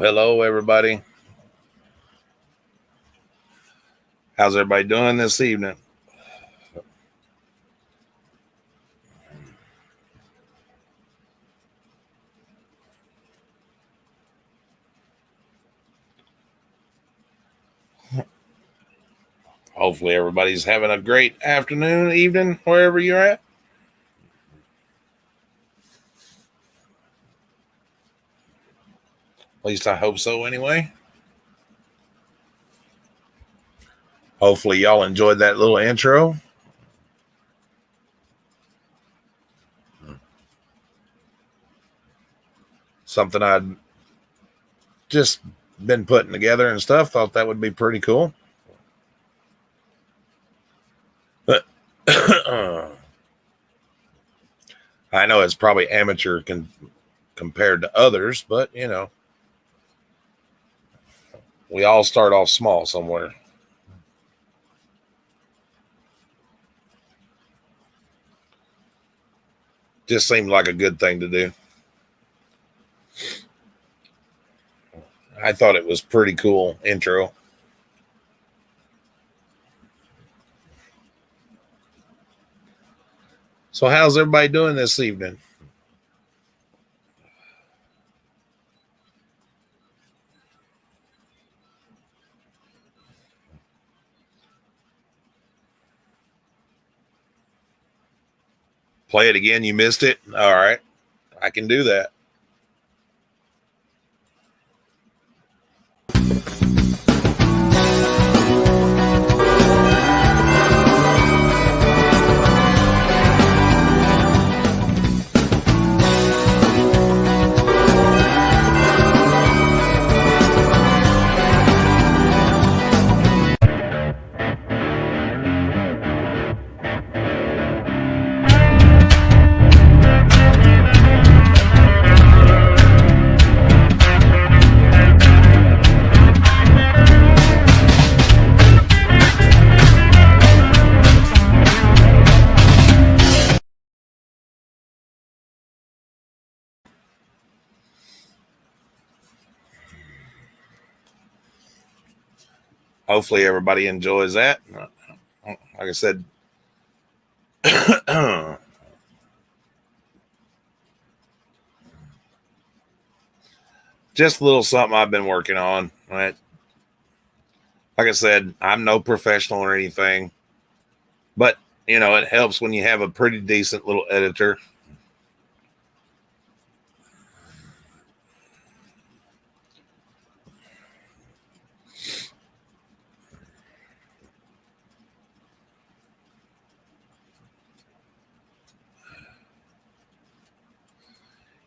Hello, everybody. How's everybody doing this evening? Hopefully, everybody's having a great afternoon, evening, wherever you're at. At least I hope so, anyway. Hopefully, y'all enjoyed that little intro. Something I'd just been putting together and stuff. Thought that would be pretty cool. But I know it's probably amateur compared to others, but we all start off small somewhere. Just seemed like a good thing to do. I thought it was pretty cool intro. So how's everybody doing this evening? Play it again. You missed it. All right. I can do that. Hopefully everybody enjoys that. Like I said, just a little something I've been working on. Right? Like I said, I'm no professional or anything, but it helps when you have a pretty decent little editor.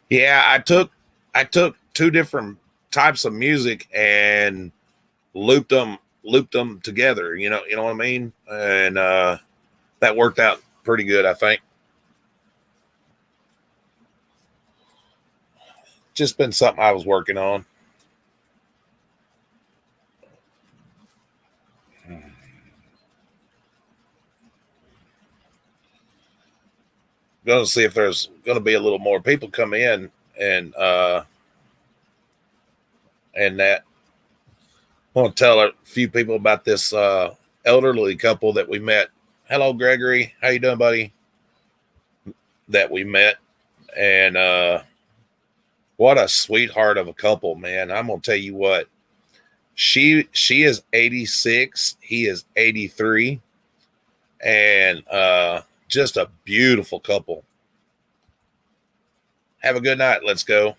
Yeah, I took two different types of music and looped them together. You know what I mean? And that worked out pretty good, I think. Just been something I was working on. Going to see if there's going to be a little more people come in and that. I want to tell a few people about this elderly couple that we met. Hello, Gregory. How you doing, buddy? That we met, and what a sweetheart of a couple, man. I'm gonna tell you what. She is 86. He is 83, and just a beautiful couple. Have a good night. Let's go.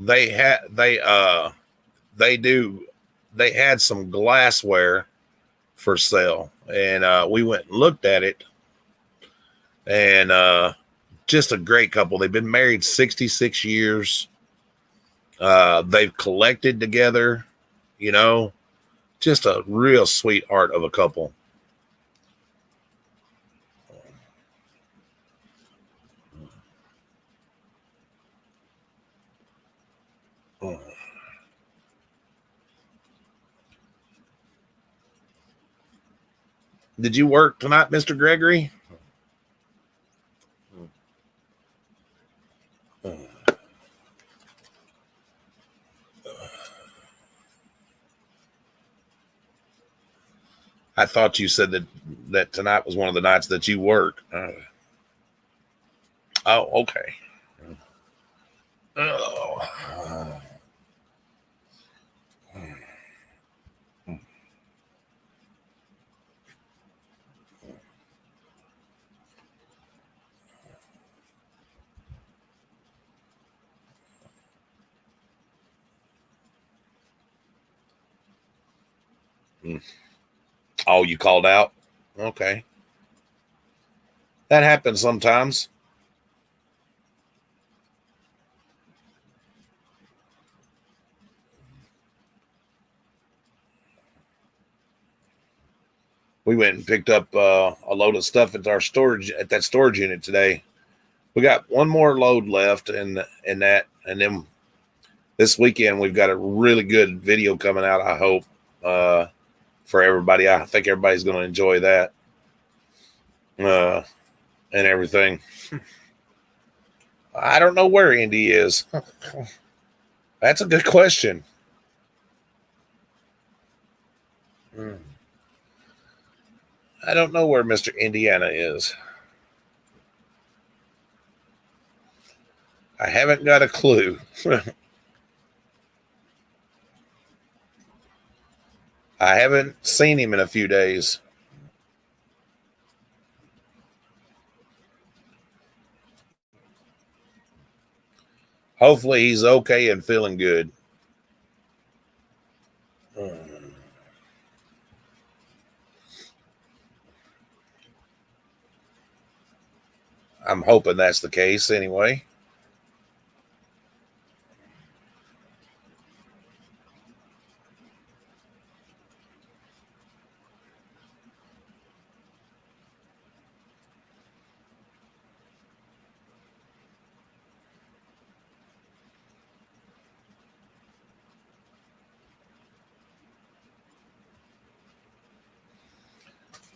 they do they had some glassware for sale, and we went and looked at it, and just a great couple. They've been married 66 years. They've collected together, you know, just a real sweetheart of a couple. Did you work tonight, Mr. Gregory? I thought you said that tonight was one of the nights that you work. Oh, okay. Oh. Oh, you called out? Okay. That happens sometimes. We went and picked up a load of stuff at that storage unit today. We got one more load left in that, and then this weekend we've got a really good video coming out. I hope for everybody. I think everybody's going to enjoy that and everything. I don't know where Indy is. That's a good question. I don't know where Mr. Indiana is. I haven't got a clue. I haven't seen him in a few days. Hopefully he's okay and feeling good. I'm hoping that's the case anyway.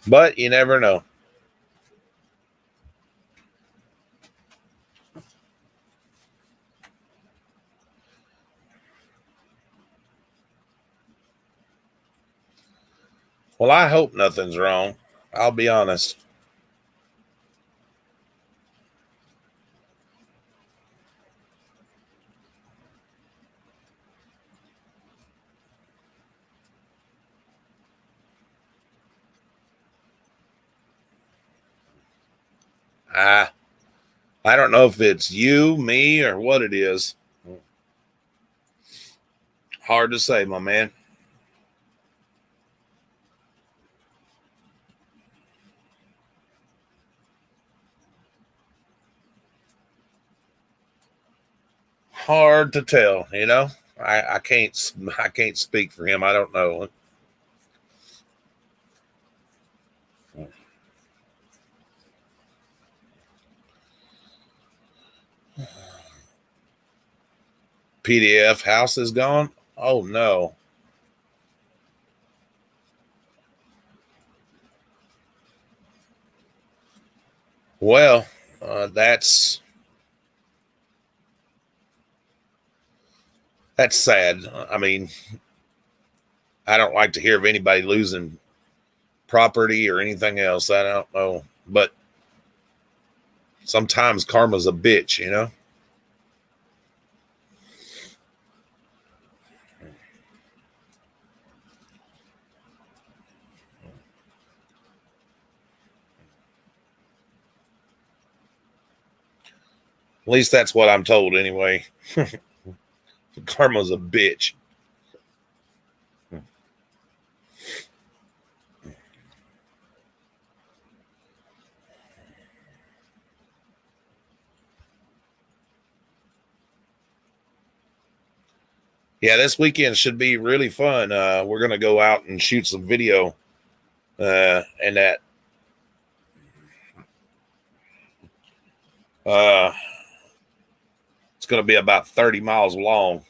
But you never know. Well, I hope nothing's wrong. I'll be honest. I don't know if it's you, me, or what it is. Hard to say, my man. Hard to tell, you know. I can't speak for him. I don't know. PDF house is gone. Oh no. Well, that's sad. I mean, I don't like to hear of anybody losing property or anything else. I don't know, but sometimes karma's a bitch, you know. At least that's what I'm told anyway. Karma's a bitch. Yeah, this weekend should be really fun. We're going to go out and shoot some video and that. It's going to be about 30 miles long.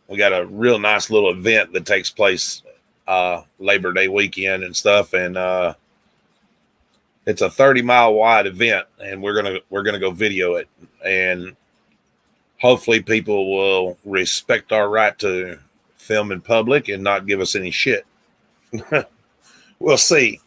We got a real nice little event that takes place Labor Day weekend and stuff, and it's a 30-mile wide event, and we're gonna go video it, and hopefully people will respect our right to film in public and not give us any shit. We'll see.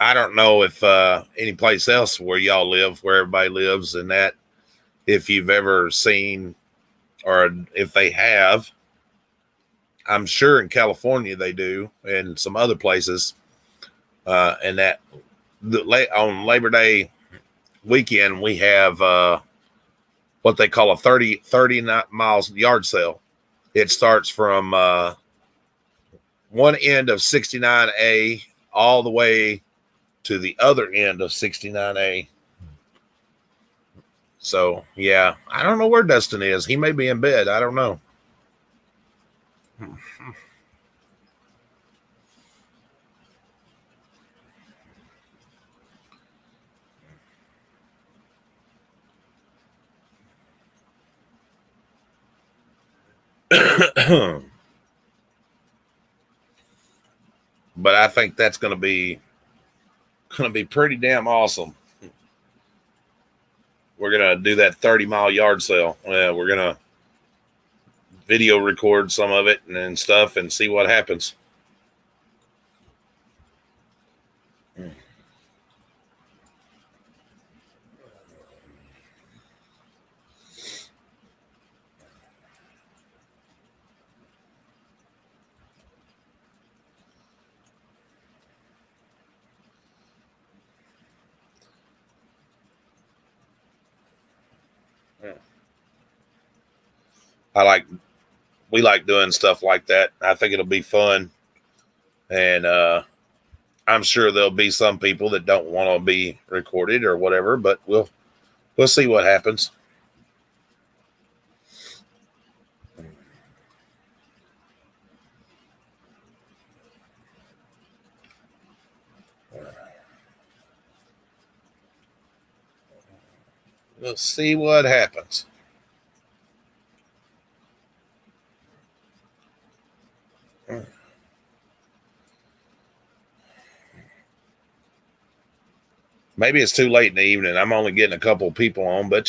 I don't know if any place else where y'all live, where everybody lives, and that if you've ever seen, or if they have, I'm sure in California they do, and some other places, and that on Labor Day weekend we have what they call a 30 miles yard sale. It starts from one end of 69A all the way to the other end of 69A. So, yeah, I don't know where Dustin is. He may be in bed. I don't know. But I think that's going to be pretty damn awesome. We're going to do that 30-mile yard sale. We're going to video record some of it and stuff and see what happens. We like doing stuff like that. I think it'll be fun. And I'm sure there'll be some people that don't want to be recorded or whatever, but we'll see what happens. We'll see what happens. Maybe it's too late in the evening. I'm only getting a couple of people on, but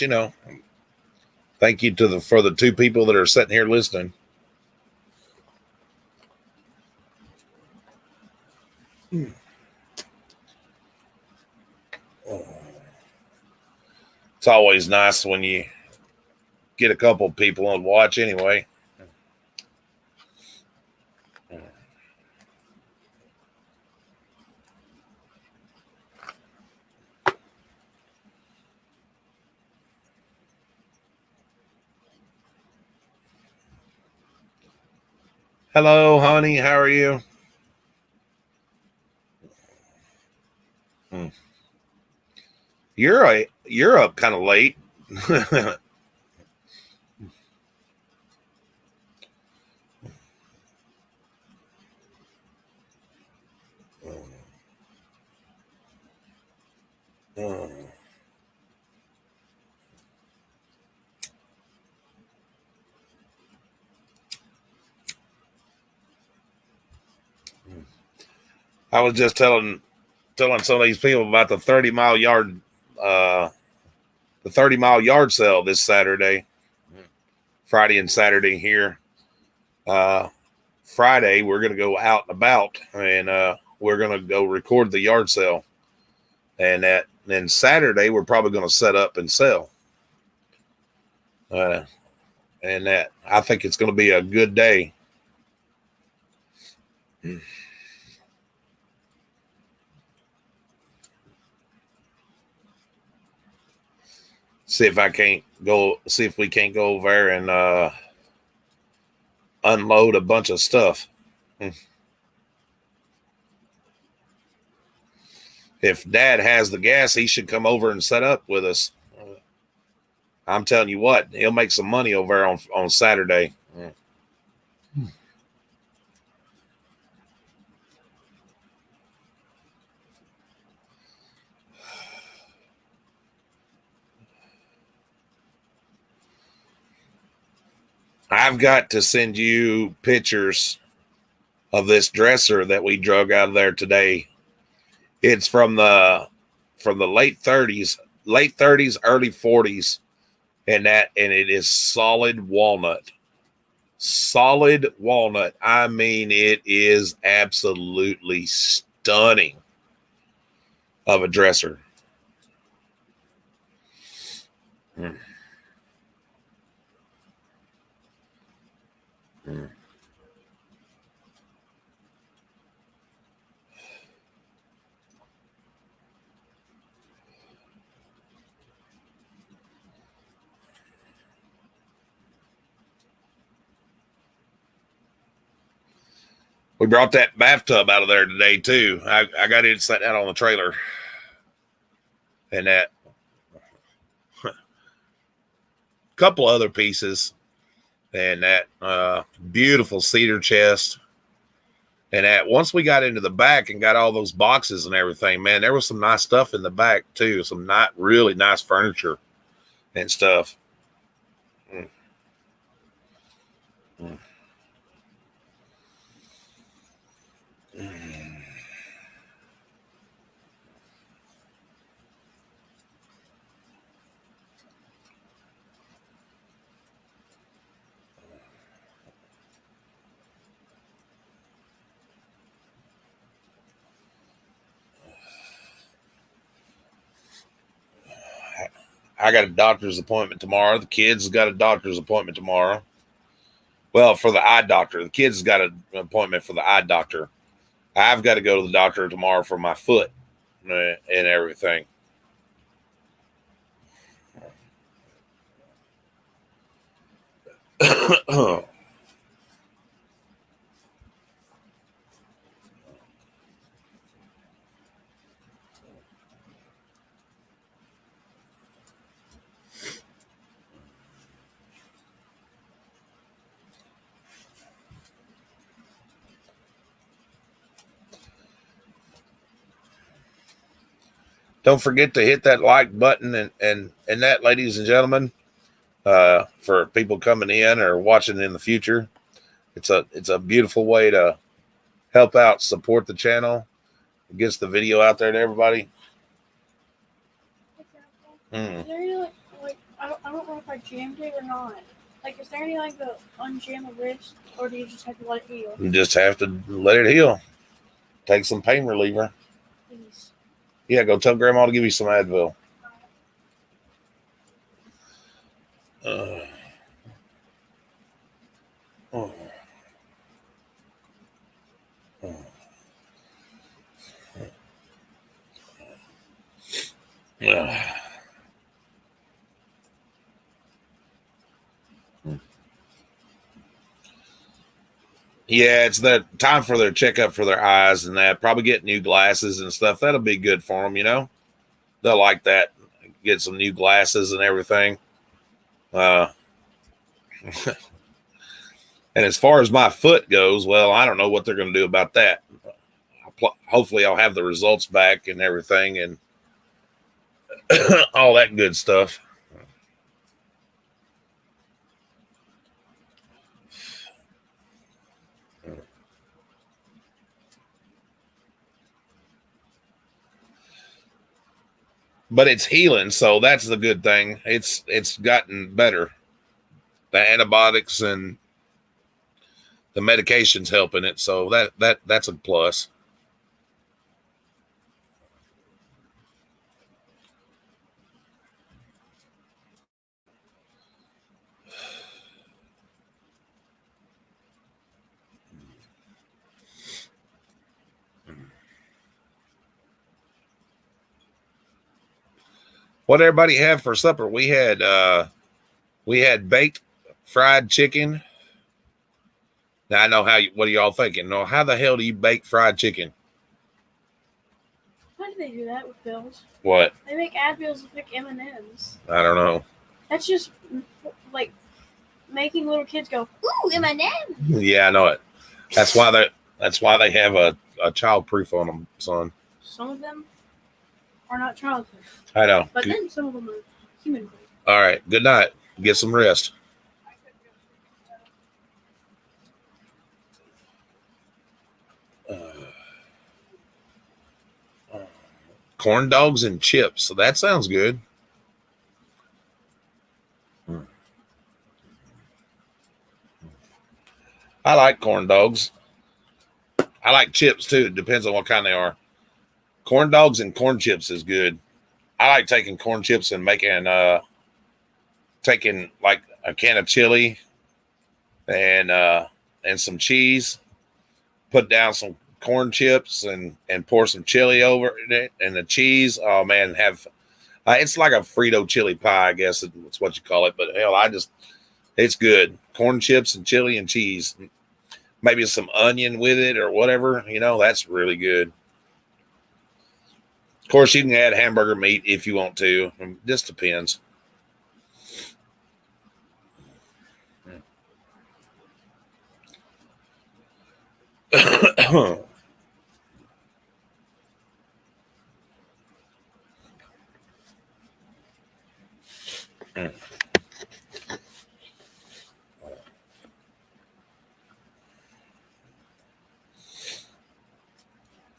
thank you for the two people that are sitting here listening. It's always nice when you get a couple of people and watch anyway. Hello, honey. How are you? You're up kind of late. I was just telling some of these people about the 30-mile yard sale this Saturday, Friday and Saturday here. Friday we're going to go out and about, and we're going to go record the yard sale. And then Saturday, we're probably going to set up and sell. And that I think it's going to be a good day. See if we can't go over there and unload a bunch of stuff. If Dad has the gas, he should come over and set up with us. I'm telling you what, he'll make some money over there on Saturday. I've got to send you pictures of this dresser that we drug out of there today. It's from the late 30s, early 40s, and it is solid walnut. Solid walnut. I mean, it is absolutely stunning of a dresser. We brought that bathtub out of there today, too. I got it set out on the trailer. And that couple other pieces. And that beautiful cedar chest. And that once we got into the back and got all those boxes and everything, man, there was some nice stuff in the back, too. Some not really nice furniture and stuff. I got a doctor's appointment tomorrow. The kids got a doctor's appointment tomorrow. Well, for the eye doctor. The kids got an appointment for the eye doctor. I've got to go to the doctor tomorrow for my foot and everything. Don't forget to hit that like button and that, ladies and gentlemen, for people coming in or watching in the future. It's a beautiful way to help out, support the channel. It gets the video out there to everybody. Is there any, like I don't know if I jammed it or not. Like, is there any like to unjam the wrist, or do you just have to let it heal? You just have to let it heal. Take some pain reliever. Please. Yeah, go tell Grandma to give you some Advil. Yeah, it's the time for their checkup for their eyes and that. Probably get new glasses and stuff. That'll be good for them, you know. They'll like that. Get some new glasses and everything. And as far as my foot goes, well, I don't know what they're going to do about that. Hopefully I'll have the results back and everything and all that good stuff. But it's healing, so that's the good thing. It's gotten better. The antibiotics and the medication's helping it, so that's a plus. What everybody have for supper? We had baked fried chicken. Now I know what are y'all thinking? No, how the hell do you bake fried chicken? Why do they do that with bills? What? They make Advils with like M&Ms. I don't know. That's just like making little kids go, ooh, M&Ms. Yeah, I know it. That's why they have a child proof on them, son. Some of them are not childproof. I know. But then some of them are human proof. All right. Good night. Get some rest. Corn dogs and chips. So that sounds good. I like corn dogs. I like chips too. It depends on what kind they are. Corn dogs and corn chips is good. I like taking corn chips and taking like a can of chili and some cheese, put down some corn chips and pour some chili over it and the cheese. Oh man, it's like a Frito chili pie, I guess it's what you call it. But hell, it's good. Corn chips and chili and cheese, maybe some onion with it or whatever. That's really good. Of course, you can add hamburger meat if you want to. It just depends.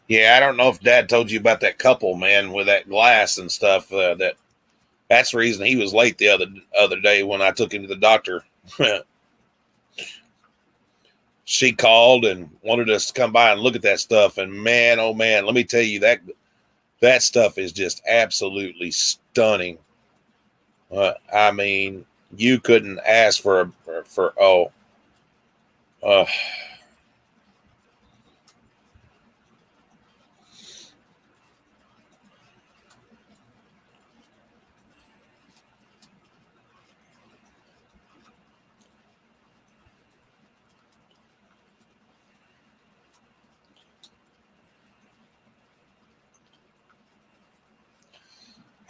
Yeah, I don't know if Dad told you about that couple, man, with that glass and stuff. That's the reason he was late the other day when I took him to the doctor. She called and wanted us to come by and look at that stuff, and man, oh man, let me tell you that stuff is just absolutely stunning. I mean, you couldn't ask for.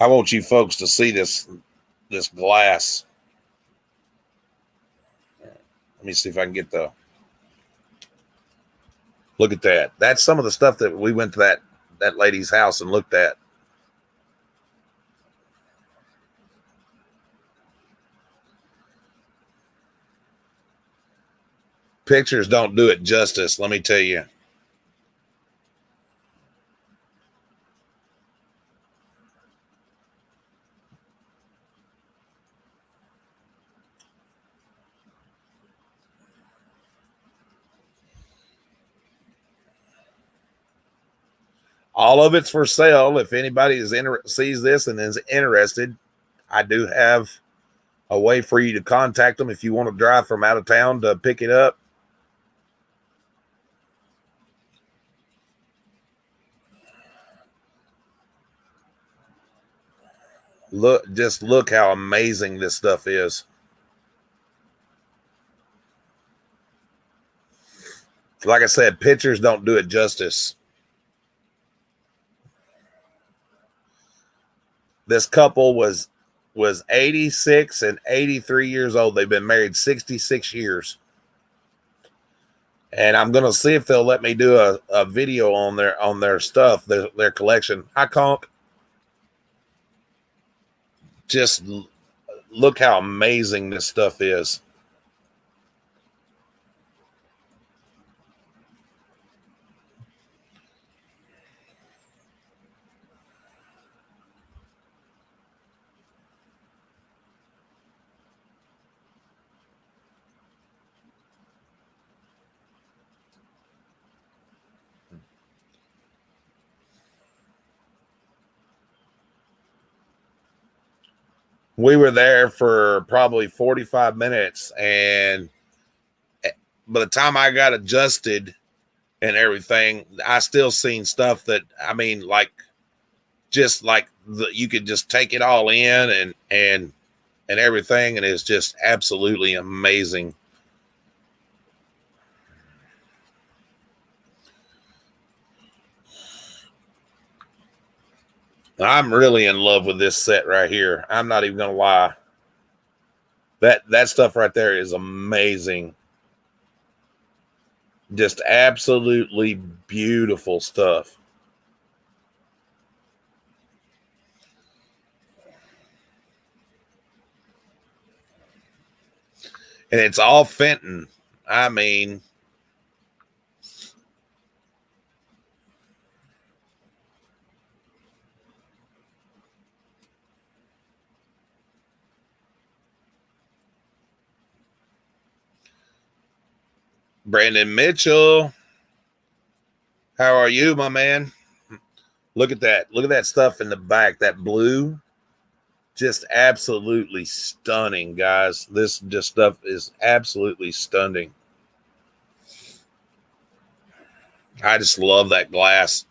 I want you folks to see this glass. Let me see if I can get look at that. That's some of the stuff that we went to that lady's house and looked at. Pictures don't do it justice, let me tell you. All of it's for sale. If anybody sees this and is interested, I do have a way for you to contact them if you want to drive from out of town to pick it up. Look how amazing this stuff is. Like I said, pictures don't do it justice. This couple was 86 and 83 years old. They've been married 66 years. And I'm going to see if they'll let me do a video on their stuff, their collection. Hi, Conk. Just look how amazing this stuff is. We were there for probably 45 minutes, and by the time I got adjusted and everything, I still seen stuff that, I mean, like just like you could just take it all in and everything, and it's just absolutely amazing. I'm really in love with this set right here. I'm not even gonna lie. That stuff right there is amazing. Just absolutely beautiful stuff. And it's all Fenton. I mean, Brandon Mitchell, how are you, my man? Look at that. Look at that stuff in the back. That blue. Just absolutely stunning, guys. This just stuff is absolutely stunning. I just love that glass.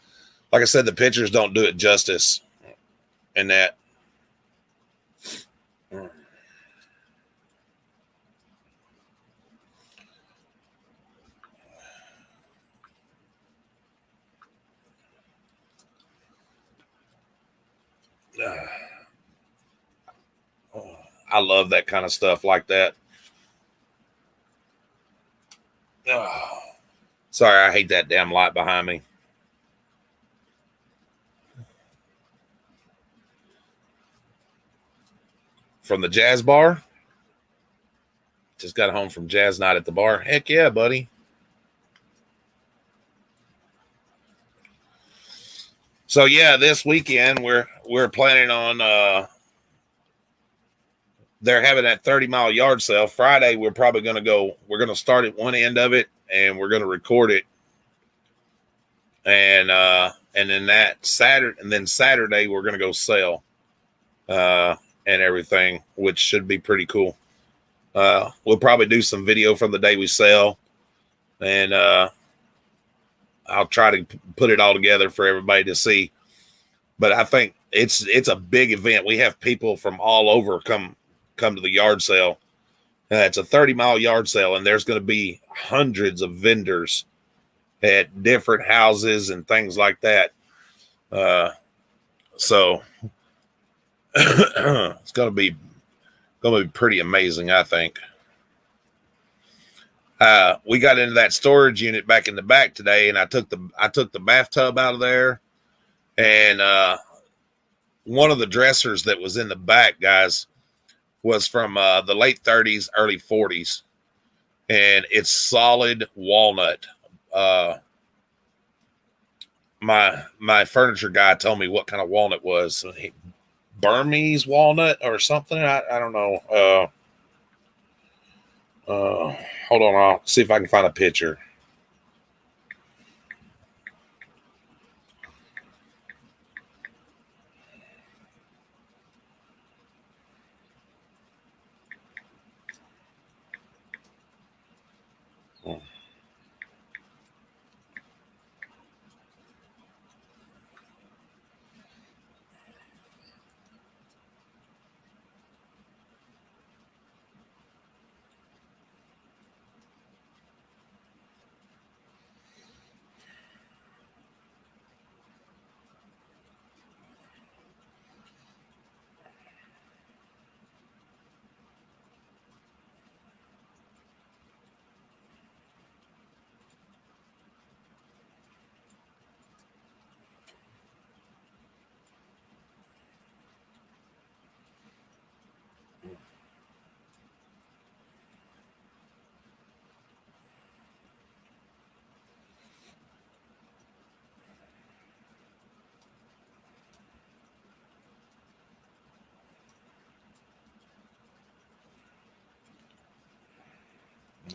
Like I said, the pictures don't do it justice in that. I love that kind of stuff like that. Oh, sorry, I hate that damn light behind me. From the jazz bar. Just got home from jazz night at the bar. Heck yeah, buddy. So yeah, this weekend we're planning on they're having that 30-mile yard sale. Friday we're probably going to go, we're going to start at one end of it and we're going to record it. And then that Saturday we're going to go sell and everything, which should be pretty cool. We'll probably do some video from the day we sell, and I'll try to put it all together for everybody to see. But I think it's a big event. We have people from all over come to the yard sale. It's a 30-mile yard sale, and there's going to be hundreds of vendors at different houses and things like that. So it's going to be pretty amazing, I think. We got into that storage unit back in the back today, and I took the bathtub out of there, and one of the dressers that was in the back, guys, was from the late 30s, early 40s, and it's solid walnut. My furniture guy told me what kind of walnut was. Burmese walnut or something. I don't know. Hold on, I'll see if I can find a picture.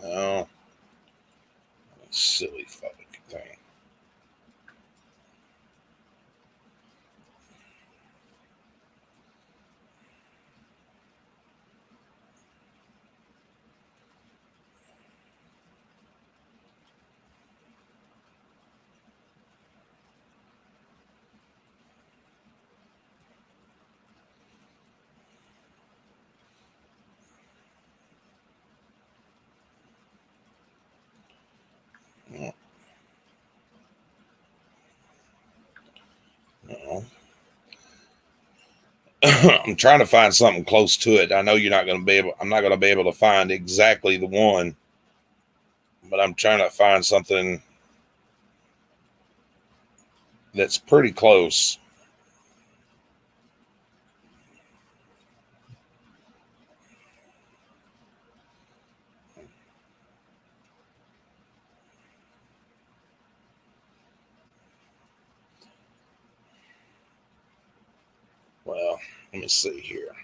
No. Silly fucking thing. I'm trying to find something close to it. I know you're not going to be able. I'm not going to be able to find exactly the one, but I'm trying to find something that's pretty close. Well, let me see here.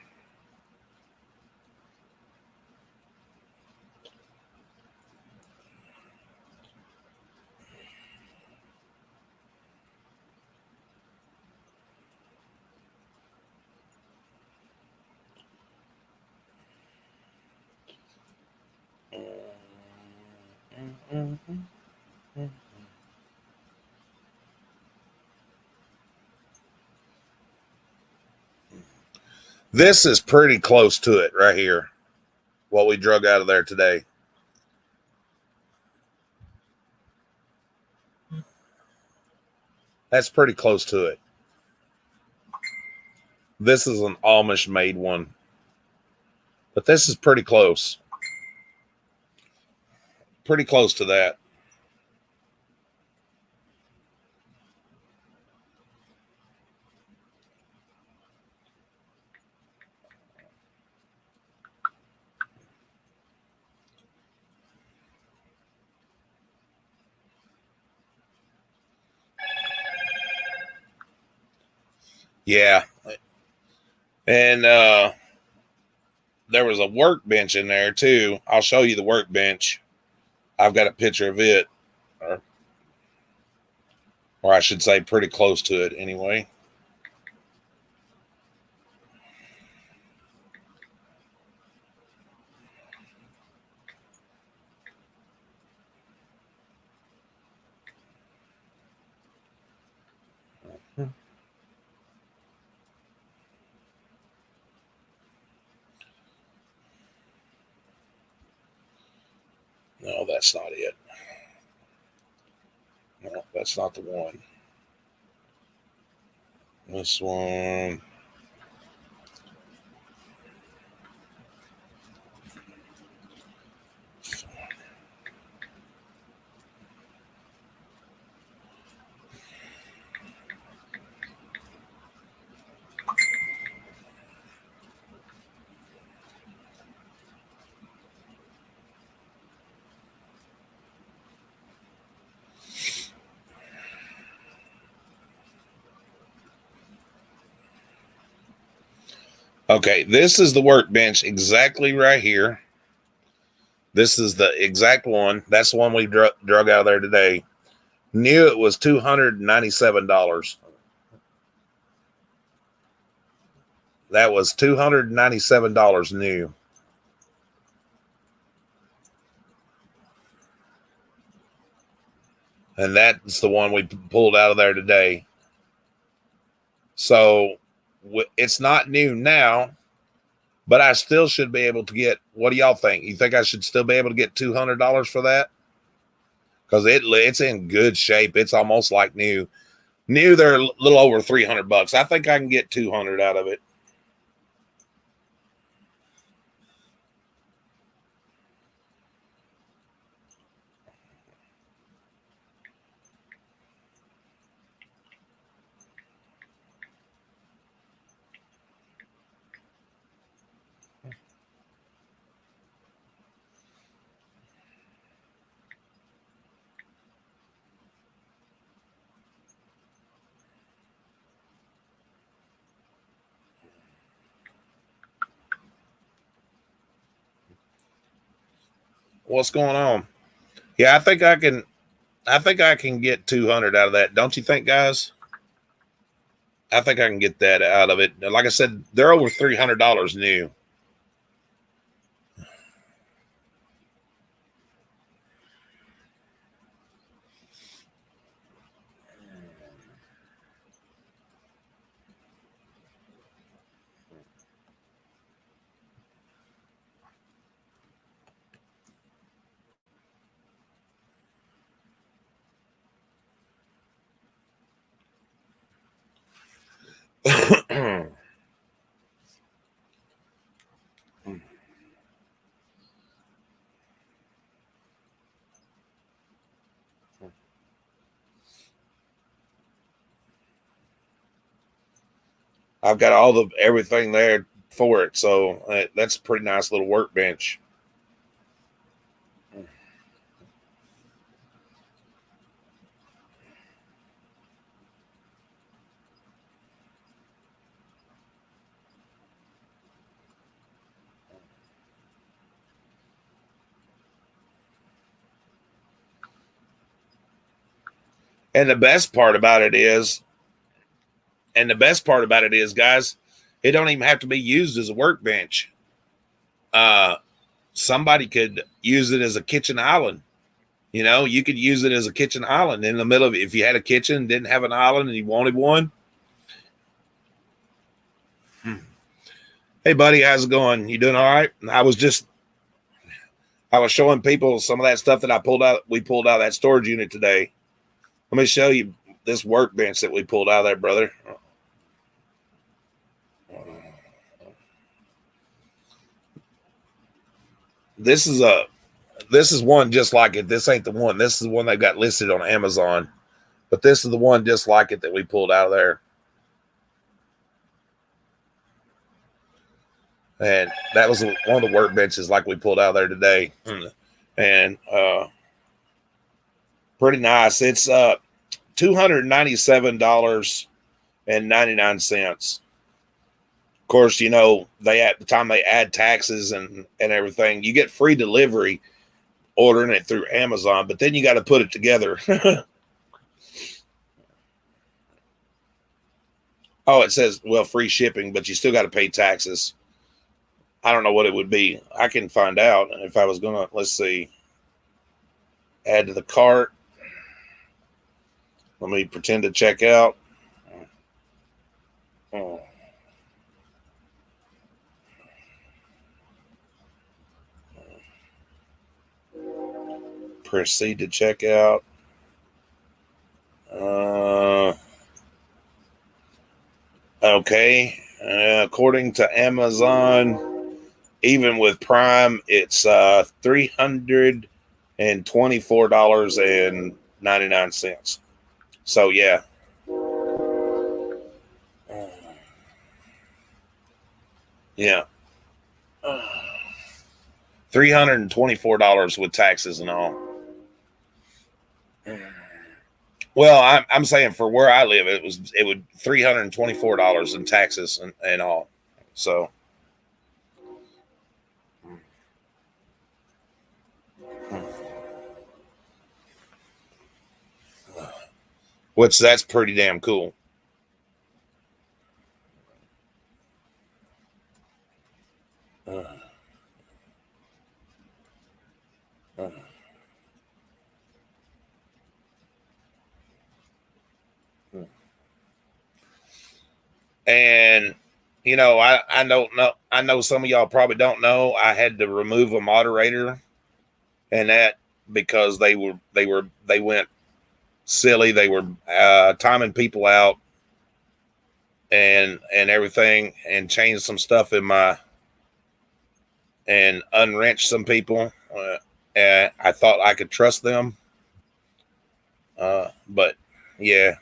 This is pretty close to it right here. What we drug out of there today. That's pretty close to it. This is an Amish made one, but this is pretty close. Pretty close to that. Yeah. And there was a workbench in there too. I'll show you the workbench. I've got a picture of it, or I should say pretty close to it anyway. No, that's not it. No, that's not the one. This one. Okay, this is the workbench exactly right here. This is the exact one. That's the one we drug out of there today. New, it was $297. That was $297 new. And that's the one we pulled out of there today. So it's not new now, but I still should be able to get. What do y'all think? You think I should still be able to get $200 for that? Because it's in good shape. It's almost like new. New, they're a little over $300. I think I can get 200 out of it. What's going on? Yeah, I think I can. I think I can get 200 out of that. Don't you think, guys? I think I can get that out of it. Like I said, they're over $300 new. I've got everything there for it. So that's a pretty nice little workbench. And the best part about it is, guys, it don't even have to be used as a workbench. Somebody could use it as a kitchen island. You know, you could use it as a kitchen island in the middle of it. If you had a kitchen, didn't have an island, and you wanted one. Hey, buddy, how's it going? You doing all right? I was showing people some of that stuff that we pulled out of that storage unit today. Let me show you this workbench that we pulled out of there, brother. This is one just like it. This ain't the one. This is the one they got listed on Amazon, but this is the one just like it that we pulled out of there. And that was one of the workbenches like we pulled out of there today. And pretty nice. It's $297.99. Of course, you know, at the time they add taxes and everything, you get free delivery ordering it through Amazon, but then you got to put it together. Oh, it says, well, free shipping, but you still got to pay taxes. I don't know what it would be. I can find out if I was going to, let's see, add to the cart. Let me pretend to check out. Oh. Proceed to check out. Okay. According to Amazon, even with Prime, it's $324.99. So yeah. Yeah. $324 with taxes and all. Well, I'm saying for where I live, it would $324 in taxes and all. So that's pretty damn cool. And you know, I don't know. I know some of y'all probably don't know. I had to remove a moderator, and that because they went silly. They were timing people out and everything, and changed some stuff and unwrenched some people. And I thought I could trust them, but yeah.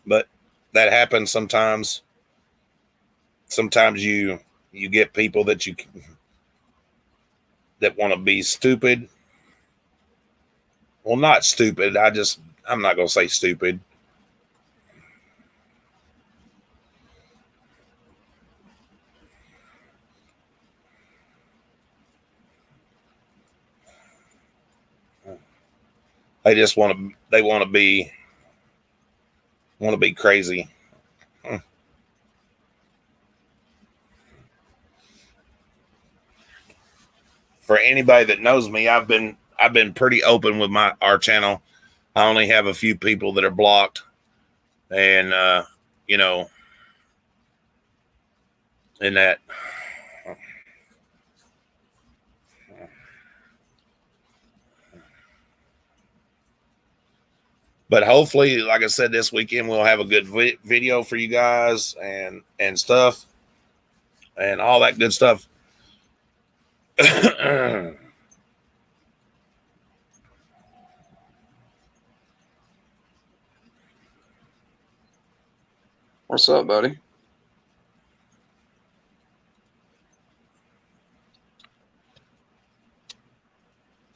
But that happens sometimes. Sometimes you get people that want to be stupid. Well, not stupid. I'm not going to say stupid. They just want to be crazy. For anybody that knows me, I've been pretty open with our channel. I only have a few people that are blocked, and you know, in that. But hopefully, like I said, this weekend we'll have a good video for you guys and stuff. and all that good stuff. What's up, buddy?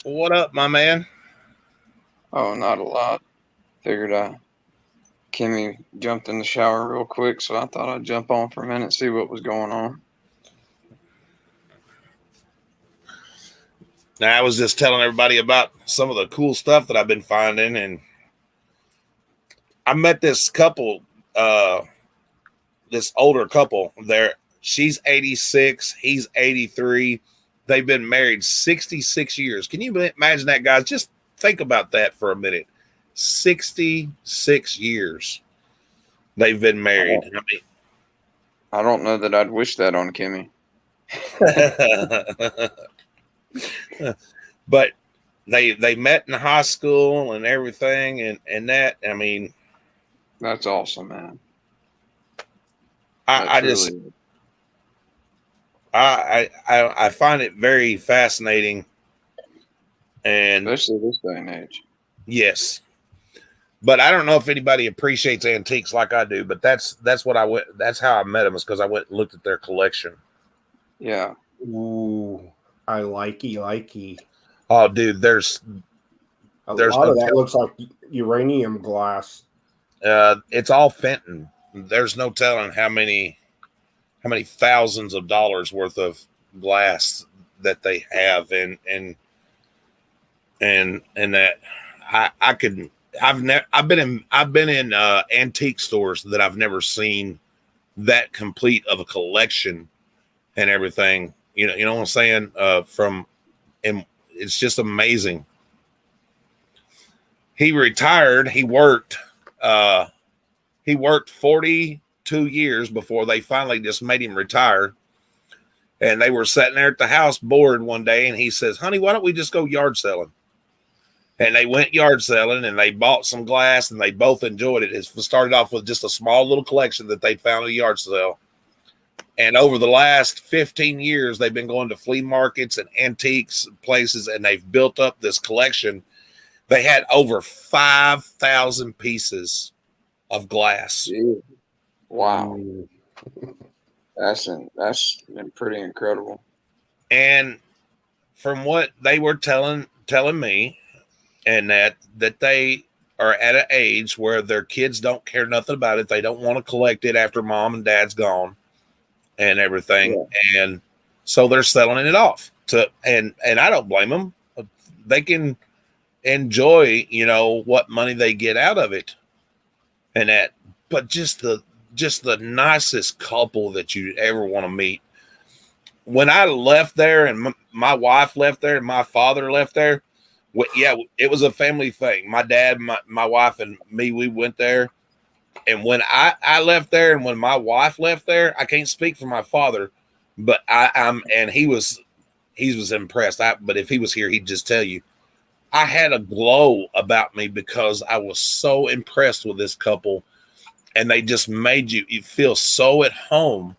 What up, my man? Oh, not a lot. Figured Kimmy jumped in the shower real quick, so I thought I'd jump on for a minute and see what was going on. Now, I was just telling everybody about some of the cool stuff that I've been finding, and I met this couple, this older couple. She's 86, he's 83. They've been married 66 years. Can you imagine that, guys? Just think about that for a minute. 66 years they've been married. I don't know that I'd wish that on Kimmy. But they met in high school and everything, and that, I mean, that's awesome, man. I find it very fascinating, and especially this day and age. Yes, but I don't know if anybody appreciates antiques like I do. But that's what I went. That's how I met them, is because I went and looked at their collection. Yeah. Ooh, I likey. Oh, dude, there's a lot of that looks like uranium glass. It's all Fenton. There's no telling how many thousands of dollars worth of glass that they have, and that I've been in antique stores that I've never seen that complete of a collection and everything. You know what I'm saying? And it's just amazing. He retired. He worked 42 years before they finally just made him retire. And they were sitting there at the house bored one day, and he says, "Honey, why don't we just go yard selling?" And they went yard selling, and they bought some glass, and they both enjoyed it. It started off with just a small little collection that they found at a yard sale. And over the last 15 years, they've been going to flea markets and antiques places, and they've built up this collection. They had over 5,000 pieces of glass. Wow. That's been pretty incredible. And from what they were telling me, and that they are at an age where their kids don't care nothing about it. They don't want to collect it after mom and dad's gone and everything. Yeah. And so they're selling it off and I don't blame them. They can enjoy, what money they get out of it and that, but just the nicest couple that you ever want to meet. When I left there and my wife left there and my father left there, it was a family thing. My dad, my wife, and me, we went there. And when I left there and when my wife left there, I can't speak for my father, but he was impressed. But if he was here, he'd just tell you, I had a glow about me because I was so impressed with this couple, and they just made you feel so at home.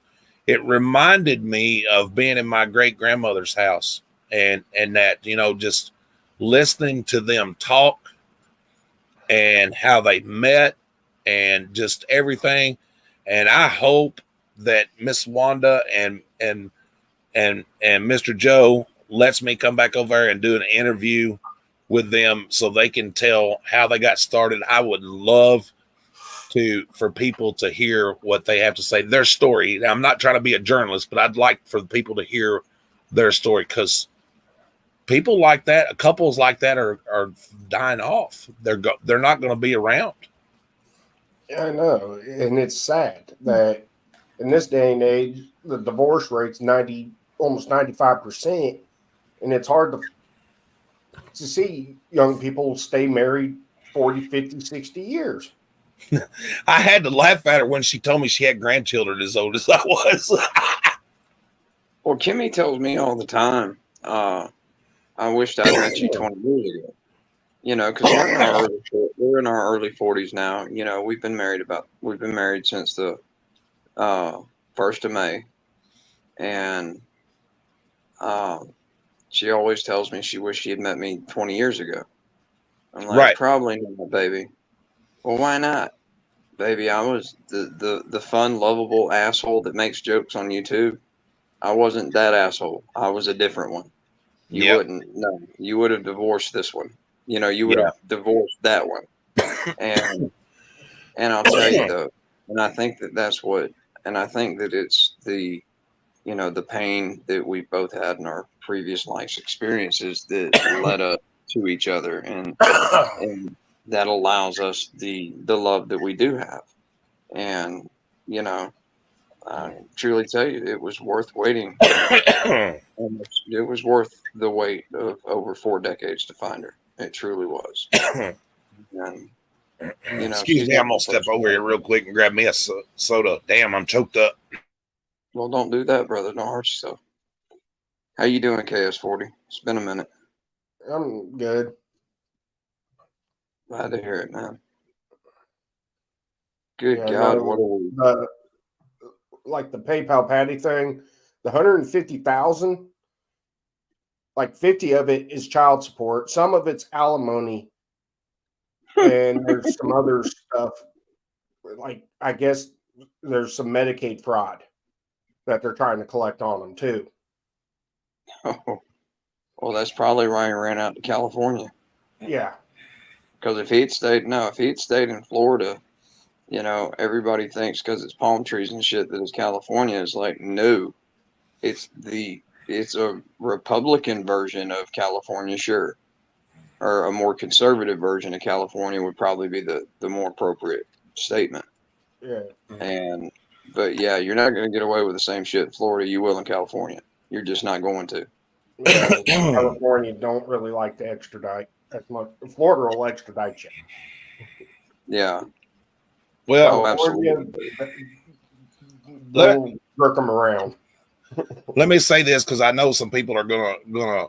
It reminded me of being in my great grandmother's house and that, just listening to them talk and how they met and just everything. And I hope that Miss Wanda and Mr. Joe lets me come back over there and do an interview with them so they can tell how they got started. I would love for people to hear what they have to say, their story. Now, I'm not trying to be a journalist, but I'd like for people to hear their story, because people like that, couples like that are dying off. They're not going to be around. Yeah, I know. And it's sad that in this day and age, the divorce rate's almost 95%. And it's hard to see young people stay married 40, 50, 60 years. I had to laugh at her when she told me she had grandchildren as old as I was. Well, Kimmy tells me all the time, I wished I'd met you 20 years ago. Because we're in our early 40s now. We've been married since the 1st of May. And she always tells me she wished she had met me 20 years ago. I'm like, Right. probably not, baby. Well, why not? Baby, I was the fun, lovable asshole that makes jokes on YouTube. I wasn't that asshole. I was a different one. You Yep. wouldn't, no, you would have divorced this one. You know, you would Yeah. have divorced that one. And I'll tell you though, and I think that that's what, and I think that it's the, you know, the pain that we both had in our previous life's experiences that led us to each other, and that allows us the love that we do have. And you know, I truly tell you, it was worth waiting. And it was worth the wait of over 4 decades to find her. It truly was. And you know, Excuse she's me, not I'm my gonna step first over here love. real quick and grab me a soda. Damn, I'm choked up. Well, don't do that, brother. Don't hurt yourself. How you doing, KS40? It's been a minute. I'm good. Glad to hear it, man. Good Yeah, God, no, what are we? like the PayPal Patty thing, the 150,000, like 50 of it is child support. Some of it's alimony, and there's some other stuff. Like I guess there's some Medicaid fraud that they're trying to collect on them too. Oh, well, that's probably why he ran out to California. Yeah, Because if he had stayed in Florida, you know, everybody thinks because it's palm trees and shit that it's California. It's like, no, it's a Republican version of California, sure, or a more conservative version of California would probably be the more appropriate statement. yeah. And but yeah, you're not going to get away with the same shit in Florida you will in California. You're just not going to. Yeah, California don't really like to extradite as much. Florida will extradite you. Yeah. Well, Oh, absolutely. let, They'll jerk them around. let me say this because I know some people are gonna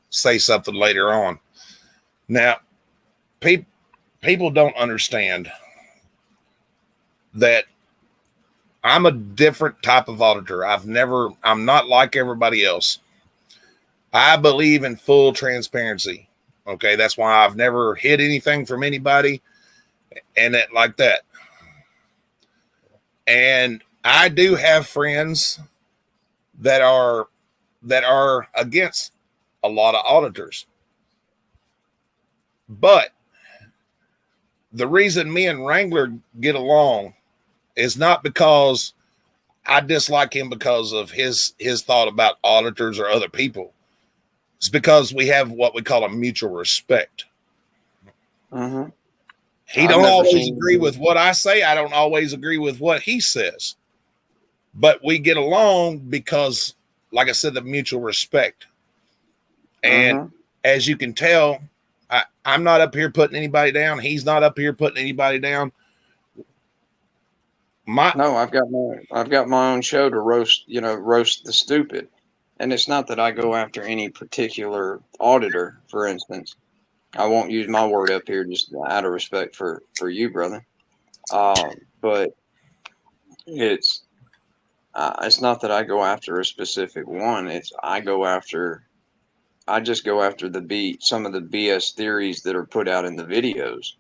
say something later on. Now, people don't understand that I'm a different type of auditor. I'm not like everybody else. I believe in full transparency. Okay, that's why I've never hid anything from anybody and that like that. And I do have friends that are against a lot of auditors. But the reason me and Wrangler get along is not because I dislike him because of his thought about auditors or other people. It's because we have what we call a mutual respect. Mm-hmm. He I've don't never always seen agree with what I say. I don't always agree with what he says. But we get along because, like I said, the mutual respect. And as you can tell, I'm not up here putting anybody down. He's not up here putting anybody down. No, I've got my own show to roast the stupid. And it's not that I go after any particular auditor, for instance. I won't use my word up here just out of respect for you, brother. But it's not that I go after a specific one. I just go after some of the BS theories that are put out in the videos.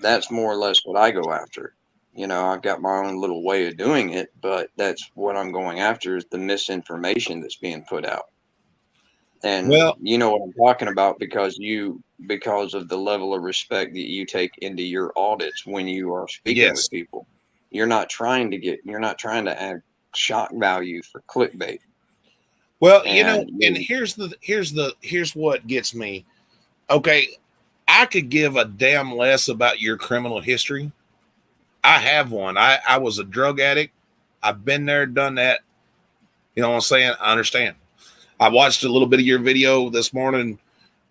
That's more or less what I go after. You know, I've got my own little way of doing it, but that's what I'm going after is the misinformation that's being put out. And Well, you know what I'm talking about because of the level of respect that you take into your audits when you are speaking yes. with people. You're not trying to add shock value for clickbait. Well, And and here's what gets me. Okay, I could give a damn less about your criminal history. I have one. I was a drug addict. I've been there, done that. You know what I'm saying? I understand. I watched a little bit of your video this morning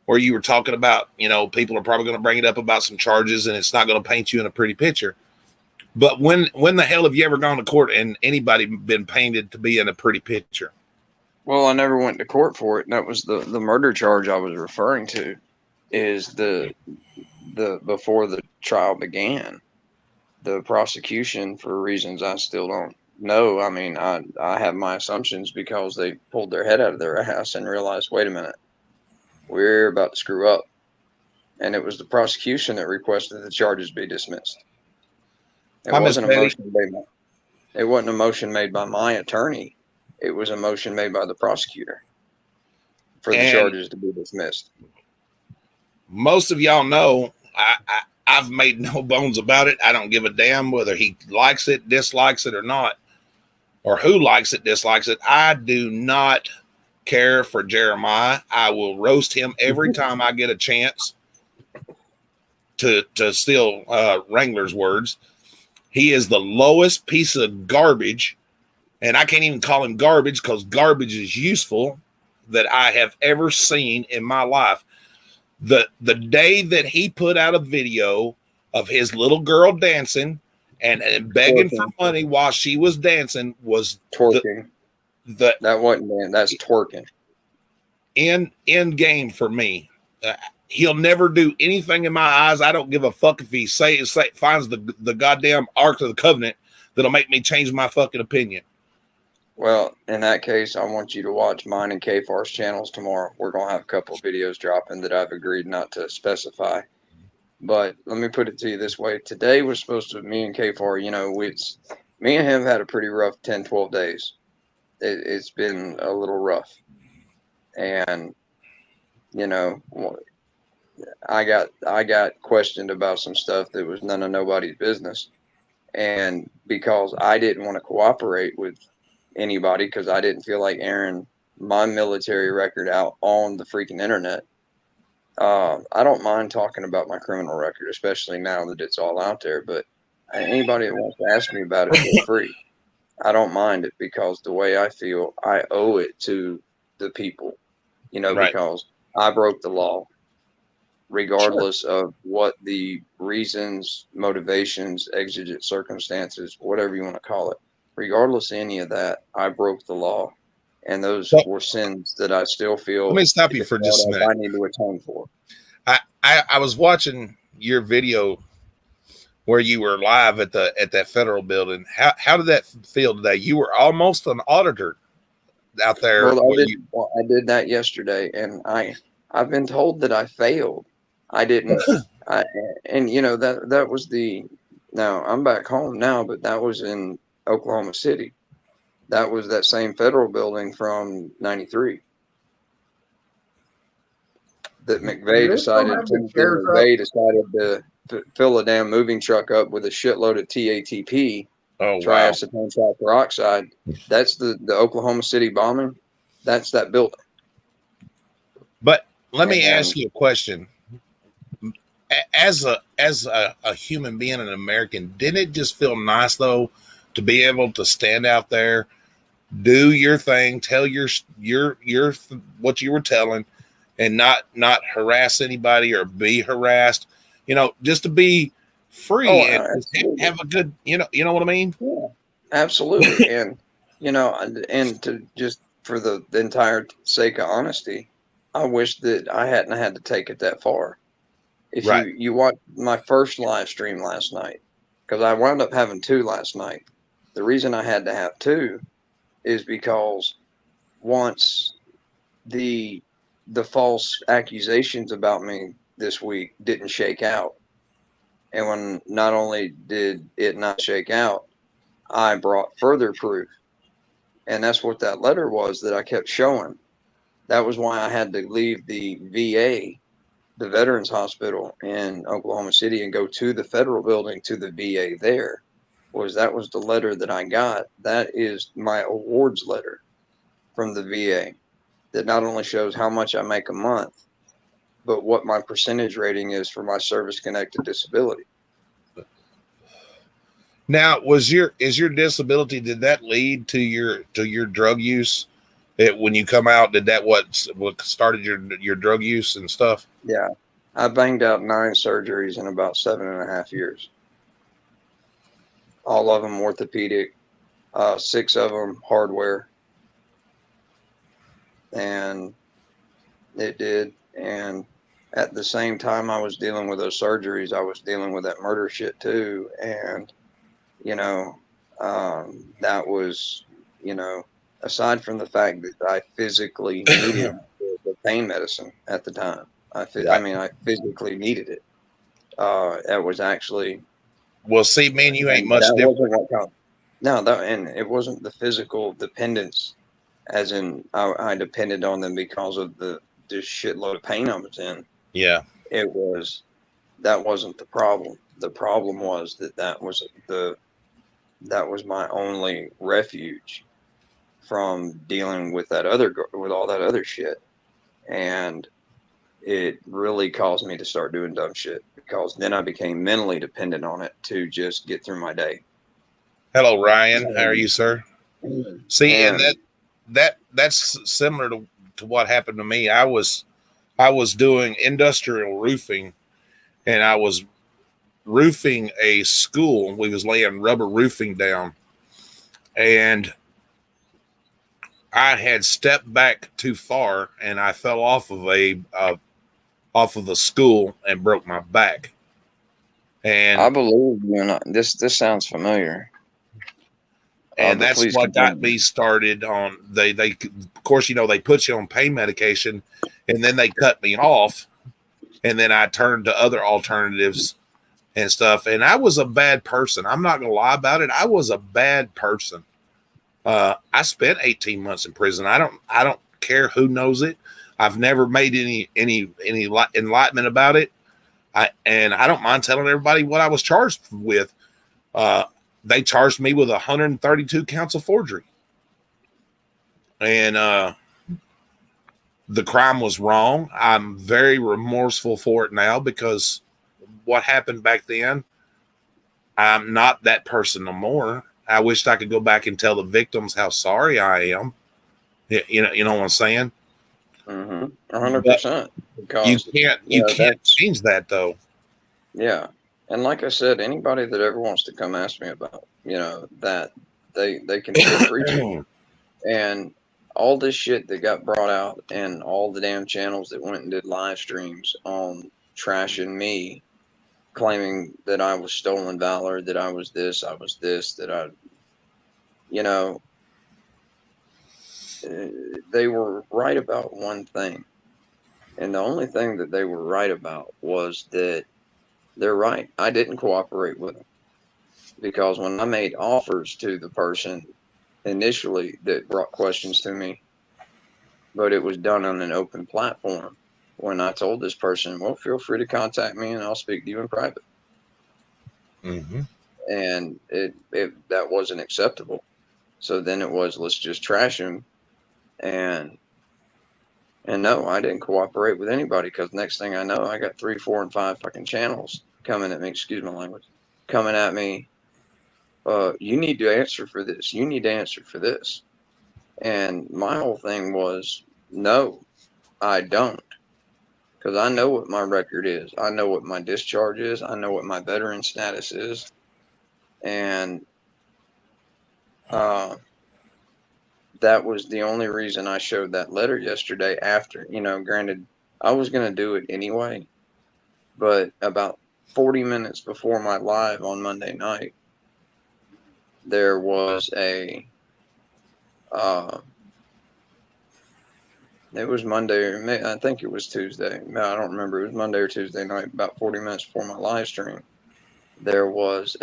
where you were talking about, people are probably going to bring it up about some charges and it's not going to paint you in a pretty picture. But when the hell have you ever gone to court and anybody been painted to be in a pretty picture? well, I never went to court for it. And that was the murder charge I was referring to is the before the trial began, the prosecution, for reasons I still don't no, I mean, I have my assumptions because they pulled their head out of their ass and realized, wait a minute, we're about to screw up. And it was the prosecution that requested the charges be dismissed. It Hi, Miss wasn't a Betty. motion made by, it wasn't a motion made by my attorney. It was a motion made by the prosecutor for the And charges to be dismissed. most of y'all know I've made no bones about it. I don't give a damn whether he likes it, dislikes it or not, or who likes it, dislikes it. I do not care for Jeremiah. I will roast him every time I get a chance, to steal Wrangler's words. He is the lowest piece of garbage, and I can't even call him garbage because garbage is useful, that I have ever seen in my life. The day that he put out a video of his little girl dancing and begging for money while she was dancing was Twerking. that wasn't, man, that's twerking. end game for me. He'll never do anything in my eyes. I don't give a fuck if he finds the goddamn Ark of the Covenant that'll make me change my fucking opinion. Well, in that case, I want you to watch mine and KFAR's channels tomorrow. We're going to have a couple of videos dropping that I've agreed not to specify. But let me put it to you this way. Today was supposed to be me and KFAR, me and him had a pretty rough 10, 12 days. It's been a little rough. And, I got questioned about some stuff that was none of nobody's business. And because I didn't want to cooperate with anybody, because I didn't feel like airing my military record out on the freaking internet. I don't mind talking about my criminal record, especially now that it's all out there. But anybody that wants to ask me about it, feel free. I don't mind it, because the way I feel, I owe it to the people, Right. because I broke the law, regardless of what the reasons, motivations, exigent circumstances, whatever you want to call it. Regardless of any of that, I broke the law, and those were sins that I still feel. Let me stop you for just a minute. I need to atone for. I was watching your video where you were live at that federal building. How did that feel today? You were almost an auditor out there. Well, I did that yesterday, and I've been told that I failed. I didn't. That was the. Now I'm back home now, but that was in Oklahoma City. That was that same federal building from '93 that McVeigh decided to fill a damn moving truck up with a shitload of TATP, triacetylene triperoxide. That's the Oklahoma City bombing. That's that building. But let me ask you a question. As a human being, an American, didn't it just feel nice though to be able to stand out there, do your thing, tell your what you were telling, and not harass anybody or be harassed, just to be free and have a good, you know what I mean? Yeah, absolutely. And, and to just for the entire sake of honesty, I wish that I hadn't had to take it that far. If you watch my first live stream last night, because I wound up having two last night. The reason I had to have two is because once the false accusations about me this week didn't shake out, and when not only did it not shake out, I brought further proof, and that's what that letter was that I kept showing. That was why I had to leave the VA, the Veterans Hospital in Oklahoma City, and go to the federal building, to the VA there. That was the letter that I got. That is my awards letter from the VA that not only shows how much I make a month, but what my percentage rating is for my service-connected disability. Now, is your disability, did that lead to your drug use? When you come out, did that what started your drug use and stuff? Yeah, I banged out 9 surgeries in about 7.5 years. All of them orthopedic, 6 of them hardware. And it did. And at the same time I was dealing with those surgeries, I was dealing with that murder shit too. And, That was, you know, aside from the fact that I physically needed the pain medicine at the time. I Right. mean, I physically needed it. That was actually, Well, see, man, you ain't and much that different. wasn't what caused. No, that and it wasn't the physical dependence, as in I depended on them because of the shitload of pain I was in. Yeah. It was that wasn't the problem. The problem was that was my only refuge from dealing with with all that other shit, and it really caused me to start doing dumb shit because then I became mentally dependent on it to just get through my day. Hello, Ryan. How are you, sir? See, and And that's similar to what happened to me. I was doing industrial roofing, and I was roofing a school. We was laying rubber roofing down, and I had stepped back too far, and I fell off of the school and broke my back. I And believe you, and this sounds familiar. But that's please what got continue. me started on. They of course, you know, they put you on pain medication, and then they cut me off, and then I turned to other alternatives and stuff. And I was a bad person. I'm not gonna lie about it. I was a bad person. I spent 18 months in prison. I don't care who knows it. I've never made any enlightenment about it. I don't mind telling everybody what I was charged with. Uh, they charged me with 132 counts of forgery, and the crime was wrong. I'm very remorseful for it now because what happened back then, I'm not that person no more. I wished I could go back and tell the victims how sorry I am. You know what I'm saying? 100%. Because You yeah, can't that's change that though. yeah. And like I said, anybody that ever wants to come ask me about, that they can feel free to. And all this shit that got brought out and all the damn channels that went and did live streams on trashing me, claiming that I was stolen valor, that I was this, that you know, they were right about one thing. And the only thing that they were right about was that they're right. I didn't cooperate with them because when I made offers to the person initially that brought questions to me, but it was done on an open platform. When I told this person, well, feel free to contact me and I'll speak to you in private. Mm-hmm. And it that wasn't acceptable. So then it was, let's just trash him. And no, I didn't cooperate with anybody because next thing I know, I got 3, 4, and 5 fucking channels coming at me. Excuse my language, coming at me. You need to answer for this. You need to answer for this. And my whole thing was, no, I don't. Because I know what my record is. I know what my discharge is. I know what my veteran status is. And uh, that was the only reason I showed that letter yesterday after, granted, I was going to do it anyway. But about 40 minutes before my live on Monday night, there was uh, it was Monday, or I think it was Tuesday. No, I don't remember. It was Monday or Tuesday night, about 40 minutes before my live stream. There was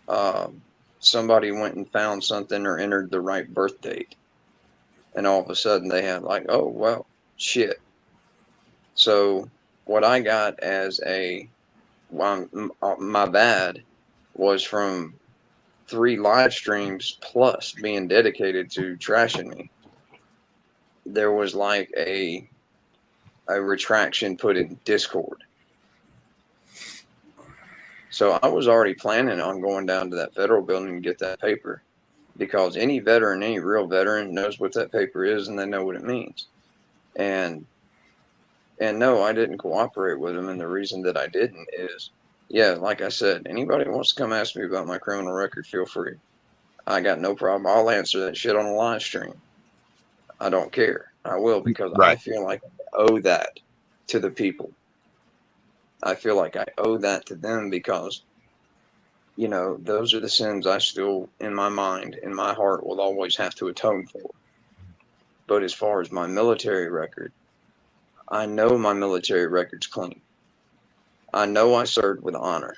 um, somebody went and found something or entered the right birth date. And all of a sudden they had like, oh, well, shit. So what I got as my bad was from 3 live streams plus being dedicated to trashing me. There was like a retraction put in Discord. So I was already planning on going down to that federal building and get that paper because any veteran, any real veteran knows what that paper is and they know what it means. And no, I didn't cooperate with them. And the reason that I didn't is, yeah, like I said, anybody who wants to come ask me about my criminal record, feel free. I got no problem. I'll answer that shit on a live stream. I don't care. I will because I Right. feel like I owe that to the people. I feel like I owe that to them because you know, those are the sins I still, in my mind, in my heart, will always have to atone for. But as far as my military record, I know my military record's clean. I know I served with honor.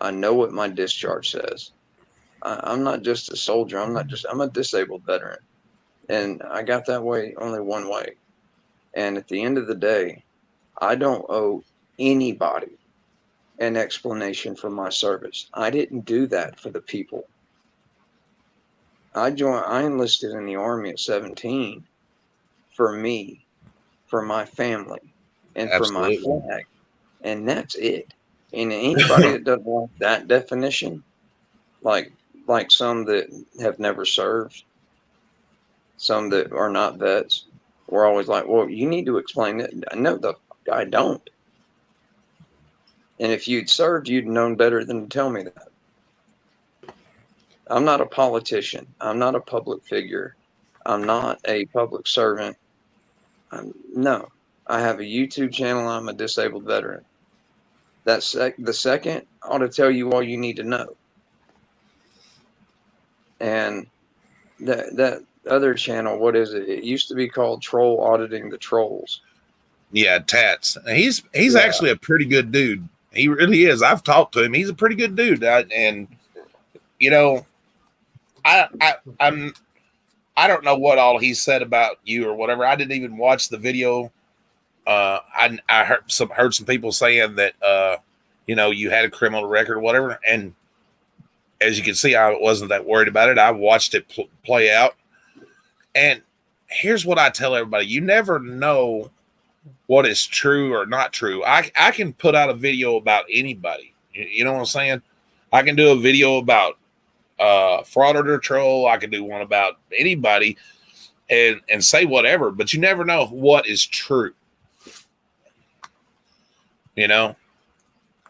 I know what my discharge says. I'm not just a soldier. I'm a disabled veteran. And I got that way only one way. And at the end of the day, I don't owe anybody an explanation for my service. I didn't do that for the people. I enlisted in the Army at 17 for me, for my family, and for my Absolutely. flag. And that's it. And anybody that doesn't like that definition, like some that have never served, some that are not vets, we're always like, well, you need to explain it. No, I don't. And if you'd served, you'd known better than to tell me that. I'm not a politician. I'm not a public figure. I'm not a public servant. No, I have a YouTube channel. I'm a disabled veteran. That's the second ought to tell you all you need to know. And that other channel, what is it? It used to be called Troll Auditing the Trolls. Yeah, Tats. He's actually a pretty good dude. He really is. I've talked to him. He's a pretty good dude. And you know, I don't know what all he said about you or whatever. I didn't even watch the video. I heard some people saying that you know, you had a criminal record or whatever. And as you can see, I wasn't that worried about it. I watched it play out. And here's what I tell everybody: you never know what is true or not true. I can put out a video about anybody. You know what I'm saying? I can do a video about Fraudit or troll. I can do one about anybody and say whatever, but you never know what is true. You know?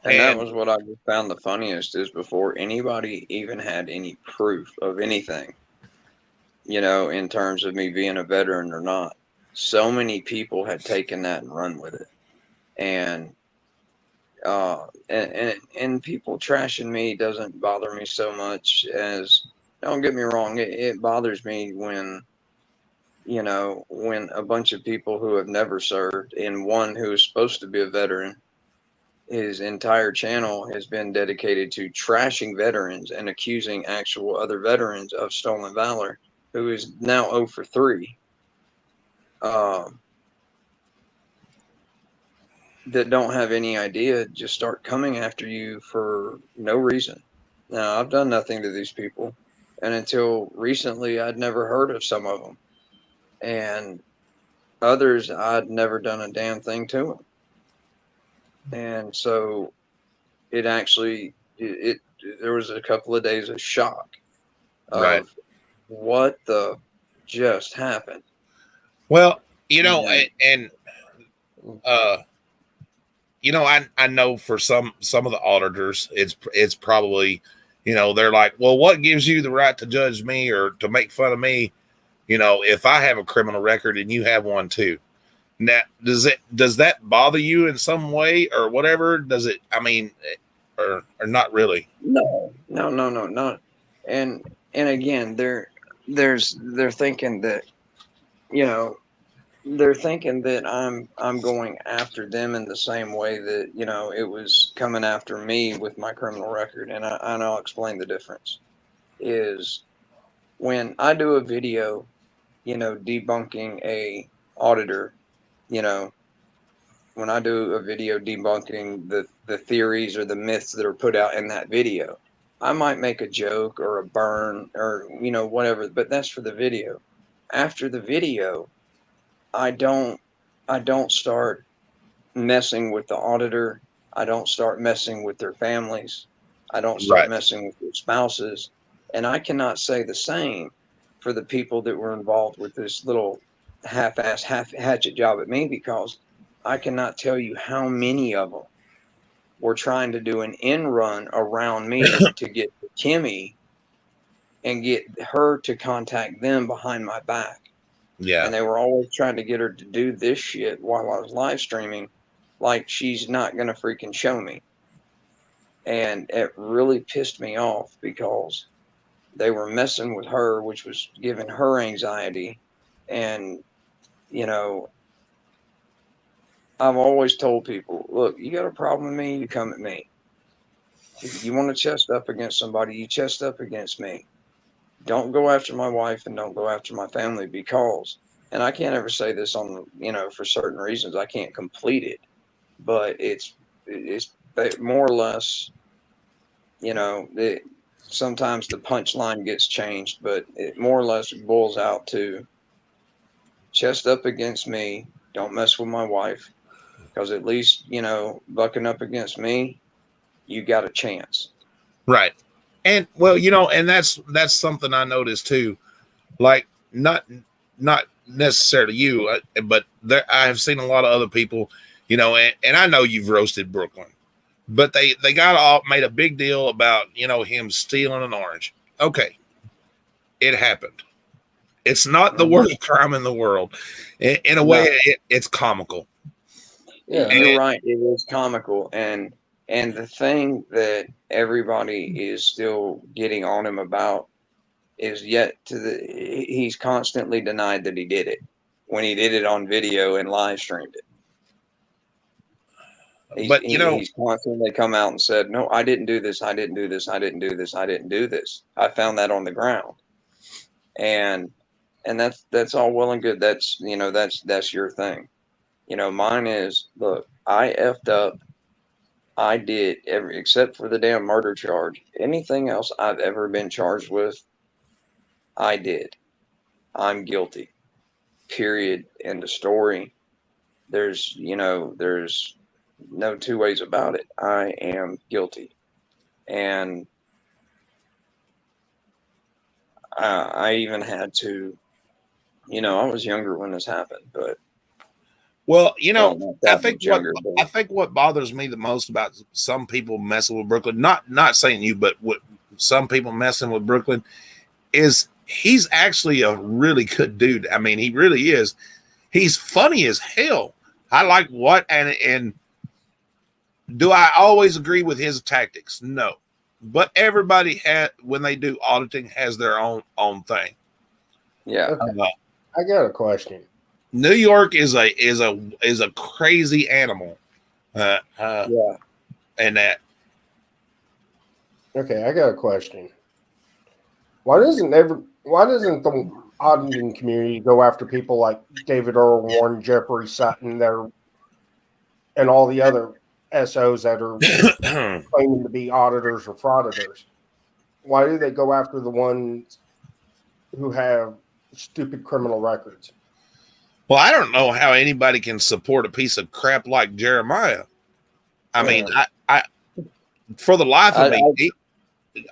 And that was what I found the funniest, is before anybody even had any proof of anything, you know, in terms of me being a veteran or not, so many people had taken that and run with it. And people trashing me doesn't bother me so much as, don't get me wrong, it bothers me when, you know, when a bunch of people who have never served, and one who is supposed to be a veteran, his entire channel has been dedicated to trashing veterans and accusing actual other veterans of stolen valor, who is now 0 for 3. That don't have any idea, just start coming after you for no reason. Now, I've done nothing to these people, and until recently, I'd never heard of some of them, and others, I'd never done a damn thing to them. And so it actually, there was a couple of days of shock of Right. what the just happened. Well, you know, and you know, I know for some of the auditors, it's probably, you know, they're like, well, what gives you the right to judge me or to make fun of me? You know, if I have a criminal record and you have one too. Now, does that bother you in some way or whatever? Does it? I mean, or not really? No, not. And again, they're thinking that, you know, they're thinking that I'm going after them in the same way that, you know, it was coming after me with my criminal record. And I'll explain the difference. Is when I do a video, you know, debunking a auditor, you know, when I do a video debunking the theories or the myths that are put out in that video, I might make a joke or a burn or, you know, whatever, but that's for the video. After the video, I don't start messing with the auditor. I don't start messing with their families. I don't start Right. messing with their spouses. And I cannot say the same for the people that were involved with this little half-ass, half-hatchet job at me, because I cannot tell you how many of them were trying to do an end run around me to get Kimmy and get her to contact them behind my back. Yeah. And they were always trying to get her to do this shit while I was live streaming, like she's not going to freaking show me. And it really pissed me off because they were messing with her, which was giving her anxiety. And, you know, I've always told people, look, you got a problem with me, you come at me. If you want to chest up against somebody, you chest up against me. Don't go after my wife and don't go after my family because, and I can't ever say this on, for certain reasons, I can't complete it, but it's more or less, sometimes the punchline gets changed, but it more or less boils out to chest up against me. Don't mess with my wife because at least, bucking up against me, you got a chance. Right. And well, and that's something I noticed too. Like not necessarily you, but I have seen a lot of other people, and I know you've roasted Brooklyn, but they made a big deal about, him stealing an orange. Okay. It happened. It's not the worst crime in the world. In a way, it's comical. Yeah. You're right. It is comical. And the thing that everybody is still getting on him about is he's constantly denied that he did it when he did it on video and live streamed it. He's constantly come out and said, no, I didn't do this. I didn't do this. I didn't do this. I didn't do this. I found that on the ground. And that's all well and good. That's your thing. Mine is, look, I effed up. I did except for the damn murder charge. Anything else I've ever been charged with, I did. I'm guilty. Period. End of story. There's no two ways about it. I am guilty. And I even had to, I was younger when this happened, but well, I think what bothers me the most about some people messing with Brooklyn, not saying you, but what some people messing with Brooklyn is he's actually a really good dude. I mean, he really is. He's funny as hell. I like and do I always agree with his tactics? No. But everybody when they do auditing has their own thing. Yeah. Okay. I got a question. New York is a crazy animal. Yeah. And that. Okay, I got a question. Why doesn't the auditing community go after people like David Earl Warren, Jeffrey Sutton, and all the other SOs that are claiming to be auditors or frauditors? Why do they go after the ones who have stupid criminal records? Well, I don't know how anybody can support a piece of crap like Jeremiah. I mean, I for the life of me,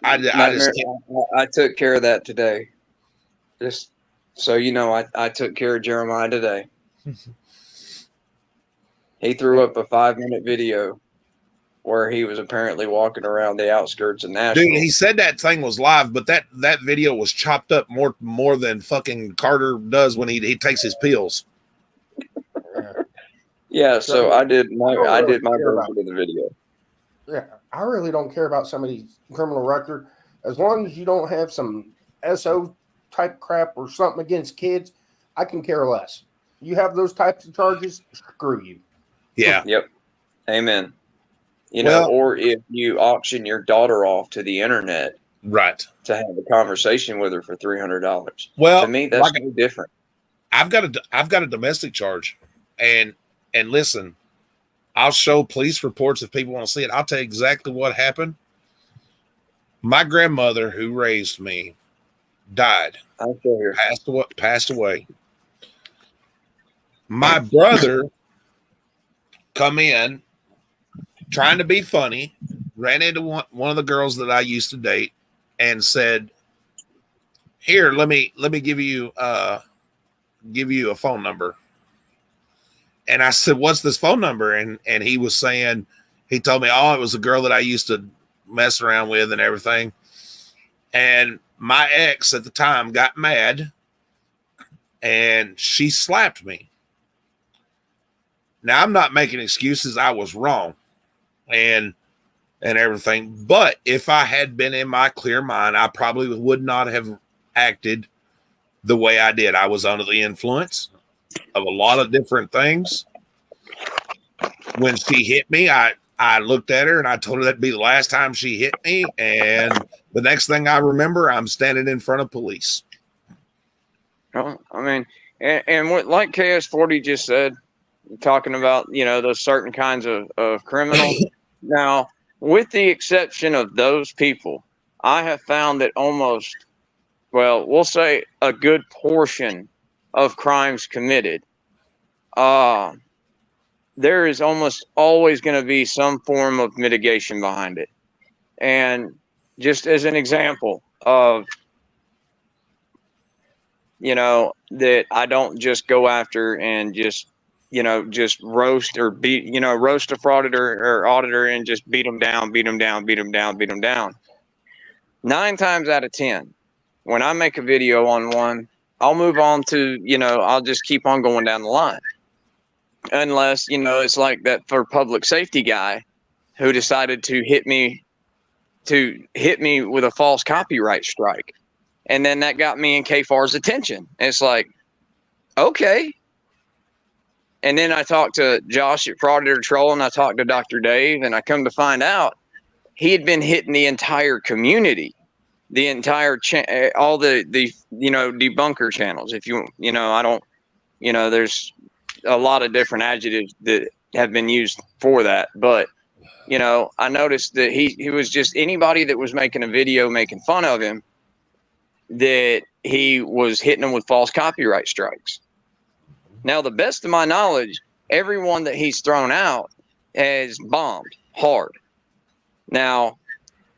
I took care of that today. Just so you know, I took care of Jeremiah today. He threw up a 5-minute video where he was apparently walking around the outskirts of Nashville. Dude, he said that thing was live, but that video was chopped up more than fucking Carter does when he takes his pills. Yeah, so I did my version of the video. Yeah, I really don't care about somebody's criminal record as long as you don't have some SO type crap or something against kids. I can care less. You have those types of charges, screw you. Yeah. Yep. Amen. Or if you auction your daughter off to the internet, right, to have a conversation with her for $300. Well, to me, that's no different. I've got a domestic charge, and listen, I'll show police reports if people want to see it. I'll tell you exactly what happened. My grandmother, who raised me, died. I'm sure. Passed away. My brother come in trying to be funny, ran into one of the girls that I used to date and said, "Here, let me give you a phone number." And I said, "What's this phone number?" And he was saying, he told me, "Oh, it was a girl that I used to mess around with and everything." And my ex at the time got mad and she slapped me. Now, I'm not making excuses. I was wrong. And and everything. But if I had been in my clear mind, I probably would not have acted the way I did. I was under the influence of a lot of different things. When she hit me, I looked at her and I told her that'd be the last time she hit me. And the next thing I remember, I'm standing in front of police. Well, I mean, and what, like KS40 just said, talking about, you know, those certain kinds of criminals. Now, with the exception of those people, I have found that almost, well, we'll say a good portion of crimes committed, there is almost always going to be some form of mitigation behind it. And just as an example of, you know, that I don't just go after and just, you know, just roast or beat, you know, roast a frauditor or auditor and just beat them down, beat them down, beat them down, beat them down. 9 times out of 10, when I make a video on one, I'll move on to, you know, I'll just keep on going down the line. Unless, you know, it's like that for public safety guy who decided to hit me with a false copyright strike. And then that got me and KFAR's attention. And it's like, okay. And then I talked to Josh at Fraudit Troll, and I talked to Dr. Dave, and I come to find out he had been hitting the entire community, the entire all the you know, debunker channels. If you know, I don't, you know, there's a lot of different adjectives that have been used for that, but you know, I noticed that he was just anybody that was making a video making fun of him, that he was hitting them with false copyright strikes. Now, the best of my knowledge, everyone that he's thrown out has bombed hard. Now,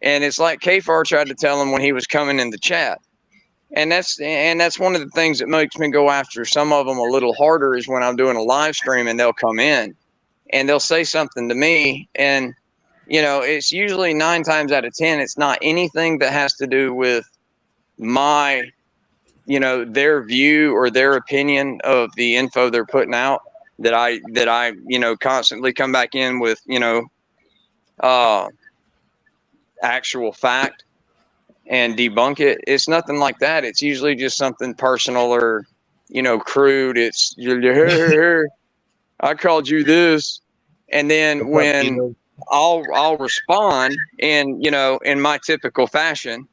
and it's like KFAR tried to tell him when he was coming in the chat. And that's one of the things that makes me go after some of them a little harder is when I'm doing a live stream and they'll come in and they'll say something to me. And, you know, it's usually 9 times out of 10, it's not anything that has to do with my, you know, their view or their opinion of the info they're putting out that I, you know, constantly come back in with, you know, actual fact and debunk it. It's nothing like that. It's usually just something personal or, you know, crude. It's I called you this. And then when I'll respond in, you know, in my typical fashion,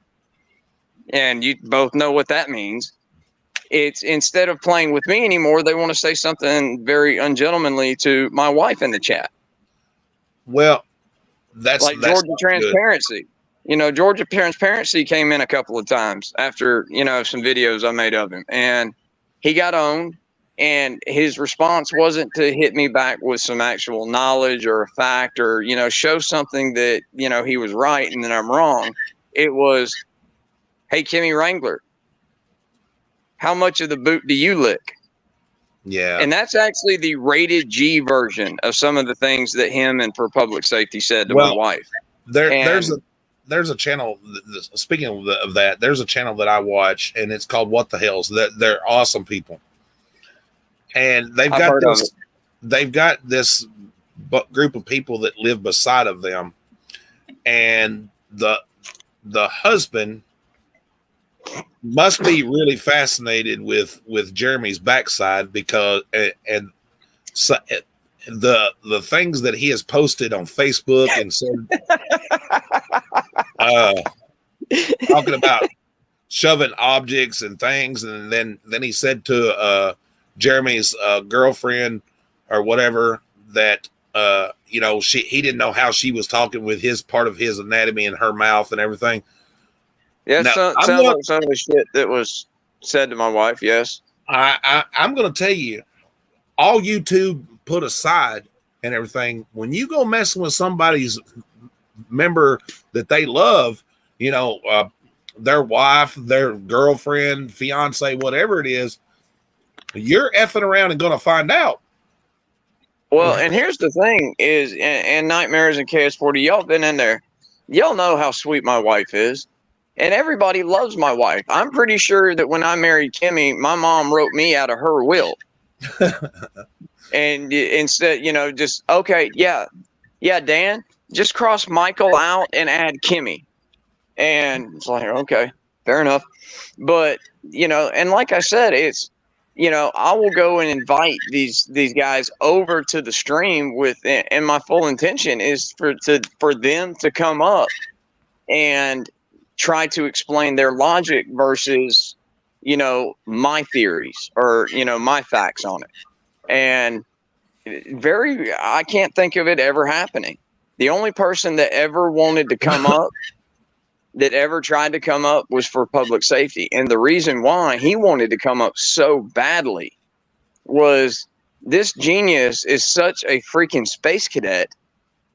and you both know what that means. It's instead of playing with me anymore, they want to say something very ungentlemanly to my wife in the chat. Well, that's like Georgia Transparency. Good. You know, Georgia Transparency came in a couple of times after, you know, some videos I made of him, and he got owned, and his response wasn't to hit me back with some actual knowledge or a fact or, you know, show something that, you know, he was right and then I'm wrong. It was, hey, Kimmy Wrangler, how much of the boot do you lick? Yeah. And that's actually the rated G version of some of the things that him and for public safety said to my wife. There's a channel, speaking of that, there's a channel that I watch, and it's called What the Hells. They're awesome people. And they've got this group of people that live beside of them. And the husband must be really fascinated with Jeremy's backside because and so the things that he has posted on Facebook and said talking about shoving objects and things, and then he said to Jeremy's girlfriend or whatever that you know, he didn't know how she was talking with his part of his anatomy in her mouth and everything. Yeah, sounds like some of the shit that was said to my wife. Yes, I'm going to tell you, all YouTube put aside and everything, when you go messing with somebody's member that they love, you know, their wife, their girlfriend, fiance, whatever it is, you're effing around and going to find out. Well, and here's the thing is, and Nightmares and KS40, y'all been in there. Y'all know how sweet my wife is. And everybody loves my wife. I'm pretty sure that when I married Kimmy, my mom wrote me out of her will. And instead, you know, just, okay, yeah, Dan, just cross Michael out and add Kimmy. And it's like, okay, fair enough. But, and like I said, it's, I will go and invite these guys over to the stream and my full intention is for them to come up and try to explain their logic versus, my theories or, my facts on it. And I can't think of it ever happening. The only person that ever wanted to come up, that ever tried to come up, was for public safety. And the reason why he wanted to come up so badly was this genius is such a freaking space cadet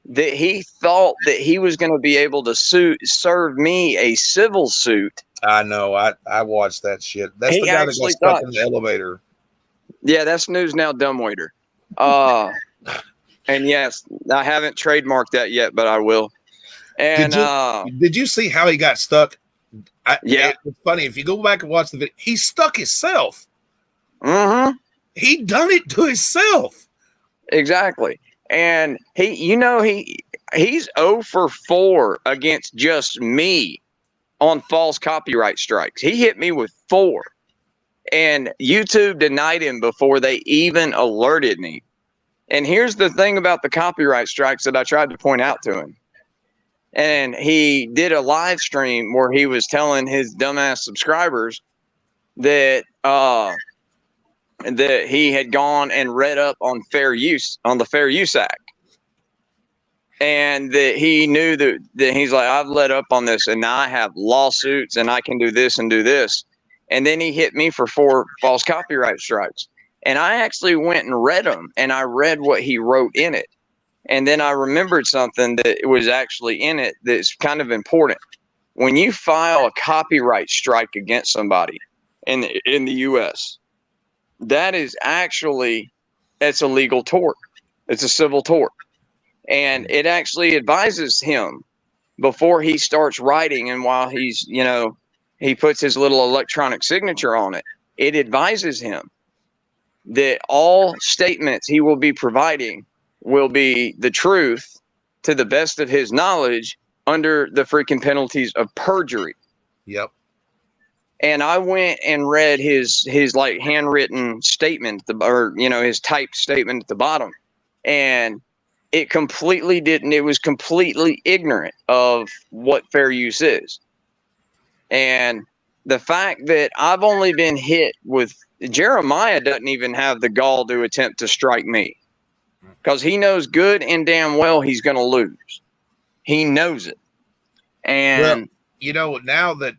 that he thought that he was going to be able to serve me a civil suit. I know. I watched that shit. That's the guy that got stuck in the elevator. Yeah, that's news now, dumbwaiter. And yes, I haven't trademarked that yet, but I will. And did you see how he got stuck? Yeah, it's funny if you go back and watch the video. He stuck himself. Mm-hmm. He done it to himself. Exactly. And he's 0 for 4 against just me on false copyright strikes. He hit me with 4, and YouTube denied him before they even alerted me. And here's the thing about the copyright strikes that I tried to point out to him. And he did a live stream where he was telling his dumbass subscribers that that he had gone and read up on the Fair Use Act, and that he knew that he's like, I've read up on this, and now I have lawsuits, and I can do this and do this. And then he hit me for 4 false copyright strikes, and I actually went and read them, and I read what he wrote in it. And then I remembered something that was actually in it that's kind of important. When you file a copyright strike against somebody in the U.S., that is it's a legal tort. It's a civil tort. And it actually advises him before he starts writing, and while he's, he puts his little electronic signature on it, it advises him that all statements he will be providing will be the truth to the best of his knowledge under the freaking penalties of perjury. Yep. And I went and read his like handwritten statement, his typed statement at the bottom, and it was completely ignorant of what fair use is. And the fact that I've only been hit with, Jeremiah doesn't even have the gall to attempt to strike me, because he knows good and damn well he's going to lose. He knows it. And now that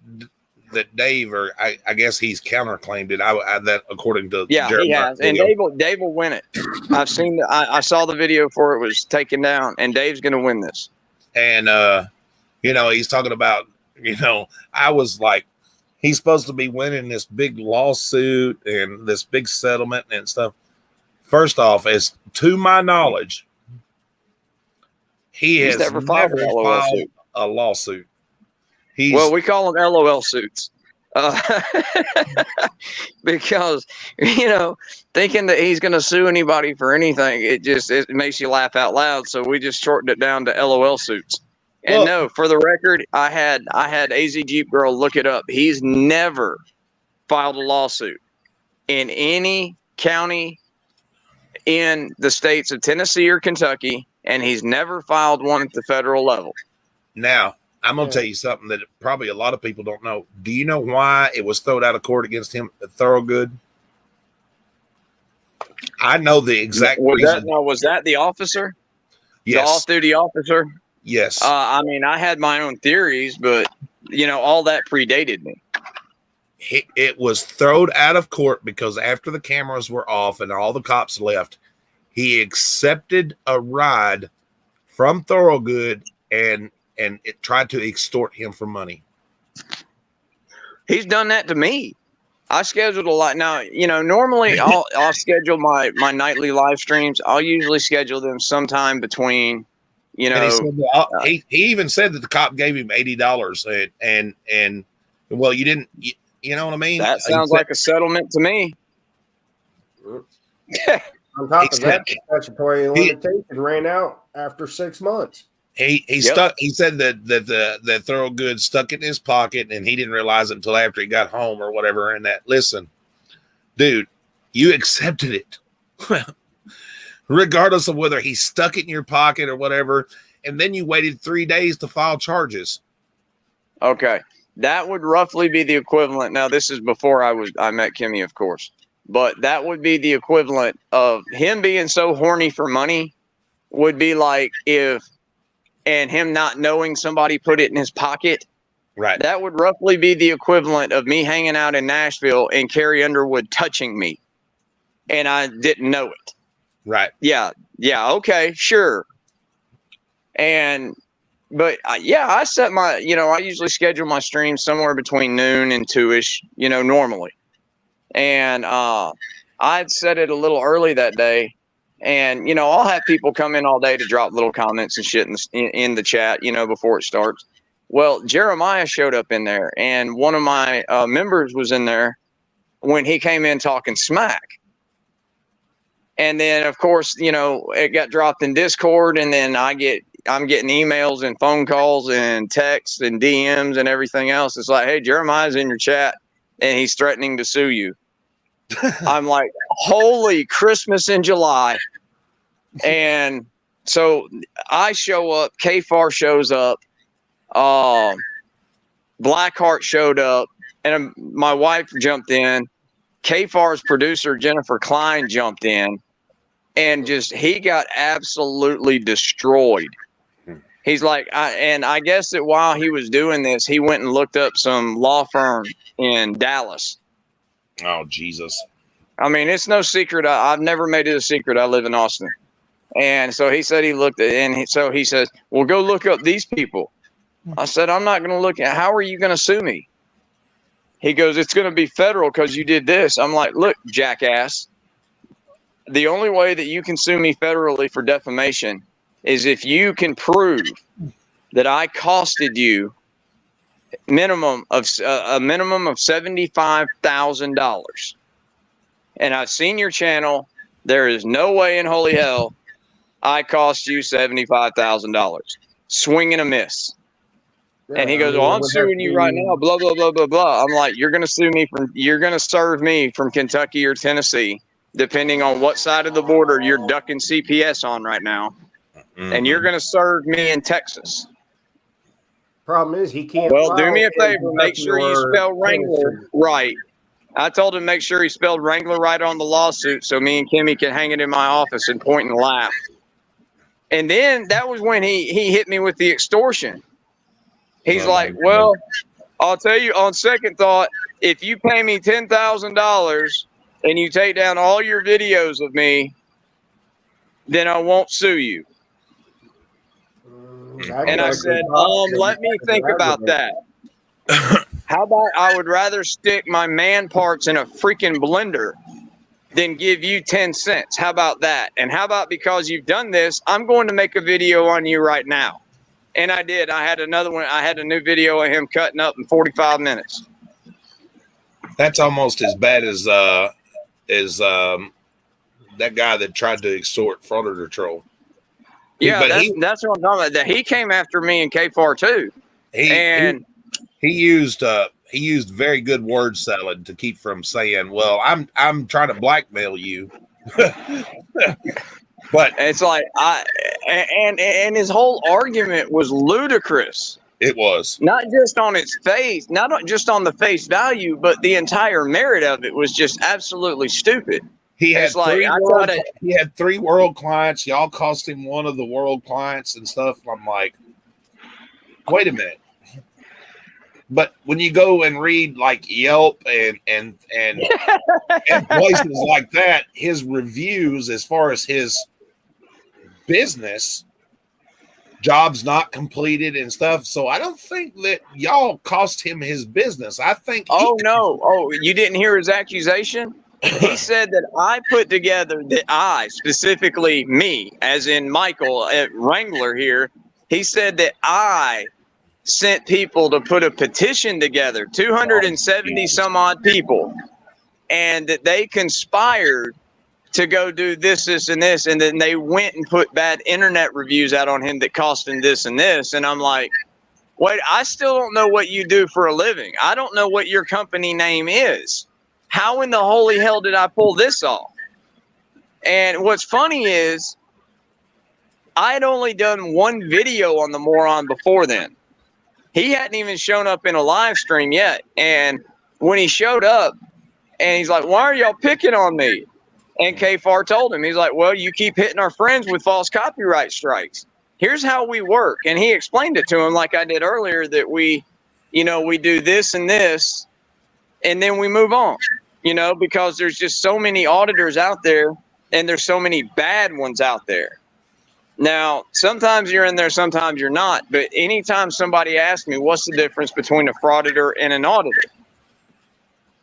Dave, or I guess he's counterclaimed it. That according to Jeremiah, he has, and Dave will win it. I've seen I saw the video before it was taken down, and Dave's going to win this. And he's talking about, I was like, he's supposed to be winning this big lawsuit and this big settlement and stuff. First off, as to my knowledge, he's never filed a lawsuit. Well, we call them LOL suits, because thinking that he's going to sue anybody for anything, it makes you laugh out loud. So we just shortened it down to LOL suits. And no, for the record, I had AZ Jeep Girl look it up. He's never filed a lawsuit in any county in the states of Tennessee or Kentucky, and he's never filed one at the federal level. Now, I'm going to tell you something that probably a lot of people don't know. Do you know why it was thrown out of court against him at Thorogood? I know the exact reason. Was that the officer? Yes. The off-duty officer? Yes. I had my own theories, but, all that predated me. It was thrown out of court because after the cameras were off and all the cops left, he accepted a ride from Thorogood and it tried to extort him for money. He's done that to me. I scheduled a lot. Now, normally I'll schedule my nightly live streams. I'll usually schedule them sometime between, he even said that the cop gave him $80 and well, you didn't, you know what I mean? That sounds like a settlement to me. On top of that, the statutory limitation ran out after 6 months. He Yep. stuck. He said that Thorogood stuck it in his pocket, and he didn't realize it until after he got home or whatever. And that, listen, dude, you accepted it, regardless of whether he stuck it in your pocket or whatever. And then you waited 3 days to file charges. Okay, that would roughly be the equivalent. Now, this is before I met Kimmy, of course, but that would be the equivalent of him being so horny for money. Would be like and him not knowing somebody put it in his pocket. Right. That would roughly be the equivalent of me hanging out in Nashville and Carrie Underwood touching me, and I didn't know it. Right. Yeah. Okay. Sure. But I set my, I usually schedule my streams somewhere between noon and 2ish, normally. And I'd set it a little early that day. And, I'll have people come in all day to drop little comments and shit in the chat, before it starts. Well, Jeremiah showed up in there, and one of my members was in there when he came in talking smack. And then, of course, it got dropped in Discord, and then I'm getting emails and phone calls and texts and DMs and everything else. It's like, hey, Jeremiah's in your chat, and he's threatening to sue you. I'm like, holy Christmas in July. And so I show up, K-Far shows up, Blackheart showed up, and my wife jumped in. K-Far's producer, Jennifer Klein, jumped in, and he got absolutely destroyed. He's like, I guess that while he was doing this, he went and looked up some law firm in Dallas. Oh, Jesus. I mean, it's no secret. I've never made it a secret. I live in Austin. And so he said he looked at it, and so he says, well, go look up these people. I said, I'm not going to look at, how are you going to sue me? He goes, it's going to be federal because you did this. I'm like, look, jackass, the only way that you can sue me federally for defamation is if you can prove that I costed you a minimum of $75,000. And I've seen your channel. There is no way in holy hell I cost you $75,000. Swing and a miss. Yeah, And he goes, well, I'm suing you right now, blah, blah, blah, blah, blah. I'm like, you're going to serve me from Kentucky or Tennessee, depending on what side of the border you're ducking CPS on right now. Mm-hmm. And you're going to serve me in Texas. Problem is, he can't. Well, do me a favor. Make sure you spell Wrangler right. I told him make sure he spelled Wrangler right on the lawsuit so me and Kimmy can hang it in my office and point and laugh. And then that was when he hit me with the extortion. He's like, well, I'll tell you on second thought, if you pay me $10,000 and you take down all your videos of me, then I won't sue you. And I said, let me think about that. How about I would rather stick my man parts in a freaking blender than give you 10 cents. How about that? And how about because you've done this, I'm going to make a video on you right now. And I did. I had another one. I had a new video of him cutting up in 45 minutes. That's almost as bad as that guy that tried to extort Fraudit Troll. Yeah, that's what I'm talking about. That he came after me and K-Far too. He used very good word salad to keep from saying, well, I'm trying to blackmail you. But it's like and his whole argument was ludicrous. It was not just on its face, not just on the face value, but the entire merit of it was just absolutely stupid. He had three world clients. Y'all cost him one of the world clients and stuff. I'm like, wait a minute. But when you go and read like Yelp and places like that, his reviews as far as his business, jobs not completed and stuff. So I don't think that y'all cost him his business. I think. You didn't hear his accusation? He said that I put together, that I, specifically me, as in Michael at Wrangler here, he said that I sent people to put a petition together, 270 some odd people, and that they conspired to go do this, this, and this. And then they went and put bad internet reviews out on him that cost him this and this. And I'm like, wait, I still don't know what you do for a living. I don't know what your company name is. How in the holy hell did I pull this off? And what's funny is I had only done one video on the moron before then. He hadn't even shown up in a live stream yet. And when he showed up and he's like, why are y'all picking on me? And K-Far told him, he's like, well, you keep hitting our friends with false copyright strikes. Here's how we work. And he explained it to him like I did earlier, that we do this and this, and then we move on, because there's just so many auditors out there and there's so many bad ones out there. Now, sometimes you're in there, sometimes you're not. But anytime somebody asks me, what's the difference between a frauditor and an auditor?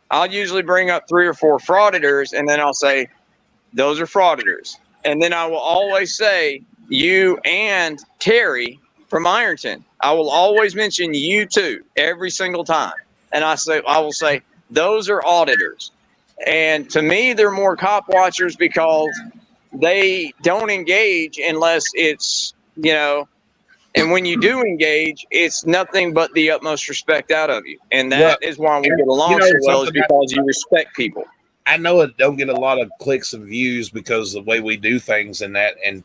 I'll usually bring up 3 or 4 frauditors, and then I'll say, those are frauditors. And then I will always say, you and Terry from Ironton. I will always mention you two every single time. And I will say, those are auditors. And to me, they're more cop watchers because they don't engage unless it's, and when you do engage, it's nothing but the utmost respect out of you. And that is why we get along so well, is because you respect people. I know it don't get a lot of clicks and views because of the way we do things and that. And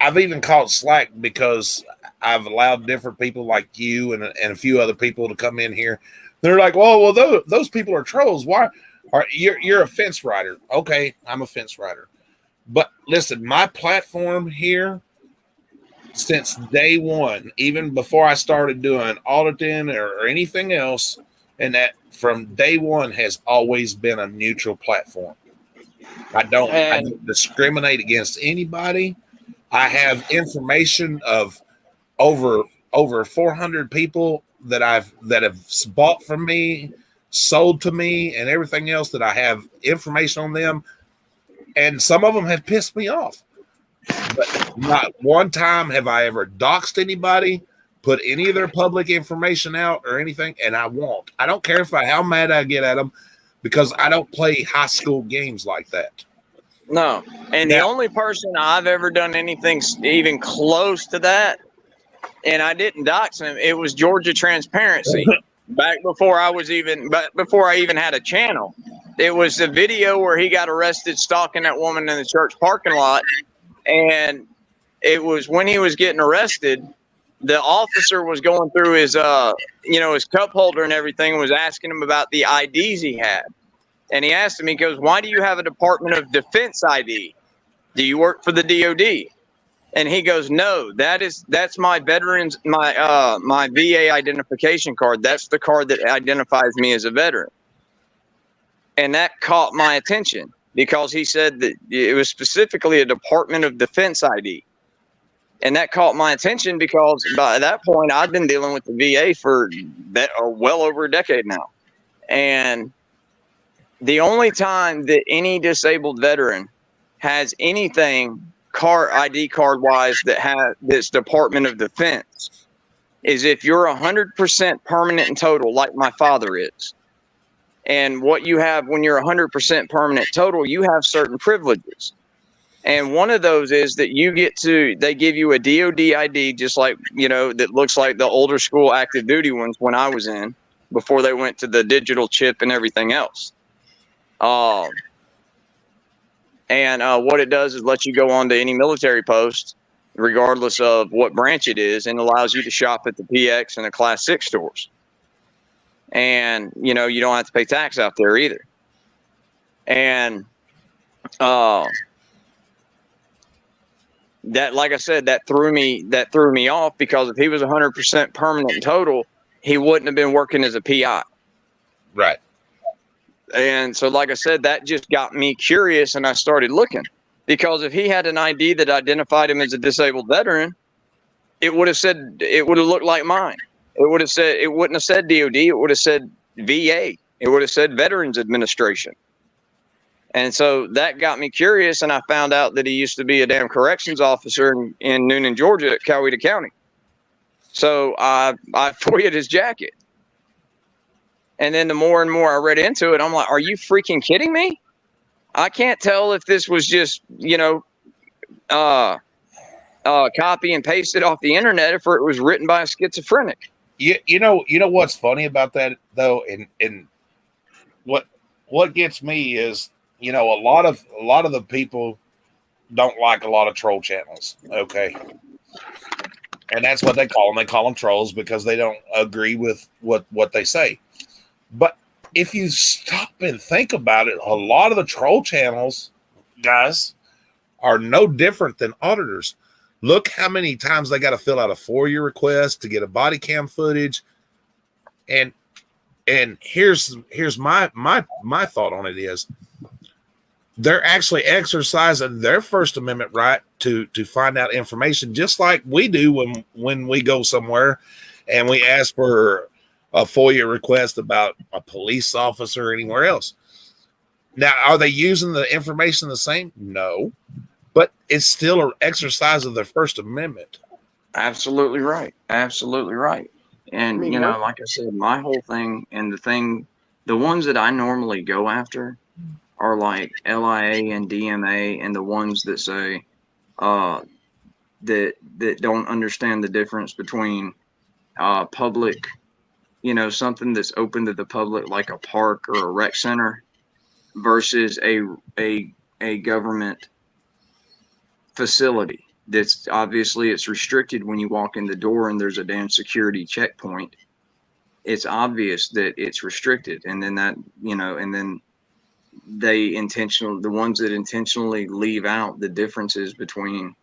I've even caught slack because I've allowed different people like you and a few other people to come in here. They're like, well, those people are trolls. Why? You're a fence rider. Okay, I'm a fence rider. But listen, my platform here since day one, even before I started doing auditing or anything else, and that from day one has always been a neutral platform. I don't discriminate against anybody. I have information of over 400 people that have bought from me, sold to me, and everything else, that I have information on them. And some of them have pissed me off. But not one time have I ever doxed anybody, put any of their public information out or anything, and I won't. I don't care how mad I get at them, because I don't play high school games like that. No. And the only person I've ever done anything even close to that, and I didn't dox him, it was Georgia Transparency. Back before I even had a channel. It was a video where he got arrested stalking that woman in the church parking lot. And it was when he was getting arrested, the officer was going through his cup holder and everything, and was asking him about the IDs he had. And he asked him, he goes, why do you have a Department of Defense ID? Do you work for the DOD? And he goes, no, that's my veterans, my VA identification card. That's the card that identifies me as a veteran. And that caught my attention because he said that it was specifically a Department of Defense ID. And that caught my attention because by that point, I'd been dealing with the VA for well over a decade now. And the only time that any disabled veteran has anything ID card wise that has this Department of Defense is if you're 100% permanent and total, like my father is. And what you have when you're 100% permanent total, you have certain privileges. And one of those is that they give you a DOD ID, just like, that looks like the older school active duty ones when I was in, before they went to the digital chip and everything else. And what it does is let you go on to any military post, regardless of what branch it is, and allows you to shop at the PX and the Class 6 stores. And, you don't have to pay tax out there either. And that, like I said, that threw me off, because if he was 100% permanent and total, he wouldn't have been working as a PI. Right. And so, like I said, that just got me curious, and I started looking, because if he had an ID that identified him as a disabled veteran, it would have looked like mine. It wouldn't have said DOD. It would have said VA. It would have said Veterans Administration. And so that got me curious, and I found out that he used to be a damn corrections officer in Noonan, Georgia, at Coweta County. So I FOIA'd his jacket. And then the more and more I read into it, I'm like, are you freaking kidding me? I can't tell if this was just, copy and pasted off the internet, if it was written by a schizophrenic. You know what's funny about that though, and what gets me is, a lot of the people don't like a lot of troll channels. Okay. And that's what they call them. They call them trolls because they don't agree with what they say. But if you stop and think about it, a lot of the troll channels, guys, are no different than auditors. Look how many times they got to fill out a FOIA request to get a body cam footage. And here's my thought on it is, they're actually exercising their First Amendment right to find out information, just like we do when we go somewhere and we ask for a FOIA request about a police officer or anywhere else. Now, are they using the information the same? No, but it's still an exercise of their First Amendment. Absolutely right. Absolutely right. And, like I said, my whole thing and the ones that I normally go after are like LIA and DMA, and the ones that say that don't understand the difference between public, something that's open to the public, like a park or a rec center, versus a government facility. That's obviously, it's restricted when you walk in the door and there's a damn security checkpoint. It's obvious that it's restricted, and then and then the ones that intentionally leave out the differences between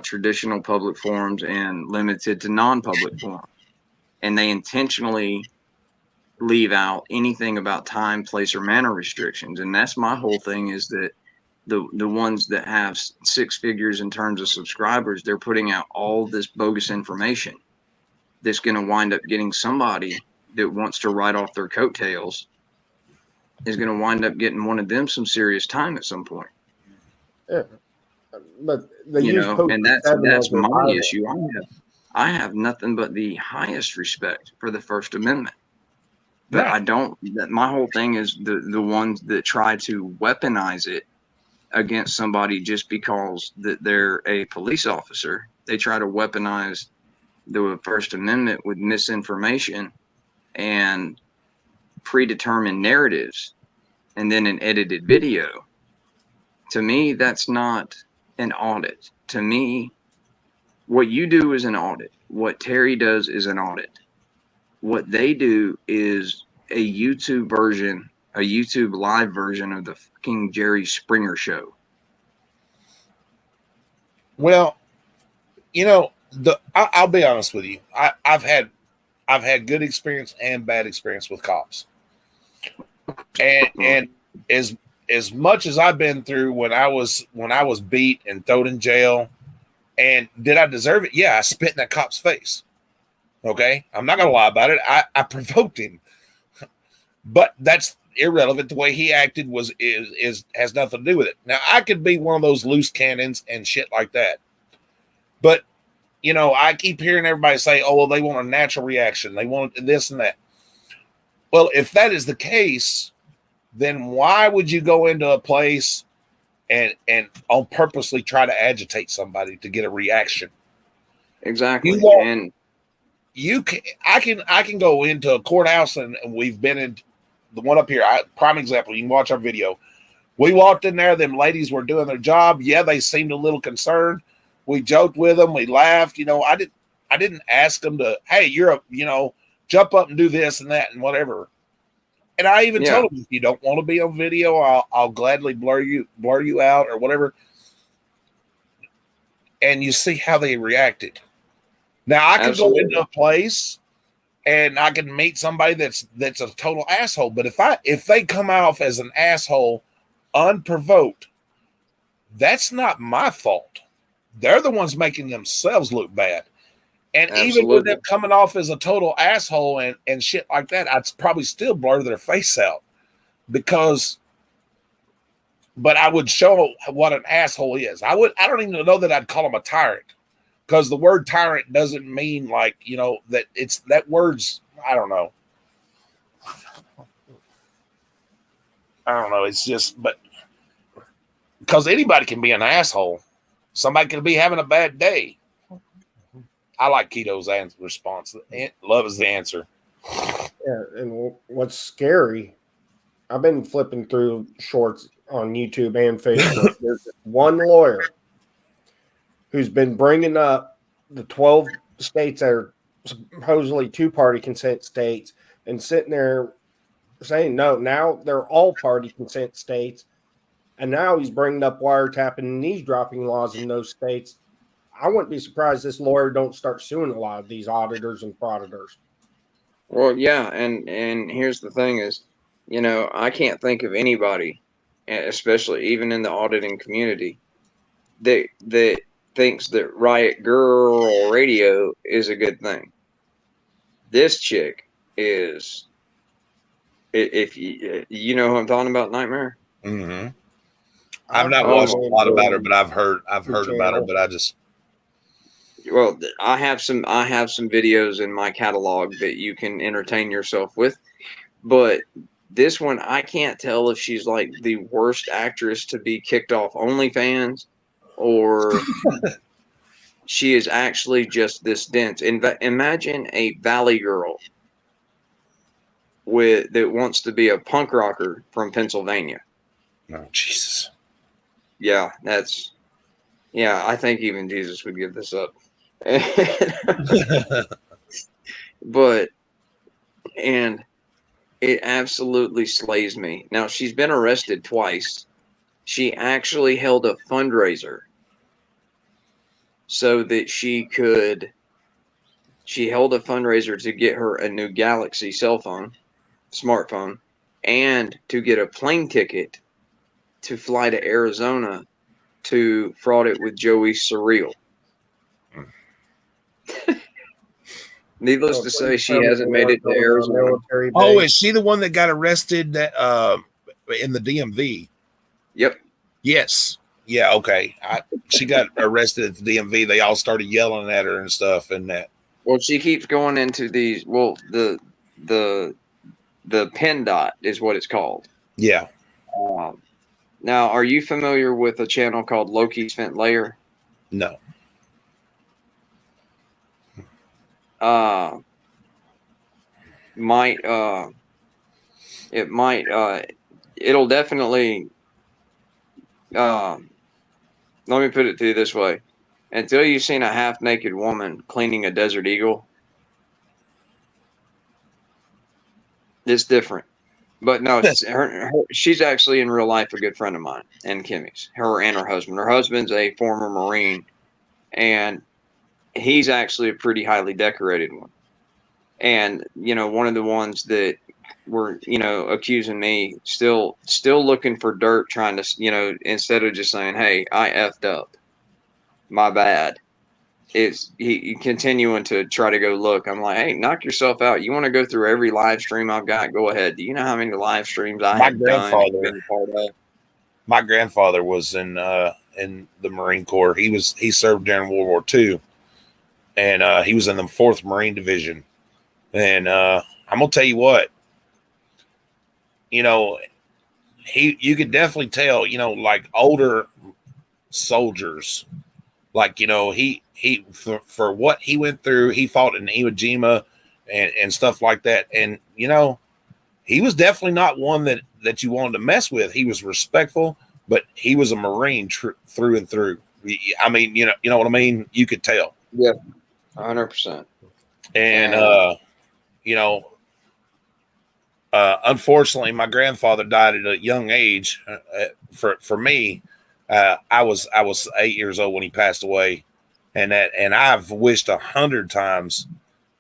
traditional public forums and limited to non-public forums, and they intentionally leave out anything about time, place, or manner restrictions. And that's my whole thing, is that the ones that have 6 figures in terms of subscribers, they're putting out all this bogus information that's going to wind up getting somebody that wants to write off their coattails, is going to wind up getting one of them some serious time at some point. Yeah, but and that's my issue. I have nothing but the highest respect for the First Amendment, but I don't. My whole thing is the ones that try to weaponize it against somebody just because that they're a police officer. They try to weaponize the First Amendment with misinformation and predetermined narratives, and then an edited video. To me, that's not an audit. To me, what you do is an audit. What Terry does is an audit. What they do is a YouTube live version of the fucking Jerry Springer show. Well, I'll be honest with you. I've had good experience and bad experience with cops. And as much as I've been through when I was beat and thrown in jail, and did I deserve it? Yeah, I spit in that cop's face. Okay, I'm not gonna lie about it. I provoked him, but that's irrelevant. The way he acted has nothing to do with it. Now, I could be one of those loose cannons and shit like that, but I keep hearing everybody say, "Oh, well, they want a natural reaction. They want this and that." Well, if that is the case, then why would you go into a place and on purposely try to agitate somebody to get a reaction? Exactly. I can go into a courthouse, and we've been in the one up here. Prime example, you can watch our video. We walked in there, them ladies were doing their job. Yeah, they seemed a little concerned. We joked with them, we laughed. I didn't ask them to, hey, jump up and do this and that and whatever. And I even told them, if you don't want to be on video, I'll gladly blur you out or whatever. And you see how they reacted. Now, I could go into a place and I can meet somebody that's a total asshole. But if they come off as an asshole unprovoked, that's not my fault. They're the ones making themselves look bad. And even with them coming off as a total asshole and shit like that, I'd probably still blur their face out but I would show what an asshole is. I don't even know that I'd call him a tyrant, because the word tyrant doesn't mean that it's that word's, I don't know. I don't know. It's just, but because anybody can be an asshole. Somebody can be having a bad day. I like Keto's response. Love is the answer. Yeah, and what's scary, I've been flipping through shorts on YouTube and Facebook. There's one lawyer who's been bringing up the 12 states that are supposedly two-party consent states and sitting there saying, no, now they're all-party consent states. And now he's bringing up wiretapping and eavesdropping laws in those states. I wouldn't be surprised this lawyer don't start suing a lot of these auditors and frauditors. Well, yeah, and here's the thing is, I can't think of anybody, especially even in the auditing community, that thinks that Riot Girl Radio is a good thing. This chick is, if you know who I'm talking about, Nightmare. Mm-hmm. I've not watched a lot about her, but I've heard about her. But I have some videos in my catalog that you can entertain yourself with, but this one I can't tell if she's like the worst actress to be kicked off OnlyFans, or she is actually just this dense. Imagine a valley girl that wants to be a punk rocker from Pennsylvania. Oh, Jesus. Yeah, I think even Jesus would give this up. But it absolutely slays me. Now, she's been arrested twice. She actually held a fundraiser so that she held a fundraiser to get her a new Galaxy smartphone, and to get a plane ticket to fly to Arizona to Fraudit with Joey Surreal. Needless to say, she hasn't made it to Arizona. Oh, is she the one that got arrested in the DMV? Yep. Yes. Yeah. Okay. She got arrested at the DMV. They all started yelling at her and stuff, and that. Well, she keeps going into these. Well, the PIN dot is what it's called. Yeah. Now, are you familiar with a channel called Loki's Fent Layer? No. It'll definitely, let me put it to you this way. Until you've seen a half-naked woman cleaning a desert eagle, it's different. But no, she's actually in real life a good friend of mine and Kimmy's, her and her husband. Her husband's a former Marine, and he's actually a pretty highly decorated one. And, one of the ones that were, accusing me, still looking for dirt, trying to, instead of just saying, hey, I effed up, my bad. It's he continuing to try to go look. I'm like, hey, knock yourself out. You want to go through every live stream I've got? Go ahead. Do you know how many live streams I have done? My grandfather was in the Marine Corps. He served during World War II, and he was in the 4th Marine Division. And I'm gonna tell you what, you could definitely tell, like older soldiers, like, for what he went through, he fought in Iwo Jima and stuff like that. And, he was definitely not one that you wanted to mess with. He was respectful, but he was a Marine through and through. I mean, you know what I mean? You could tell. Yeah, 100%. And, unfortunately, my grandfather died at a young age. For me, I was 8 years old when he passed away, and I've wished 100 times,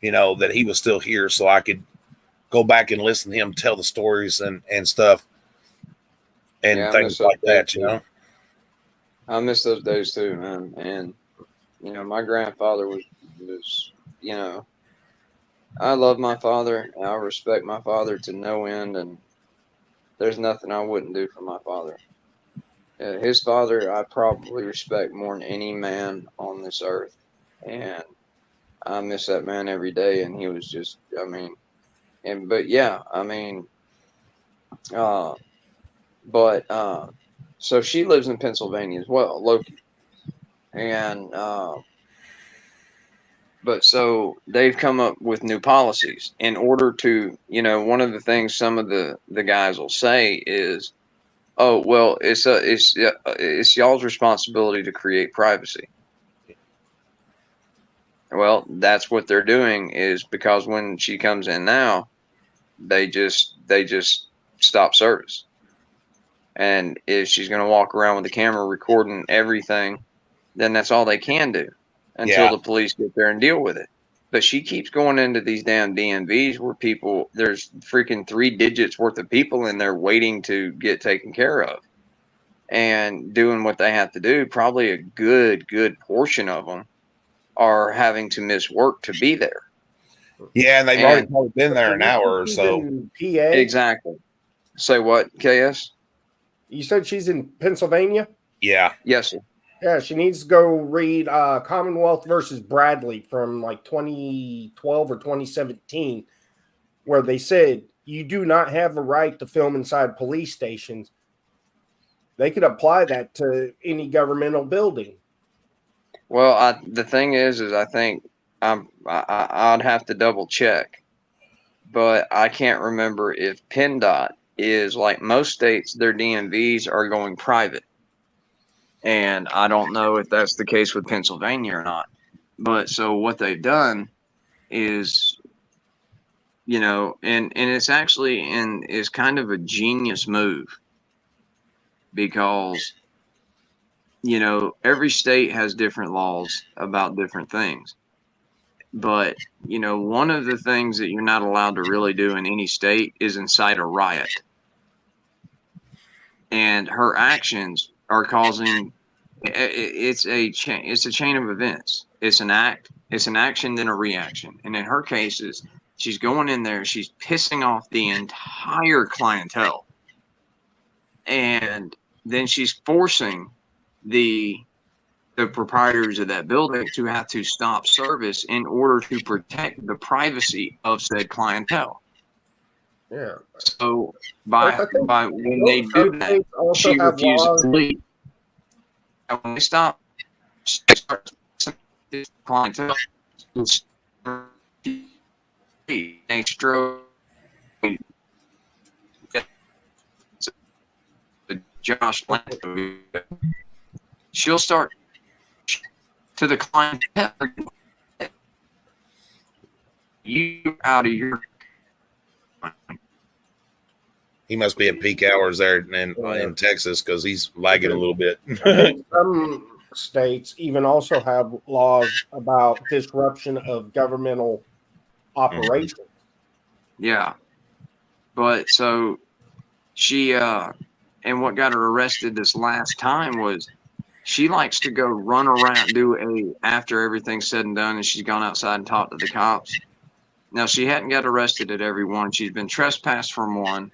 that he was still here so I could go back and listen to him tell the stories and stuff and things like that. I miss those days too, man. And my grandfather was I love my father, and I respect my father to no end, and there's nothing I wouldn't do for my father. His father, I probably respect more than any man on this earth, and I miss that man every day. And he was just, but yeah, I mean, uh, but so she lives in Pennsylvania as well, Loki, and but so they've come up with new policies in order to, one of the things some of the guys will say is, oh, well, it's y'all's responsibility to create privacy. Well, that's what they're doing, is because when she comes in now, they just stop service. And if she's going to walk around with the camera recording everything, then that's all they can do until Yeah. the police get there and deal with it. But she keeps going into these damn DMVs where there's freaking 3 digits worth of people in there waiting to get taken care of and doing what they have to do. Probably a good portion of them are having to miss work to be there. Yeah, and they've And- already probably been there an hour or She's so. in PA. Exactly. Say what, KS? You said she's in Pennsylvania? Yeah. Yes, sir. Yeah, she needs to go read Commonwealth versus Bradley from like 2012 or 2017, where they said you do not have a right to film inside police stations. They could apply that to any governmental building. Well, the thing is I think I'd have to double check, but I can't remember if PennDOT is like most states. Their DMVs are going private, and I don't know if that's the case with Pennsylvania or not. But so what they've done is, and it's actually is kind of a genius move, because every state has different laws about different things. But, one of the things that you're not allowed to really do in any state is incite a riot. And her actions are causing, it's a chain of events. It's an action, then a reaction. And in her cases, she's going in there, she's pissing off the entire clientele. And then she's forcing the proprietors of that building to have to stop service in order to protect the privacy of said clientele. Yeah. So by when they do that, also she have refuses laws. to leave. And when they stop, she starts this clientele. Josh Blanco, she'll start to the clientele, you out of your. He must be at peak hours there in Texas because he's lagging a little bit. Some states even also have laws about disruption of governmental operations. Yeah, but so she and what got her arrested this last time was she likes to go run around, after everything's said and done, and she's gone outside and talked to the cops. Now, she hadn't got arrested at every one. She's been trespassed from one.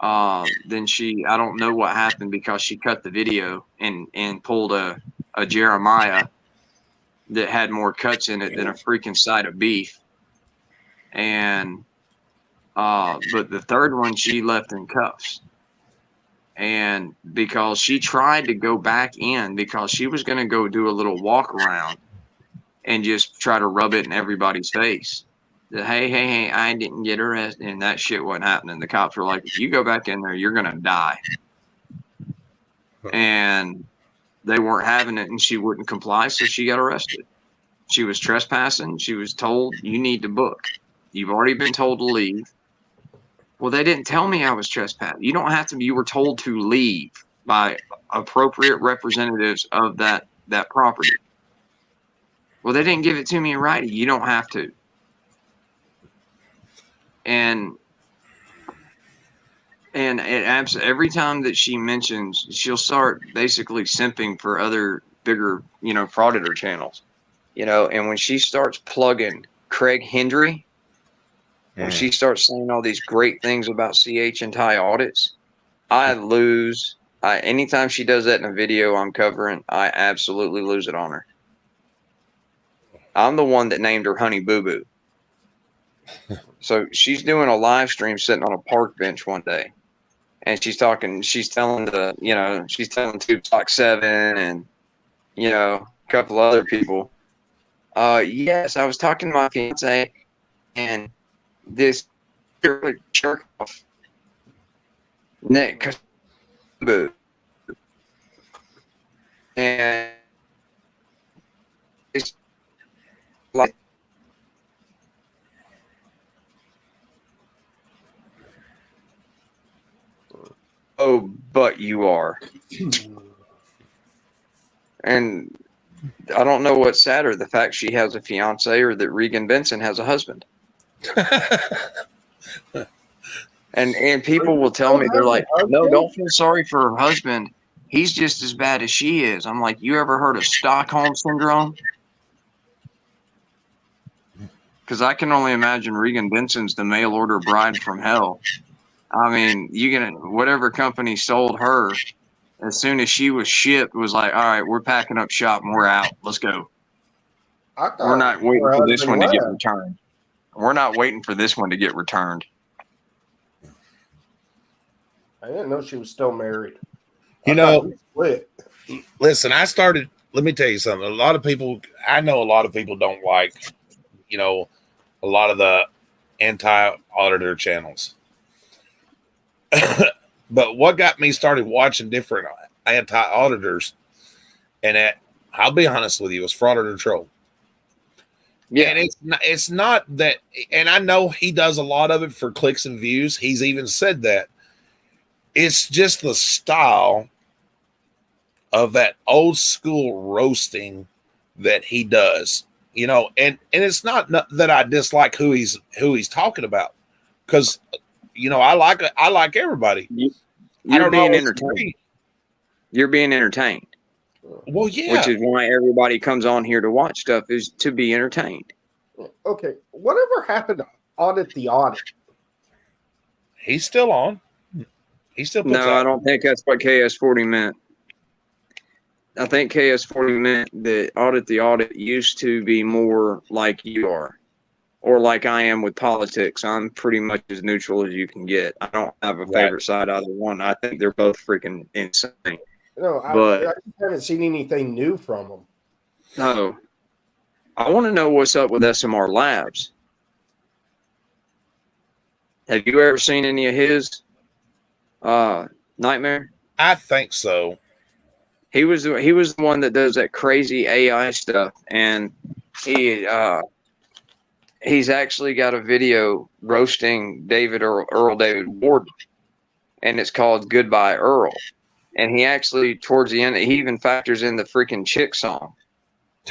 Then I don't know what happened, because she cut the video and pulled a Jeremiah that had more cuts in it than a freaking side of beef. And but the third one she left in cuffs. And because she tried to go back in, because she was going to go do a little walk around and just try to rub it in everybody's face. That, hey, I didn't get arrested. And that shit wasn't happening. The cops were like, if you go back in there, you're going to die. And they weren't having it, and she wouldn't comply, so she got arrested. She was trespassing. She was told, you need to book. You've already been told to leave. Well, they didn't tell me I was trespassing. You don't have to. You were told to leave by appropriate representatives of that property. Well, they didn't give it to me in writing. You don't have to. And every time that she mentions, she'll start basically simping for other bigger, frauditor channels. And when she starts plugging Craig Hendry, when she starts saying all these great things about CH and Thai audits, I lose. Anytime she does that in a video I'm covering, I absolutely lose it on her. I'm the one that named her Honey Boo Boo. So she's doing a live stream sitting on a park bench one day, and she's telling she's telling Tube Talk 7 and, a couple other people. Yes, I was talking to my fiance, and this jerk off Nick boo, and it's like, oh, but you are. And I don't know what's sadder, the fact she has a fiance or that Regan Benson has a husband. And people will tell me, they're like, no, don't feel sorry for her husband. He's just as bad as she is. I'm like, you ever heard of Stockholm Syndrome? Because I can only imagine Regan Benson's the mail order bride from hell. I mean, whatever company sold her, as soon as she was shipped, was like, all right, we're packing up shop and we're out. Let's go. We're not waiting for this one to get returned. We're not waiting for this one to get returned. I didn't know she was still married. Listen, let me tell you something. I know a lot of people don't like, a lot of the anti-auditor channels. But what got me started watching different anti-auditors, and I'll be honest with you, was Fraudit or Troll. Yeah, and it's not that, and I know he does a lot of it for clicks and views. He's even said that. It's just the style of that old school roasting that he does, and it's not that I dislike who he's talking about, because I like everybody. You're being entertained. You're being entertained. Well, yeah. Which is why everybody comes on here to watch stuff, is to be entertained. Okay. Whatever happened to Audit the Audit? He's still on. He still puts out. I don't think that's what KS40 meant. I think KS40 meant that Audit the Audit used to be more like you are, or like I am with politics. I'm pretty much as neutral as you can get. I don't have a favorite side either one. I think they're both freaking insane. No, I haven't seen anything new from them. No. I want to know what's up with SMR Labs. Have you ever seen any of his Nightmare? I think so. He was the one that does that crazy AI stuff, and he's actually got a video roasting Earl David Ward, and it's called Goodbye Earl. And he actually, towards the end, he even factors in the freaking chick song,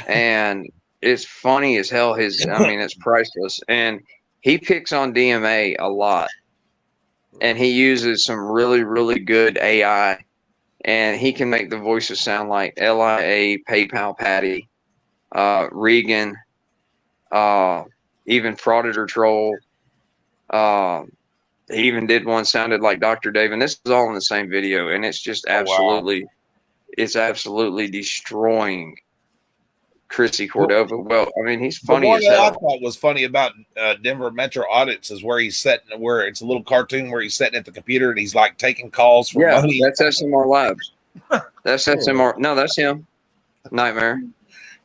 and it's funny as hell. It's priceless, and he picks on DMA a lot, and he uses some really, really good AI. And he can make the voices sound like LIA, PayPal Patty, Regan, even Fraudit or Troll. He even did one sounded like Dr. Dave. And this is all in the same video. And it's just absolutely, it's absolutely destroying Chrissy Cordova. Well, he's funny as hell. The one that I thought was funny about Denver Metro Audits is where it's a little cartoon where he's sitting at the computer and he's like taking calls for money. That's SMR Labs. That's SMR. No, that's him. Nightmare.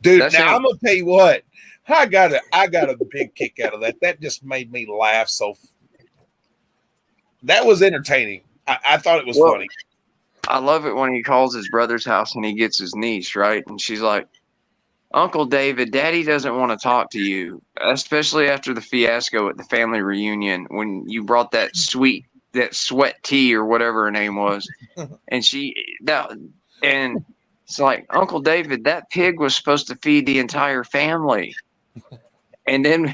Dude, I'm gonna tell you what. I got a big kick out of that. That just made me laugh. So that was entertaining. I thought it was funny. I love it when he calls his brother's house and he gets his niece, right? And she's like, Uncle David, Daddy doesn't want to talk to you, especially after the fiasco at the family reunion when you brought that sweat tea or whatever her name was. And it's like, Uncle David, that pig was supposed to feed the entire family. And then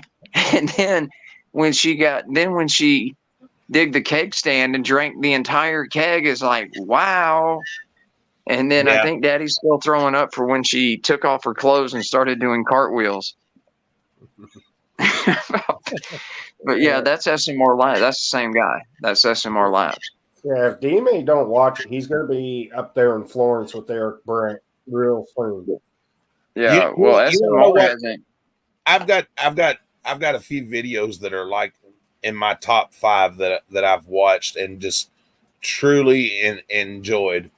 when she digged the keg stand and drank the entire keg, is like, wow. And then I think Daddy's still throwing up for when she took off her clothes and started doing cartwheels. But yeah, that's SMR Labs. That's the same guy. That's SMR Labs. Yeah, if DMA don't watch it, he's going to be up there in Florence with Eric Brandt real soon. Yeah, SMR hasn't. I've got a few videos that are like in my top 5 that I've watched and just truly enjoyed.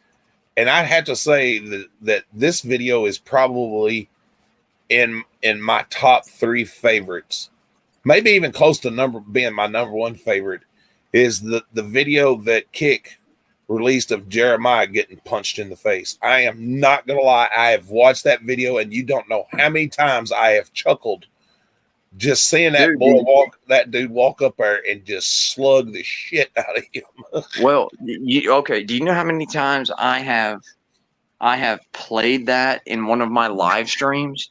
And I had to say that this video is probably in my top 3 favorites, maybe even close to being my number 1 favorite, is the video that Kick released of Jeremiah getting punched in the face. I am not gonna lie, I have watched that video, and you don't know how many times I have chuckled just seeing that dude walk up there and just slug the shit out of him. Well, okay. Do you know how many times I have played that in one of my live streams?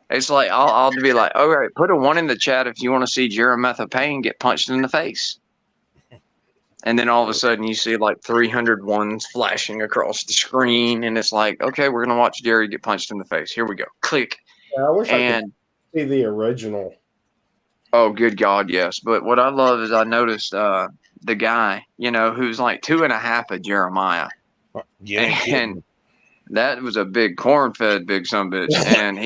It's like I'll be like, all right, put a 1 in the chat if you want to see Jeremiah Payne get punched in the face. And then all of a sudden you see like 300 ones flashing across the screen, and it's like, okay, we're gonna watch Jerry get punched in the face. Here we go. Click. I wish I could see the original. Oh, good God, yes. But what I love is I noticed the guy, who's like 2.5 of Jeremiah. Yeah. And that was a big corn-fed big sumbitch. And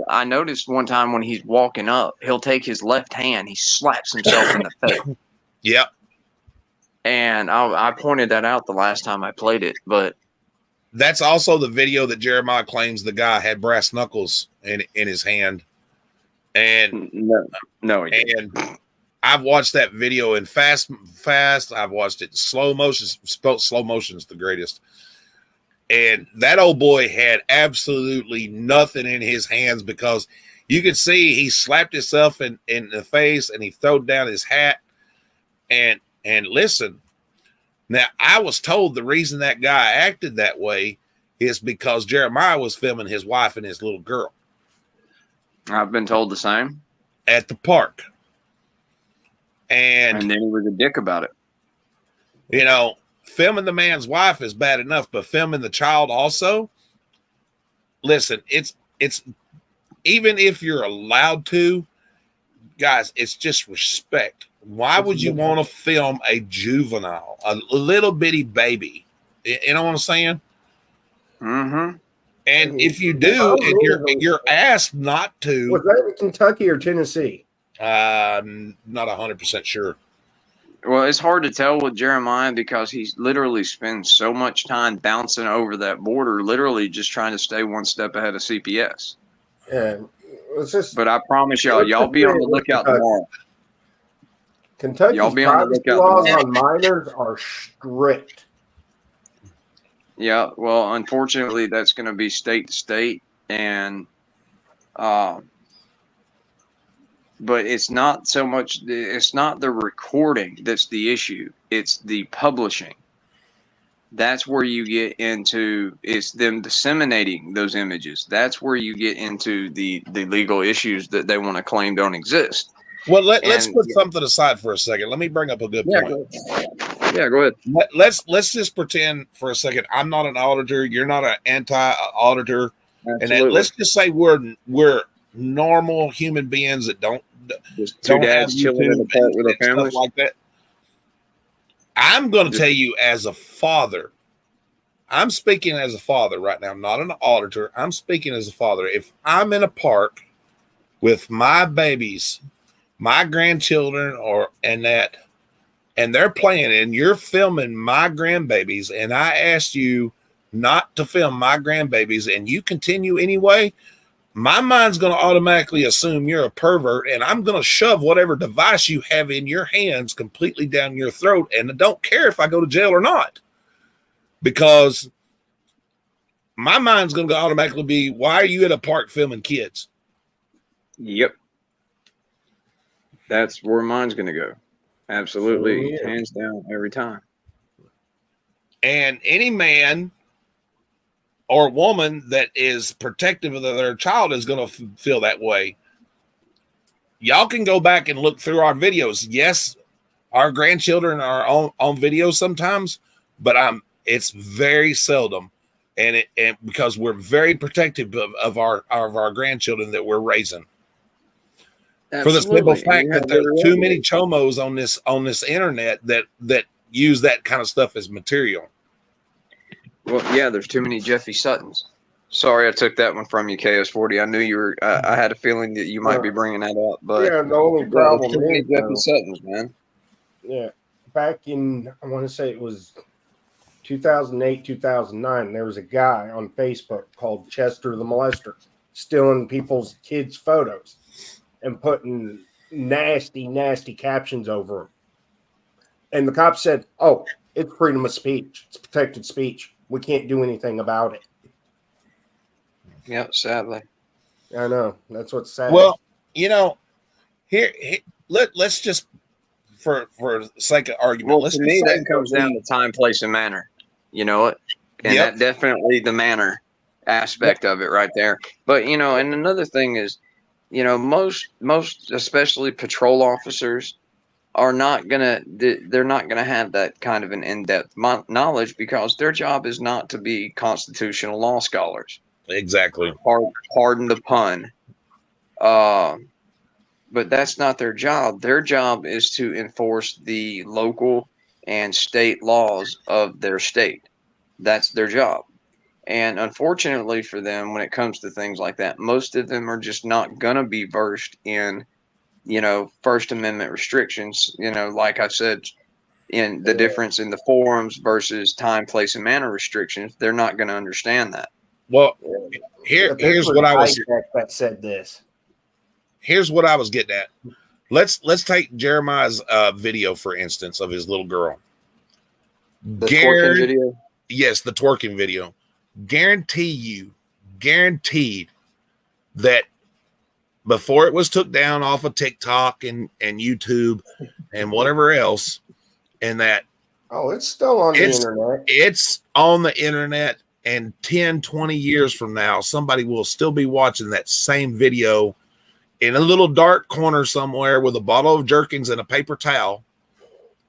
I noticed one time when he's walking up, he'll take his left hand, he slaps himself in the face. Yep. And I pointed that out the last time I played it, but that's also the video that Jeremiah claims the guy had brass knuckles in his hand. And no, and I've watched that video in fast. I've watched it in slow motion. Slow motion is the greatest. And that old boy had absolutely nothing in his hands, because you could see he slapped himself in the face, and he threw down his hat. And listen, now I was told the reason that guy acted that way is because Jeremiah was filming his wife and his little girl. I've been told the same. At the park. And then he was a dick about it. Filming the man's wife is bad enough, but filming the child also. Listen, it's even if you're allowed to, guys, it's just respect. Why would you want to film a juvenile, a little bitty baby? You know what I'm saying? Mm-hmm. And if you do, and you're asked not to. Was that in Kentucky or Tennessee? Not 100% sure. Well, it's hard to tell with Jeremiah because he literally spends so much time bouncing over that border, literally just trying to stay one step ahead of CPS. Yeah, but I promise y'all be on the lookout tomorrow. Kentucky's privacy laws on minors are strict. Yeah, well, unfortunately, that's going to be state to state, and but it's not so much. It's not the recording that's the issue. It's the publishing. That's where you get into. It's them disseminating those images. That's where you get into the legal issues that they want to claim don't exist. Well, let's put something aside for a second. Let me bring up a good point. Go ahead. Let's just pretend for a second I'm not an auditor. You're not an anti-auditor, and then let's just say we're normal human beings that don't dads chilling in the park with their families like that. I'm going to tell you, as a father, I'm speaking as a father right now. I'm not an auditor. I'm speaking as a father. If I'm in a park with my babies, my grandchildren, and they're playing, and you're filming my grandbabies, and I asked you not to film my grandbabies, and you continue anyway, my mind's going to automatically assume you're a pervert, and I'm going to shove whatever device you have in your hands completely down your throat, and I don't care if I go to jail or not, because my mind's going to automatically be, why are you at a park filming kids? Yep. That's where mine's going to go. Absolutely. Hands down every time. And any man or woman that is protective of their child is going to feel that way. Y'all can go back and look through our videos. Yes, our grandchildren are on video sometimes, but it's very seldom. And because we're very protective of our grandchildren that we're raising. Absolutely. For the simple fact that there are too many chomos on this internet that use that kind of stuff as material. Well, yeah, there's too many Jeffy Suttons. Sorry, I took that one from you, KS40. I knew you were. I had a feeling that you might be bringing that up, but Yeah, the only there's problem too many is, Jeffy though, Suttons, man. yeah, back in, I want to say it was 2008, 2009, there was a guy on Facebook called Chester the Molester stealing people's kids' photos and putting nasty, nasty captions over them. And the cops said, "Oh, it's freedom of speech. It's protected speech. We can't do anything about it." Yep, sadly. I know. That's what's sad. Well, you know, here let's just for the sake of argument. Well, Let's to just me, say that comes down to time, place, and manner. You know it, and Yep. that definitely the manner aspect of it right there. But you know, and another thing is, you know, most especially patrol officers are not gonna they're not gonna have that kind of an in-depth knowledge because their job is not to be constitutional law scholars. exactly. Pardon the pun. But that's not their job. Their job is to enforce the local and state laws of their state. That's their job. And unfortunately for them, when it comes to things like that, most of them are just not going to be versed in, you know, First Amendment restrictions. You know, like I said, in the difference in the forums versus time, place, and manner restrictions, they're not going to understand that. Well, This here's was what I was Isaac that said this. here's what I was getting at. Let's take Jeremiah's video, for instance, of his little girl. The twerking video? Yes, the twerking video. Guaranteed that before it was took down off of TikTok and YouTube and whatever else, and that it's still on the internet. It's on the internet, and 10, 20 years from now, somebody will still be watching that same video in a little dark corner somewhere with a bottle of Jerkins and a paper towel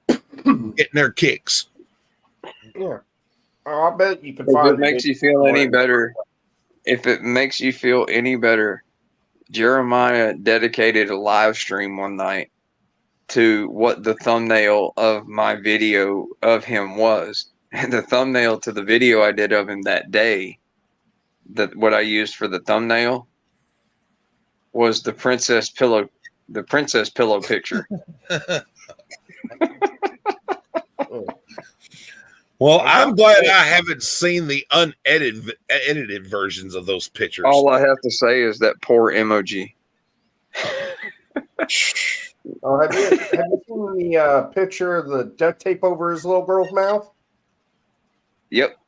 getting their kicks. Yeah. I bet you can If find it makes you feel any better, Jeremiah dedicated a live stream one night to what the thumbnail of my video of him was. And the thumbnail to the video I did of him that day, what I used for the thumbnail was the princess pillow picture. Well, I'm glad I haven't seen the edited versions of those pictures. All I have to say is that poor emoji. Have you seen the picture of the duct tape over his little girl's mouth? Yep.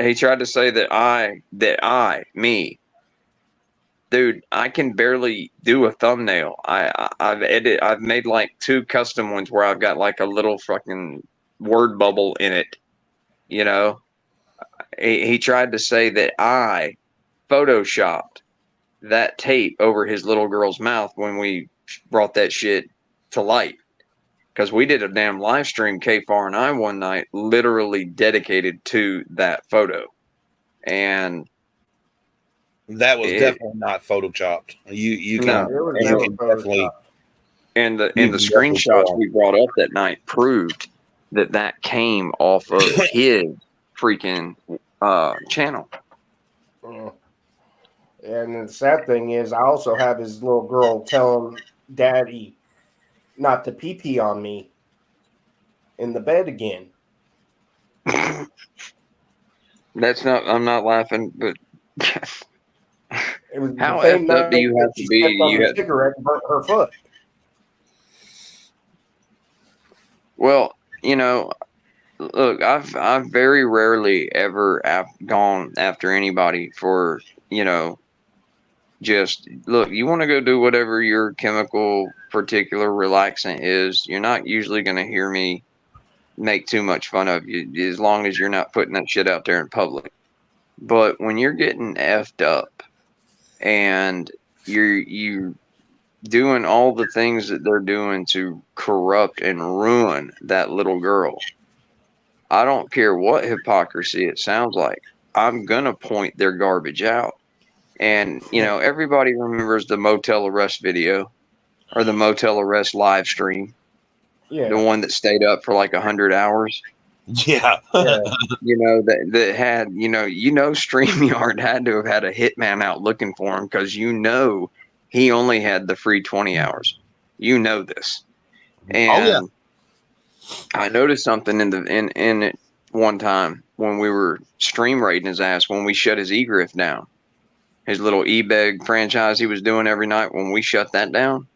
He tried to say me. Dude, I can barely do a thumbnail. I've made like 2 custom ones where I've got like a little fucking word bubble in it. You know, he tried to say that I photoshopped that tape over his little girl's mouth when we brought that shit to light. Because we did a damn live stream, K-Far and I, one night, literally dedicated to that photo. And that was definitely not photoshopped. You can definitely. And the screenshots we brought up that night proved that came off of his freaking channel. And the sad thing is, I also have his little girl telling Daddy not to pee on me in the bed again. That's not. I'm not laughing, but it was how effed up do you have to be? You had cigarette and burnt her foot. Well, you know, look, I've very rarely ever gone after anybody for, you know, just look, you want to go do whatever your chemical particular relaxant is. You're not usually going to hear me make too much fun of you as long as you're not putting that shit out there in public. But when you're getting effed up and you're doing all the things that they're doing to corrupt and ruin that little girl, I don't care what hypocrisy it sounds like. I'm going to point their garbage out. And, you know, everybody remembers the motel arrest video or the motel arrest live stream. Yeah. The one that stayed up for like 100 hours. Yeah. Yeah. You know, that had, StreamYard had to have had a hitman out looking for him, because he only had the free 20 hours. You know this. Oh yeah. And I noticed something in it one time when we were stream raiding his ass, when we shut his eGrift down. His little eBeg franchise he was doing every night, when we shut that down.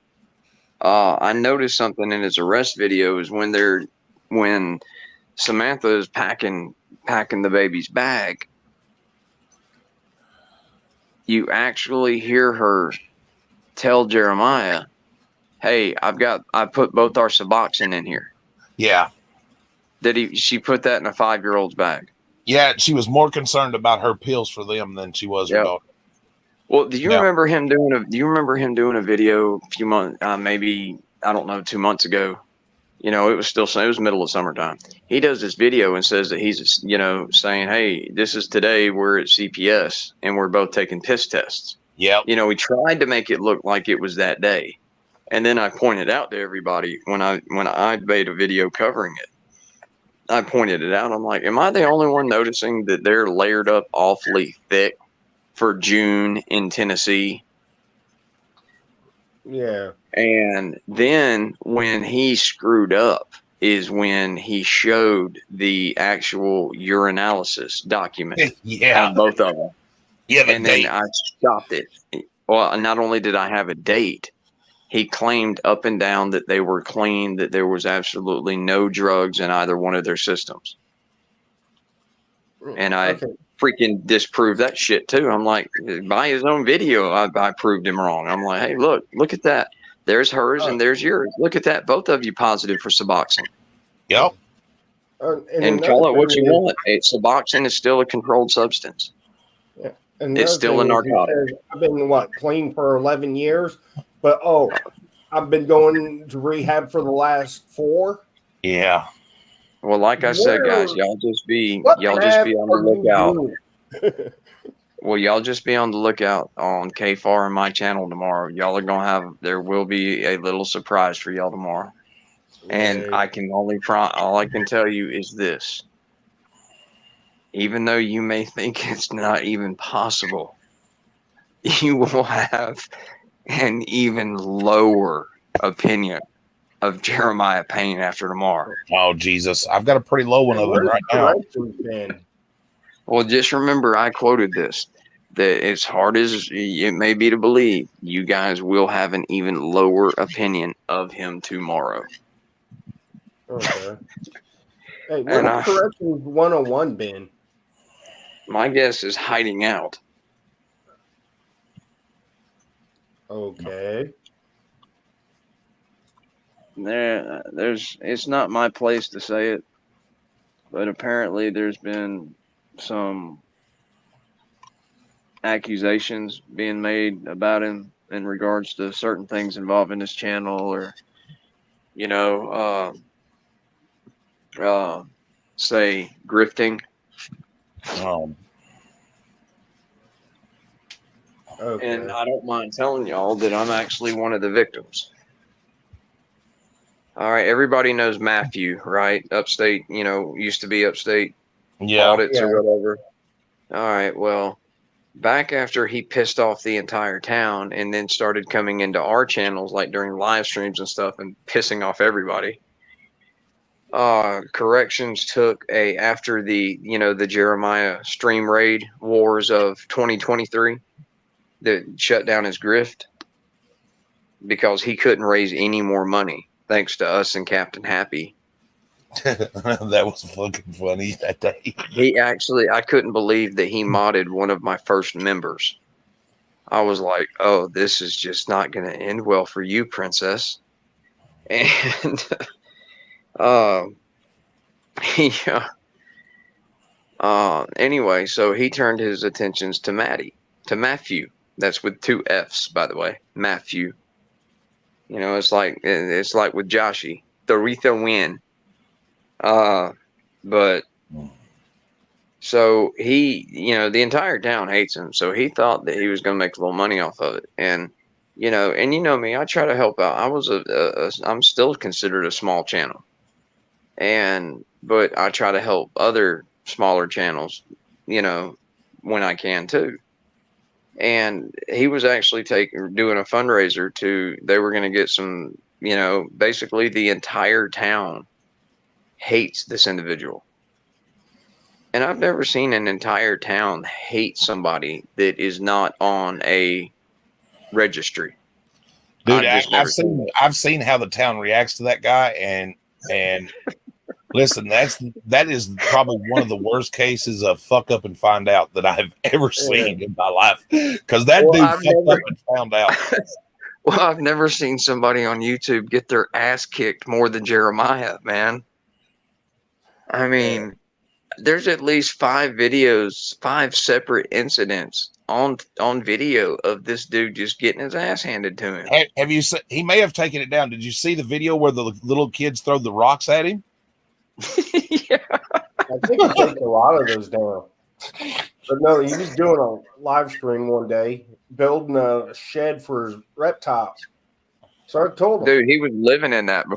I noticed something in his arrest videos when Samantha is packing the baby's bag. You actually hear her tell Jeremiah, "Hey, I put both our Suboxone in here." Yeah. She put that in a 5-year-old's bag. Yeah. She was more concerned about her pills for them than she was her Yep. daughter. Well, do you Yeah. remember him doing a video a few months, maybe, I don't know, 2 months ago? It was middle of summertime. He does this video and says that he's, saying, "Hey, this is today. We're at CPS and we're both taking piss tests." Yep. We tried to make it look like it was that day. And then I pointed out to everybody when I made a video covering it, I pointed it out. I'm like, am I the only one noticing that they're layered up awfully thick for June in Tennessee? Yeah. And then when he screwed up is when he showed the actual urinalysis document Yeah. on both of them. Yeah. The And date. then I stopped it. Well, not only did I have a date, he claimed up and down that they were clean, that there was absolutely no drugs in either one of their systems. And I freaking disproved that shit too. I'm like, by his own video, I proved him wrong. I'm like, hey, look at that. There's hers and there's yours. Look at that. Both of you positive for Suboxone. Yep. And call it what you want. Suboxone is still a controlled substance. Yeah. And it's still a narcotic. I've been clean for 11 years, but I've been going to rehab for the last 4. Yeah. Well, like I said, guys, y'all just be on the lookout. Well, y'all just be on the lookout on KFAR and my channel tomorrow. Y'all are there will be a little surprise for y'all tomorrow. And I can all I can tell you is this. Even though you may think it's not even possible, you will have an even lower opinion of Jeremiah Payne after tomorrow. Oh, Jesus. I've got a pretty low one of them right now. Well, just remember, I quoted this, that as hard as it may be to believe, you guys will have an even lower opinion of him tomorrow. Okay. Hey, where's Corrections 101 been? My guess is hiding out. Okay. It's not my place to say it, but apparently there's been some accusations being made about him in regards to certain things involving his channel, or say grifting. Okay. And I don't mind telling y'all that I'm actually one of the victims. All right, everybody knows Matthew, right? Upstate, used to be Upstate Audits or whatever. All right, well, back after he pissed off the entire town and then started coming into our channels, like during live streams and stuff, and pissing off everybody. Corrections took after the Jeremiah stream raid wars of 2023 that shut down his grift because he couldn't raise any more money, thanks to us and Captain Happy. That was fucking funny that day. I couldn't believe that he modded one of my first members. I was like, oh, this is just not going to end well for you, princess. And anyway, so he turned his attentions to Matthew. That's with 2 F's, by the way, Matthew. It's like with Joshy, Doretha win. But so he, the entire town hates him. So he thought that he was going to make a little money off of it. And, me, I try to help out. I'm still considered a small channel. And but I try to help other smaller channels, you know, when I can too. And he was actually doing a fundraiser they were going to get some, you know, basically the entire town hates this individual. And I've never seen an entire town hate somebody that is not on a registry. Dude, I've just never seen it. I've seen how the town reacts to that guy, and listen, that is probably one of the worst cases of fuck up and find out that I've ever seen in my life. Because that dude fucked up and found out. Well, I've never seen somebody on YouTube get their ass kicked more than Jeremiah, man. I mean, there's at least 5 separate incidents on video of this dude just getting his ass handed to him. Have you seen? He may have taken it down. Did you see the video where the little kids throw the rocks at him? Yeah. I think he takes a lot of those down. But no, he was doing a live stream one day, building a shed for his reptiles. So I told him, dude, he was living in that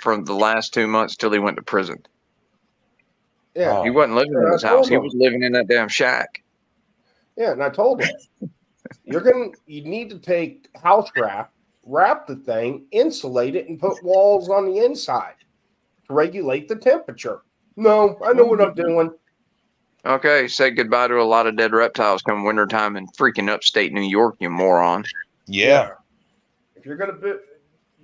from the last 2 months till he went to prison. Yeah, he wasn't living in his house. He was living in that damn shack. Yeah, and I told him, you need to take house wrap the thing, insulate it, and put walls on the inside to regulate the temperature. No, I know what I'm doing. Okay, say goodbye to a lot of dead reptiles come wintertime in freaking upstate New York, you moron. Yeah. If you're going to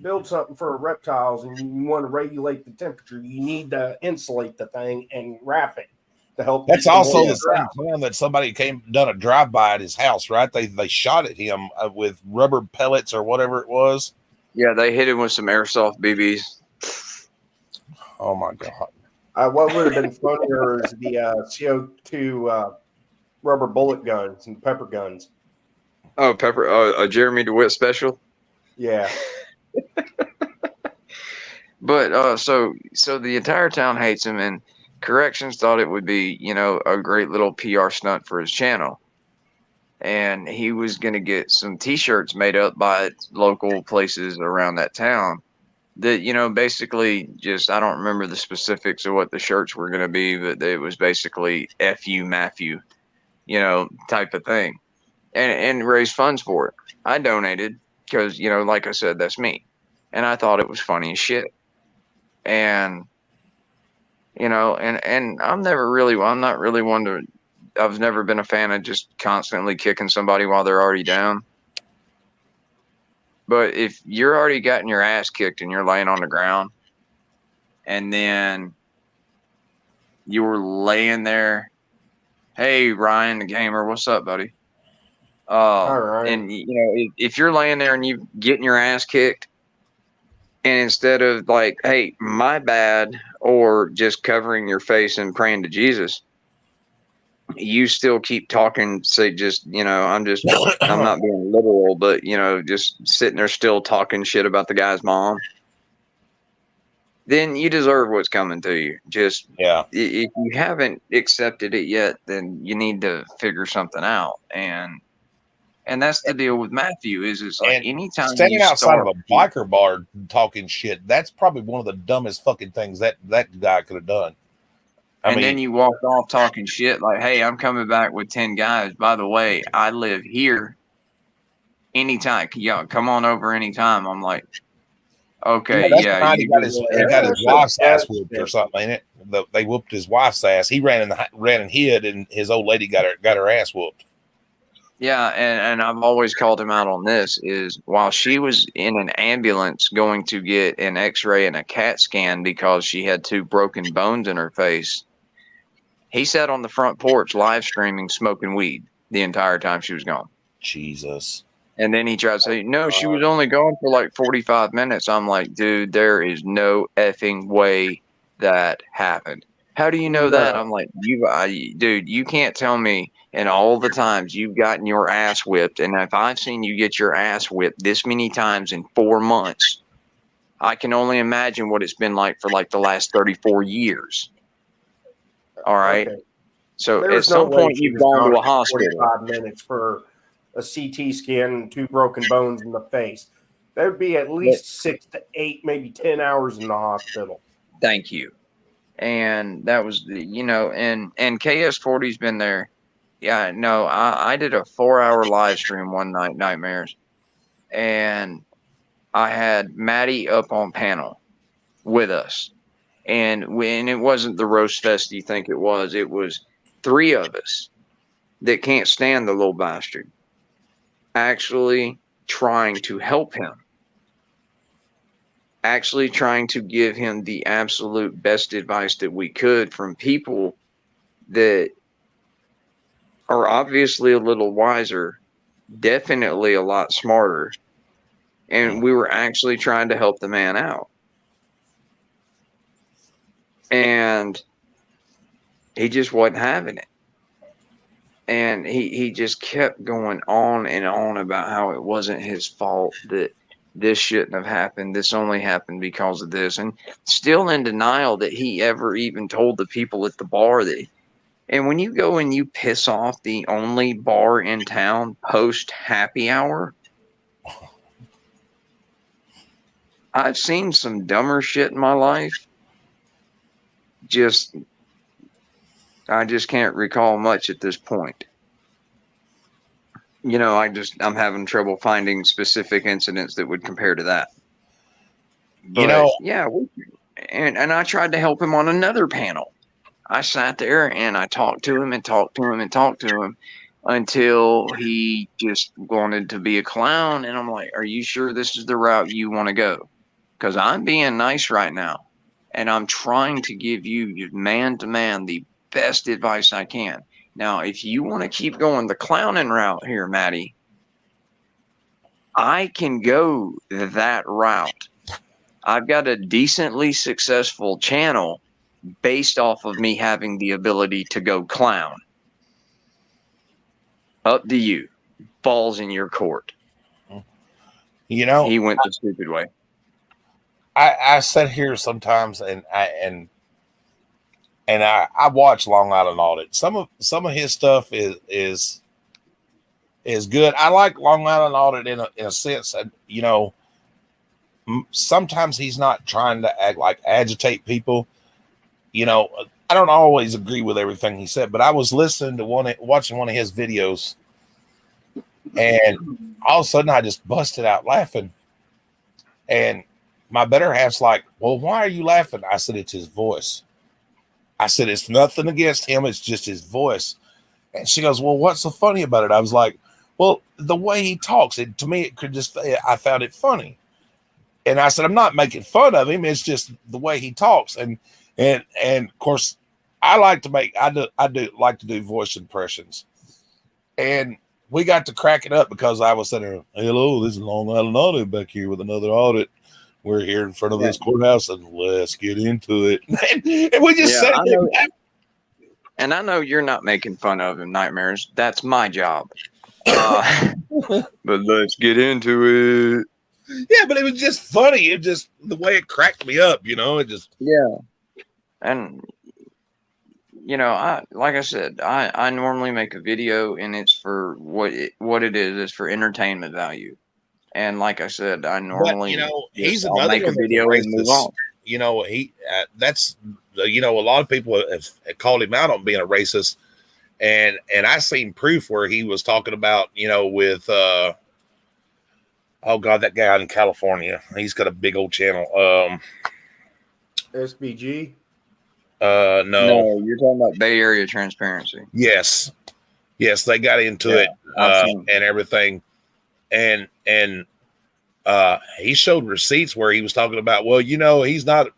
build something for reptiles and you want to regulate the temperature, you need to insulate the thing and wrap it to help. That's also the same time that somebody done a drive-by at his house, right? They shot at him with rubber pellets or whatever it was. Yeah, they hit him with some airsoft BBs. Oh, my God. What would have been funnier is the CO2 rubber bullet guns and pepper guns. Oh, a Jeremy DeWitt special? Yeah. But so the entire town hates him, and Corrections thought it would be, you know, a great little PR stunt for his channel. And he was going to get some T-shirts made up by local places around that town that, you know, basically just, I don't remember the specifics of what the shirts were going to be, but it was basically F you, Matthew, you know, type of thing, and raise funds for it. I donated because, you know, like I said, that's me. And I thought it was funny as shit. And, you know, and I'm not really one to, I've never been a fan of just constantly kicking somebody while they're already down. But if you're already gotten your ass kicked and you're laying on the ground, and then you were laying there, hey, Ryan, the gamer, what's up, buddy? All right. And, you know, if you're laying there and you getting your ass kicked, and instead of like, hey, my bad, or just covering your face and praying to Jesus, you still keep talking, say, just, you know, I'm not being literal, but, you know, just sitting there still talking shit about the guy's mom, then you deserve what's coming to you. Just, yeah. If you haven't accepted it yet, then you need to figure something out. And that's the deal with Matthew is like anytime standing outside of a biker bar talking shit, that's probably one of the dumbest fucking things that guy could have done. I mean, then you walk off talking shit like, hey, I'm coming back with 10 guys. By the way, I live here. Anytime. Y'all come on over anytime. I'm like, okay, yeah. He got his wife's ass whooped or something, ain't it? They whooped his wife's ass. He ran and hid, and his old lady got her ass whooped. Yeah, and I've always called him out on this, is while she was in an ambulance going to get an x-ray and a CAT scan because she had 2 broken bones in her face, he sat on the front porch live streaming, smoking weed the entire time she was gone. Jesus. And then he tried to say, no, she was only gone for like 45 minutes. I'm like, dude, there is no effing way that happened. How do you know that? I'm like, dude, you can't tell me in all the times you've gotten your ass whipped. And if I've seen you get your ass whipped this many times in 4 months, I can only imagine what it's been like for like the last 34 years. All right. Okay. So at some point you've gone to a hospital. 45 minutes for a CT scan and 2 broken bones in the face. That would be at least 6 to 8, maybe 10 hours in the hospital. Thank you. And that was and KS40's been there. Yeah, no, I did a 4-hour live stream one night, Nightmares, and I had Maddie up on panel with us. And when it wasn't the roast fest you think it was 3 of us that can't stand the little bastard actually trying to help him, actually trying to give him the absolute best advice that we could from people that are obviously a little wiser, definitely a lot smarter, and we were actually trying to help the man out. And he just wasn't having it. And he just kept going on and on about how it wasn't his fault, that this shouldn't have happened. This only happened because of this. And still in denial that he ever even told the people at the bar that. And when you go and you piss off the only bar in town post happy hour, I've seen some dumber shit in my life. I just can't recall much at this point. I'm having trouble finding specific incidents that would compare to that. But, yeah, and I tried to help him on another panel. I sat there and I talked to him and talked to him and talked to him until he just wanted to be a clown. And I'm like, are you sure this is the route you want to go? Because I'm being nice right now. And I'm trying to give you man to man the best advice I can. Now, if you want to keep going the clowning route here, Maddie, I can go that route. I've got a decently successful channel based off of me having the ability to go clown. Up to you. Balls in your court. You know, he went the stupid way. I sit here sometimes and I watch Long Island Audit. Some of his stuff is good. I like Long Island Audit in a sense, and sometimes he's not trying to act like agitate people. I don't always agree with everything he said, but I was listening to watching one of his videos, and all of a sudden I just busted out laughing. And my better half's like, well, why are you laughing? I said, it's his voice. I said, it's nothing against him. It's just his voice. And she goes, well, what's so funny about it? I was like, well, the way he talks, to me, I found it funny. And I said, I'm not making fun of him. It's just the way he talks. And of course, I do like to do voice impressions. And we got to crack it up because I was saying, hello, this is Long Island Audit back here with another audit. We're here in front of this courthouse and let's get into it. And we just said it. And I know you're not making fun of him, Nightmares. That's my job. But let's get into it. Yeah, but it was just funny. It just the way it cracked me up, it just. Yeah. And like I said, I normally make a video and it's for what it is. It's for entertainment value. And like I said, I normally he's I'll make a video and move on. That's a lot of people have called him out on being a racist, and I seen proof where he was talking about with oh god, that guy out in California, he's got a big old channel. SBG. No, you're talking about Bay Area Transparency. Yes, they got into it and everything. And he showed receipts where he was talking about, well, he's not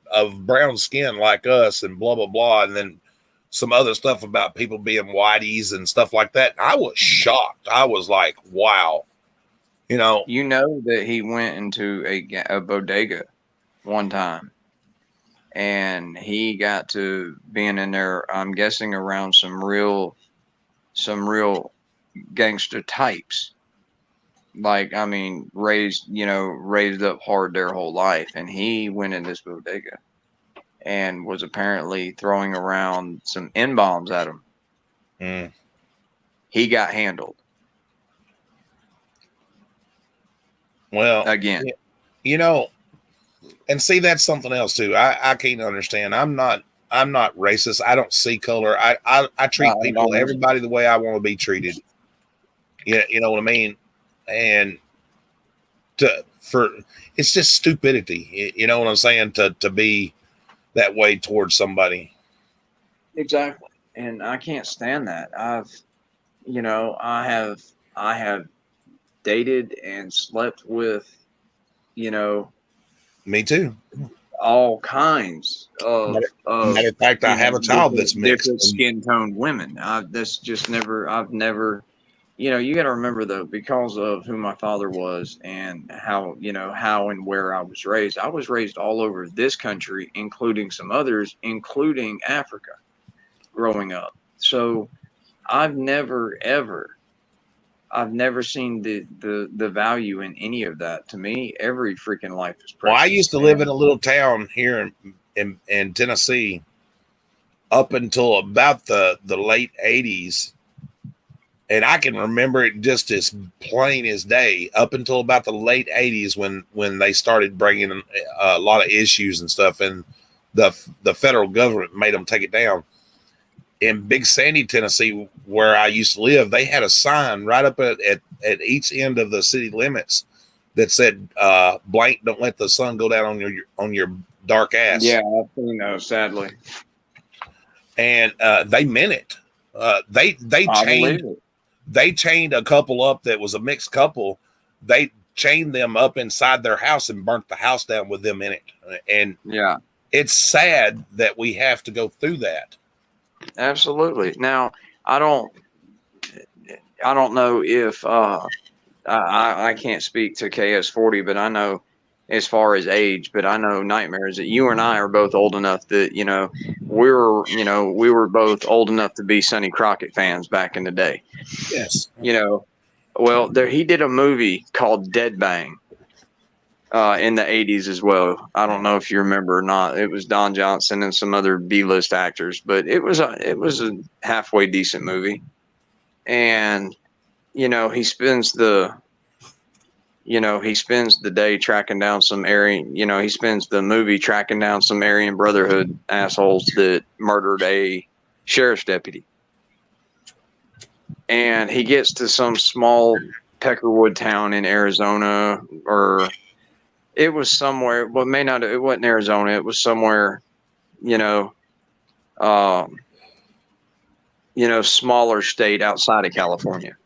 of brown skin like us and blah, blah, blah. And then some other stuff about people being whiteys and stuff like that. I was shocked. I was like, wow. That he went into a bodega one time and he got to being in there, I'm guessing around some real gangster types. Like, I mean, raised up hard their whole life. And he went in this bodega and was apparently throwing around some N-bombs at him. Mm. He got handled. Well, again, And see, that's something else too. I can't understand. I'm not racist. I don't see color. I treat people, everybody, the way I want to be treated. You know what I mean? And it's just stupidity. You know what I'm saying? To be that way towards somebody. Exactly. And I can't stand that. I have dated and slept with, Me too. all kinds of Matter of fact, I have a child that's mixed. different skin toned women. I've never. You got to remember though, because of who my father was and how and where I was raised. I was raised all over this country, including some others, including Africa, growing up. So I've never seen the value in any of that. To me, every freaking life is precious. Well, I used to live in a little town here in Tennessee up until about the late 80s. And I can remember it just as plain as day up until about the late 80s when they started bringing a lot of issues and stuff. And the federal government made them take it down. In Big Sandy, Tennessee, where I used to live, they had a sign right up at each end of the city limits that said, blank, don't let the sun go down on your dark ass. Yeah, I've seen those, sadly. And they meant it. They chained a couple up that was a mixed couple. They chained them up inside their house and burnt the house down with them in it. And yeah, it's sad that we have to go through that. Absolutely. Now, I don't know if I can't speak to KS40, but I know as far as age, but I know Nightmares that you and I are both old enough that we were both old enough to be Sonny Crockett fans back in the day. Yes. Well, he did a movie called Dead Bang in the 80s as well. I don't know if you remember or not. It was Don Johnson and some other B-list actors, but it was a halfway decent movie. And he spends the day tracking down some Aryan, he spends the movie tracking down some Aryan Brotherhood assholes that murdered a sheriff's deputy. And he gets to some small Peckerwood town in Arizona, or it was somewhere, well, it wasn't Arizona. It was somewhere, smaller state outside of California.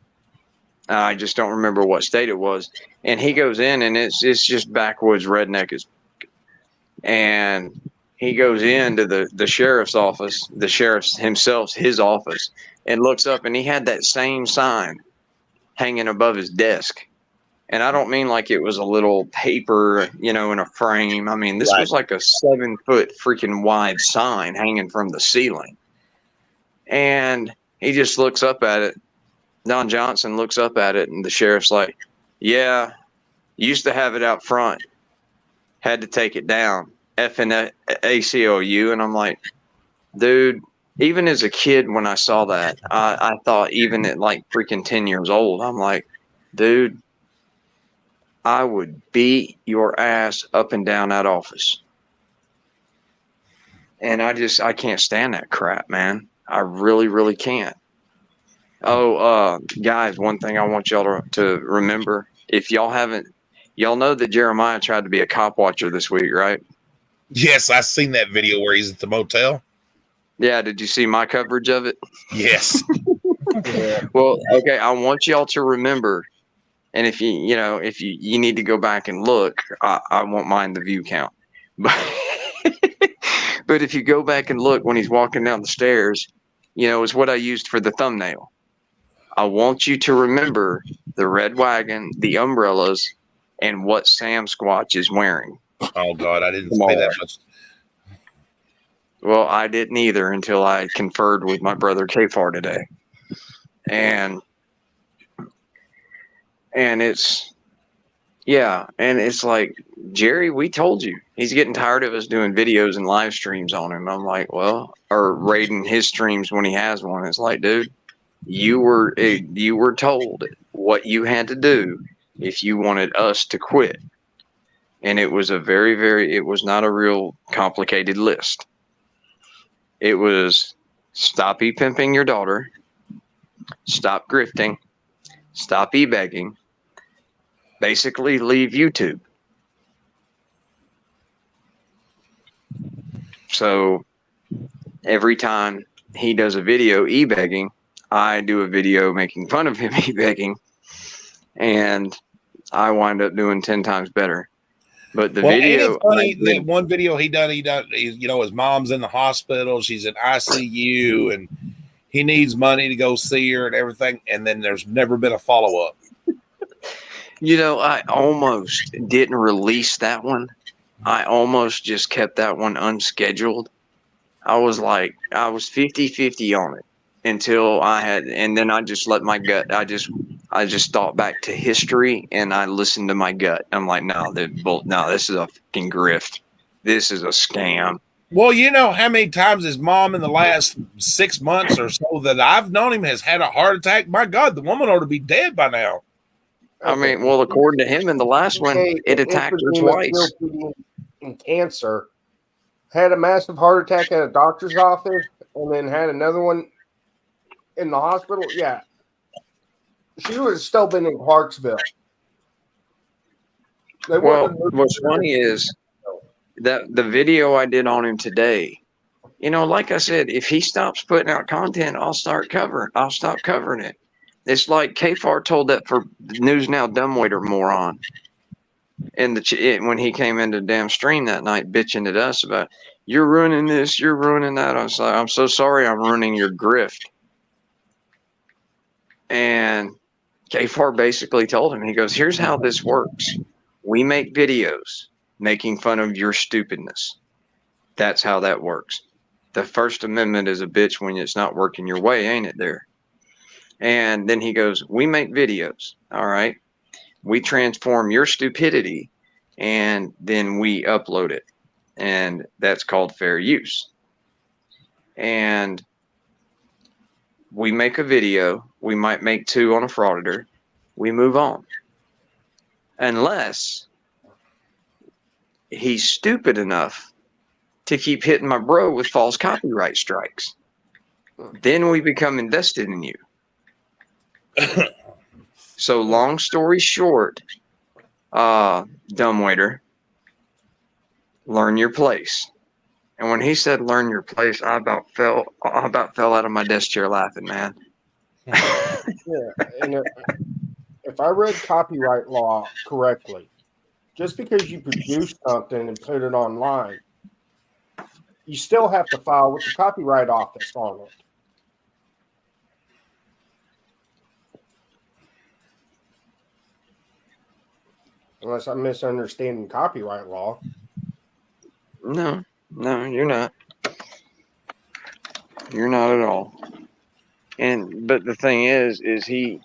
I just don't remember what state it was. And he goes in, and it's just backwoods redneck. And he goes into the sheriff's office, the sheriff's himself, his office, and looks up, and he had that same sign hanging above his desk. And I don't mean like it was a little paper, in a frame. I mean, this was like a 7-foot freaking wide sign hanging from the ceiling. And he just looks up at it. Don Johnson looks up at it, and the sheriff's like, yeah, used to have it out front. Had to take it down. Effing ACLU. And I'm like, dude, even as a kid when I saw that, I thought, even at like freaking 10 years old, I'm like, dude, I would beat your ass up and down that office. And I can't stand that crap, man. I really, really can't. Oh, guys, one thing I want y'all to remember, if y'all know that Jeremiah tried to be a cop watcher this week, right? Yes, I seen that video where he's at the motel. Yeah, did you see my coverage of it? Yes. Well, okay, I want y'all to remember, and if you need to go back and look, I won't mind the view count. But if you go back and look when he's walking down the stairs, is what I used for the thumbnail. I want you to remember the red wagon, the umbrellas, and what Sam Squatch is wearing. Oh, God, I didn't pay that much. Well, I didn't either until I conferred with my brother Kfar today. And it's like, Jerry, we told you. He's getting tired of us doing videos and live streams on him. I'm like, well, or raiding his streams when he has one. It's like, dude, you were told what you had to do if you wanted us to quit. and it was a it was not a real complicated list. It was stop e-pimping your daughter, stop grifting, stop e-begging, basically leave YouTube. So every time he does a video e-begging, I do a video making fun of him e-begging, and I wind up doing 10 times better. But the video, it's funny, that one video he done, you know, his mom's in the hospital, she's in ICU, and he needs money to go see her and everything, and then there's never been a follow-up. You know, I almost didn't release that one. I almost just kept that one unscheduled. I was 50-50 on it until and then I just let my gut, I just thought back to history and I listened to my gut. I'm like, no, this is a fucking grift. This is a scam. Well, you know how many times his mom in the last 6 months or so that I've known him has had a heart attack? My God, the woman ought to be dead by now. I mean, well, according to him in the last one, it attacked her twice. And cancer, had a massive heart attack at a doctor's office, and then had another one in the hospital. Yeah, she would have still been in Clarksville. Well, what's funny is that the video I did on him today, you know, like I said, if he stops putting out content, I'll stop covering it. It's like KFAR told that for News Now dumbwaiter moron. And when he came into the damn stream that night bitching at us about, you're ruining this, you're ruining that. I was like, I'm so sorry I'm ruining your grift. And KFAR basically told him, he goes, here's how this works. We make videos making fun of your stupidness. That's how that works. The First Amendment is a bitch when it's not working your way, ain't it there? And then he goes, we make videos. All right. We transform your stupidity and then we upload it. And that's called fair use. And we make a video. We might make 2 on a frauditor. We move on. Unless he's stupid enough to keep hitting my bro with false copyright strikes. Then we become invested in you. So long story short, dumbwaiter, learn your place. And when he said learn your place, I about fell out of my desk chair laughing, man. Yeah, and if I read copyright law correctly, just because you produce something and put it online, you still have to file with the Copyright Office on it. Unless I'm misunderstanding copyright law. No, you're not. You're not at all. But the thing is he,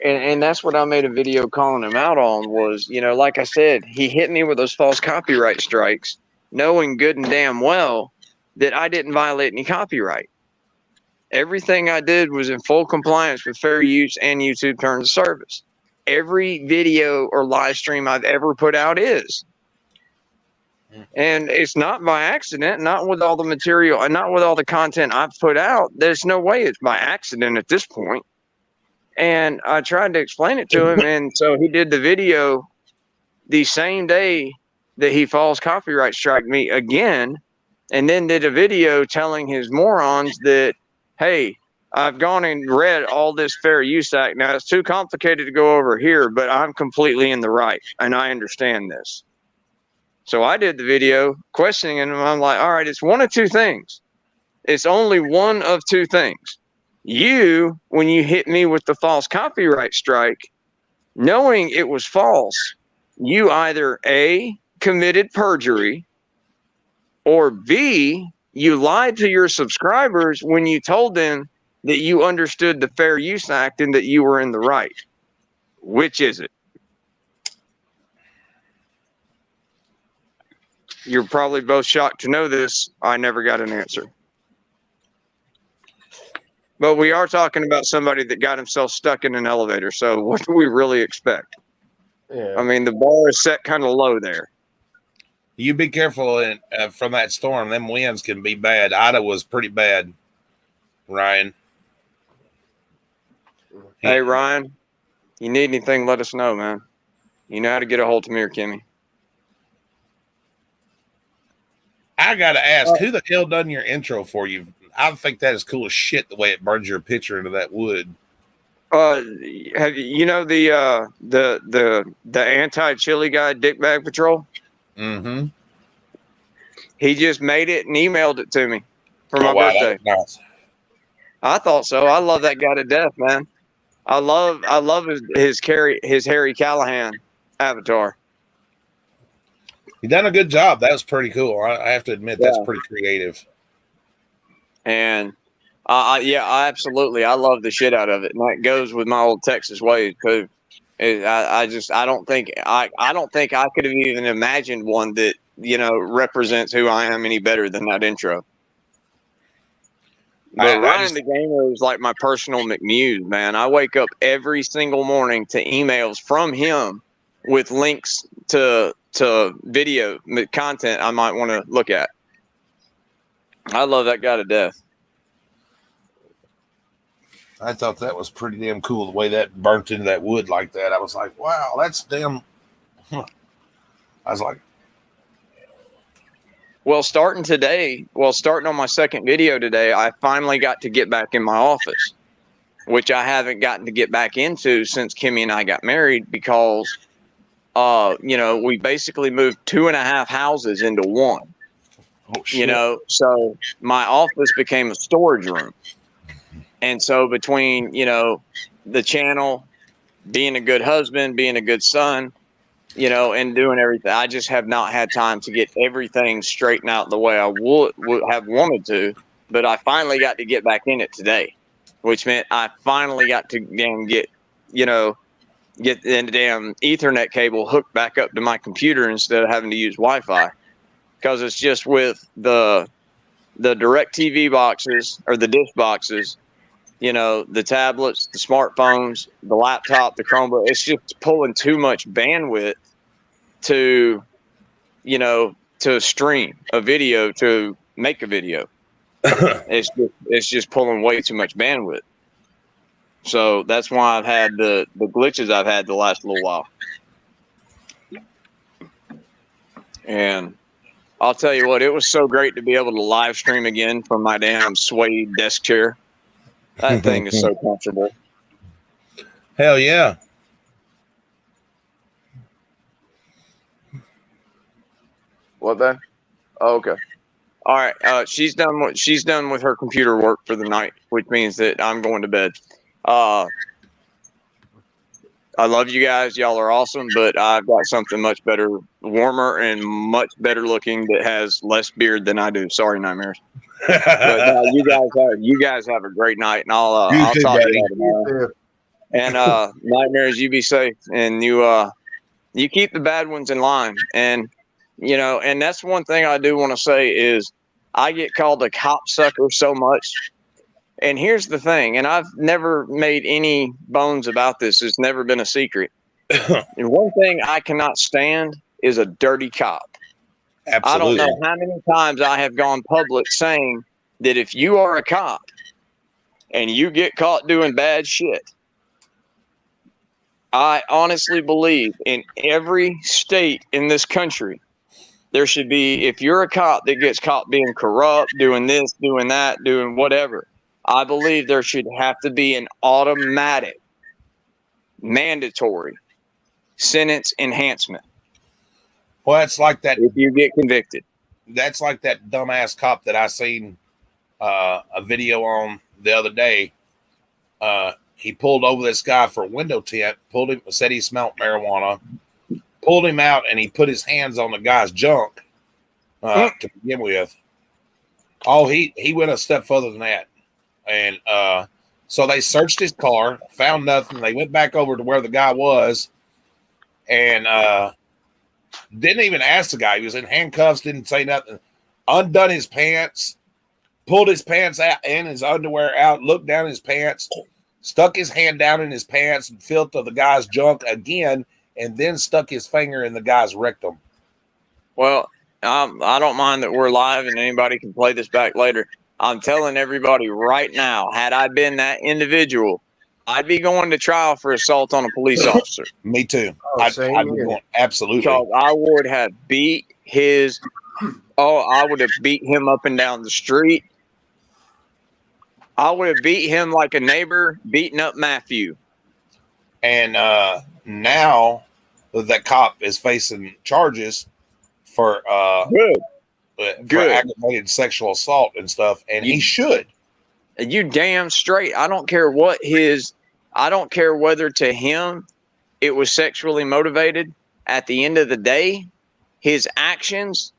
and that's what I made a video calling him out on was, you know, like I said, he hit me with those false copyright strikes, knowing good and damn well that I didn't violate any copyright. Everything I did was in full compliance with fair use and YouTube terms of service. Every video or live stream I've ever put out is. And it's not by accident, not with all the material and not with all the content I've put out. There's no way it's by accident at this point. And I tried to explain it to him. And so he did the video the same day that he false copyright strike me again. And then did a video telling his morons that, hey, I've gone and read all this Fair Use Act. Now, it's too complicated to go over here, but I'm completely in the right, and I understand this. So I did the video questioning him, and I'm like, all right, it's one of two things. It's only one of two things. You, when you hit me with the false copyright strike, knowing it was false, you either A, committed perjury, or B, you lied to your subscribers when you told them that you understood the Fair Use Act and that you were in the right. Which is it? You're probably both shocked to know this. I never got an answer. But we are talking about somebody that got himself stuck in an elevator. So what do we really expect? Yeah. I mean, the bar is set kind of low there. You be careful from that storm. Them winds can be bad. Ida was pretty bad, Ryan. Hey, Ryan, you need anything, let us know, man. You know how to get a hold of me or Kimmy. I got to ask, who the hell done your intro for you? I think that is cool as shit, the way it burns your picture into that wood. Have you know the anti-chili guy, Dick Bag Patrol? Mm-hmm. He just made it and emailed it to me for my wow, birthday. Nice. I thought so. I love that guy to death, man. I love his Harry Callahan avatar. You done a good job. That was pretty cool. I have to admit, that's pretty creative. And I absolutely, I love the shit out of it, and that goes with my old Texas ways. Cause I don't think I could have even imagined one that represents who I am any better than that intro. But Ryan the Gamer is like my personal McMuse, man. I wake up every single morning to emails from him with links to video content I might want to look at. I love that guy to death. I thought that was pretty damn cool, the way that burnt into that wood like that. I was like, wow, that's damn. I was like, well, starting on my second video today, I finally got to get back in my office, which I haven't gotten to get back into since Kimmy and I got married because, we basically moved 2.5 houses into one. oh, shit. So my office became a storage room. And so between, the channel, being a good husband, being a good son, and doing everything, I just have not had time to get everything straightened out the way I would have wanted to. But I finally got to get back in it today, which meant I finally got to get the damn Ethernet cable hooked back up to my computer instead of having to use Wi-Fi. Because it's just with the direct TV boxes or the dish boxes, the tablets, the smartphones, the laptop, the Chromebook, it's just pulling too much bandwidth to stream a video, to make a video. It's just pulling way too much bandwidth. So that's why I've had the glitches I've had the last little while. And I'll tell you what, it was so great to be able to live stream again from my damn suede desk chair. That thing is so comfortable. Hell yeah. What then? Oh, okay. All right. She's done with her computer work for the night, which means that I'm going to bed. I love you guys. Y'all are awesome, but I've got something much better, warmer, and much better looking that has less beard than I do. Sorry, Nightmares. But you guys have a great night, and I'll talk to you tomorrow. And Nightmares, you be safe, and you keep the bad ones in line. And and that's one thing I do want to say is I get called a cop sucker so much. And here's the thing, and I've never made any bones about this. It's never been a secret. And one thing I cannot stand is a dirty cop. Absolutely. I don't know how many times I have gone public saying that if you are a cop and you get caught doing bad shit, I honestly believe in every state in this country, there should be, if you're a cop that gets caught being corrupt, doing this, doing that, doing whatever, I believe there should have to be an automatic, mandatory sentence enhancement. Well, it's like that. If you get convicted. That's like that dumbass cop that I seen a video on the other day. He pulled over this guy for a window tint, pulled him, said he smelled marijuana, pulled him out, and he put his hands on the guy's junk to begin with. Oh, he went a step further than that. And so they searched his car, found nothing. They went back over to where the guy was and didn't even ask the guy. He was in handcuffs, didn't say nothing. Undone his pants, pulled his pants out and his underwear out, looked down his pants, stuck his hand down in his pants and felt of the guy's junk again, and then stuck his finger in the guy's rectum. Well, I don't mind that we're live and anybody can play this back later. I'm telling everybody right now, had I been that individual, I'd be going to trial for assault on a police officer. Me too. Oh, I'd same be here. going, absolutely. Because I would have I would have beat him up and down the street. I would have beat him like a neighbor beating up Matthew. And now that cop is facing charges for Good. aggravated sexual assault and stuff, and he should. You damn straight. I don't care whether to him it was sexually motivated. At the end of the day, his actions,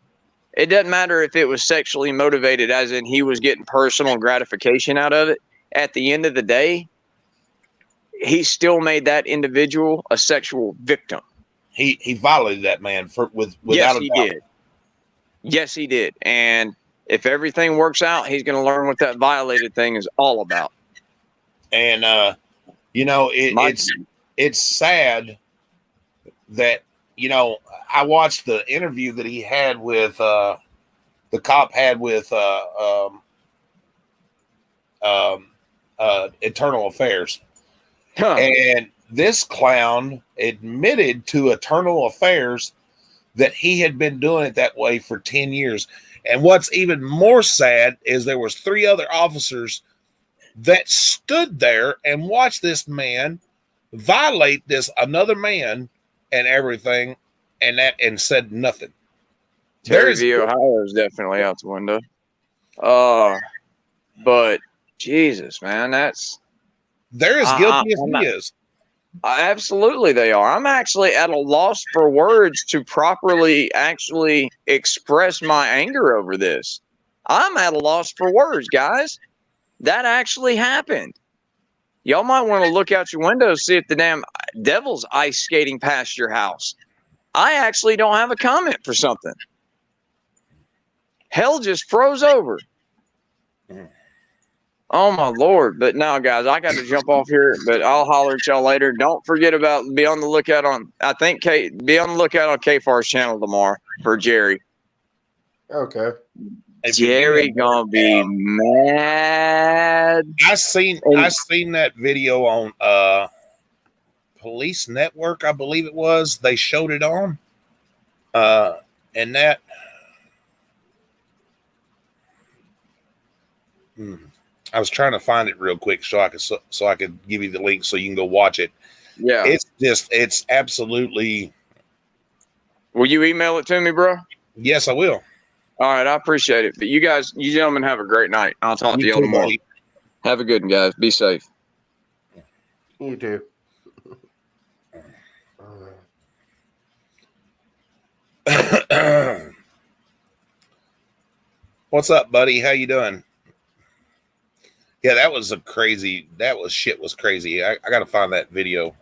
it doesn't matter if it was sexually motivated, as in he was getting personal gratification out of it. At the end of the day, he still made that individual a sexual victim. He violated that man without yes, a he doubt. did. Yes, he did. And if everything works out, he's going to learn what that violated thing is all about. And it's sad that I watched the interview that he had with the cop had with Internal Affairs. Huh. And this clown admitted to Internal Affairs that he had been doing it that way for 10 years. And what's even more sad is there was 3 other officers that stood there and watched this man violate this another man and everything, and said nothing. Terry V. Ohio is definitely out the window. But Jesus, man, they're as guilty as he is. Absolutely, they are. I'm actually at a loss for words to properly actually express my anger over this. I'm at a loss for words, guys. That actually happened. Y'all might want to look out your window, see if the damn devil's ice skating past your house. I actually don't have a comment for something. Hell just froze over. Oh my Lord. But now, guys, I got to jump off here, but I'll holler at y'all later. Don't forget be on the lookout on KFAR's channel tomorrow for Jerry. Okay. Jerry gonna be mad. I seen that video on Police Network, I believe it was. They showed it on. And that I was trying to find it real quick so I could give you the link so you can go watch it. Yeah. It's absolutely. Will you email it to me, bro? Yes, I will. All right, I appreciate it. But you gentlemen have a great night. I'll talk to y'all tomorrow. Buddy. Have a good one, guys. Be safe. You too. What's up, buddy? How you doing? Yeah, that was crazy. Shit was crazy. I got to find that video.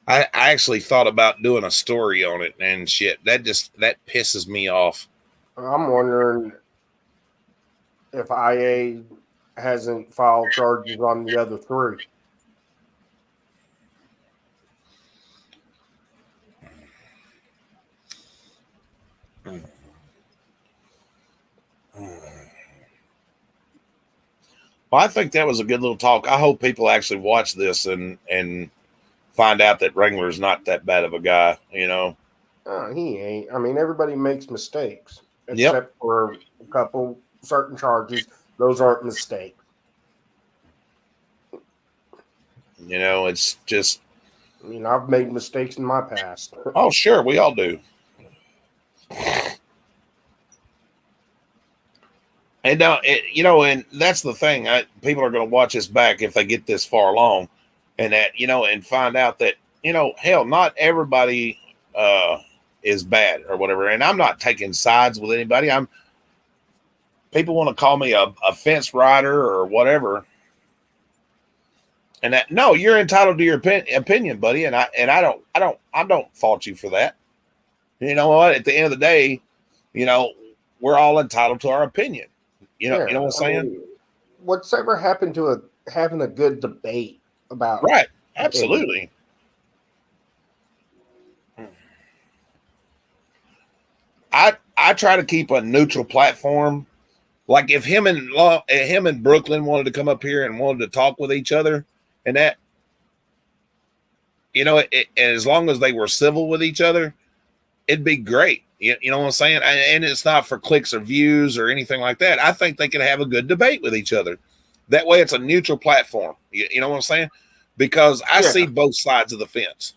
I actually thought about doing a story on it and shit. That pisses me off. I'm wondering if IA hasn't filed charges on the other 3. Well, I think that was a good little talk. I hope people actually watch this and find out that Wrangler is not that bad of a guy, He ain't. I mean, everybody makes mistakes, except for a couple certain charges. Those aren't mistakes. It's just. I've made mistakes in my past. Oh, sure. We all do. And now, and that's the thing. People are going to watch this back if they get this far along, and that and find out that hell, not everybody is bad or whatever. And I'm not taking sides with anybody. People want to call me a fence rider or whatever, and that no, you're entitled to your opinion, buddy. And I don't fault you for that. You know what? At the end of the day, we're all entitled to our opinion. You know what I'm saying? What's ever happened to having a good debate about? Right. Absolutely. I try to keep a neutral platform. Like if him and Brooklyn wanted to come up here and wanted to talk with each other, and that, and as long as they were civil with each other, it'd be great. You know what I'm saying? And it's not for clicks or views or anything like that. I think they could have a good debate with each other. That way, it's a neutral platform. You know what I'm saying? Because I see both sides of the fence,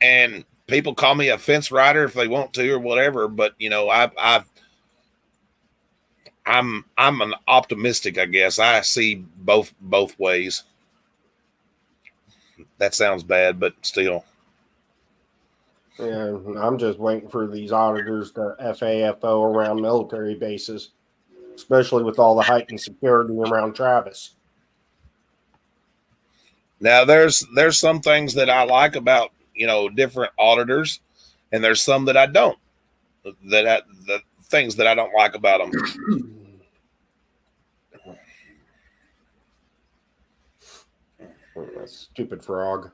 and people call me a fence rider if they want to or whatever. But I'm an optimistic, I guess. I see both ways. That sounds bad, but still. Yeah, I'm just waiting for these auditors to FAFO around military bases, especially with all the heightened security around Travis. Now, there's some things that I like about different auditors, and there's some that I don't. The things that I don't like about them. That stupid frog.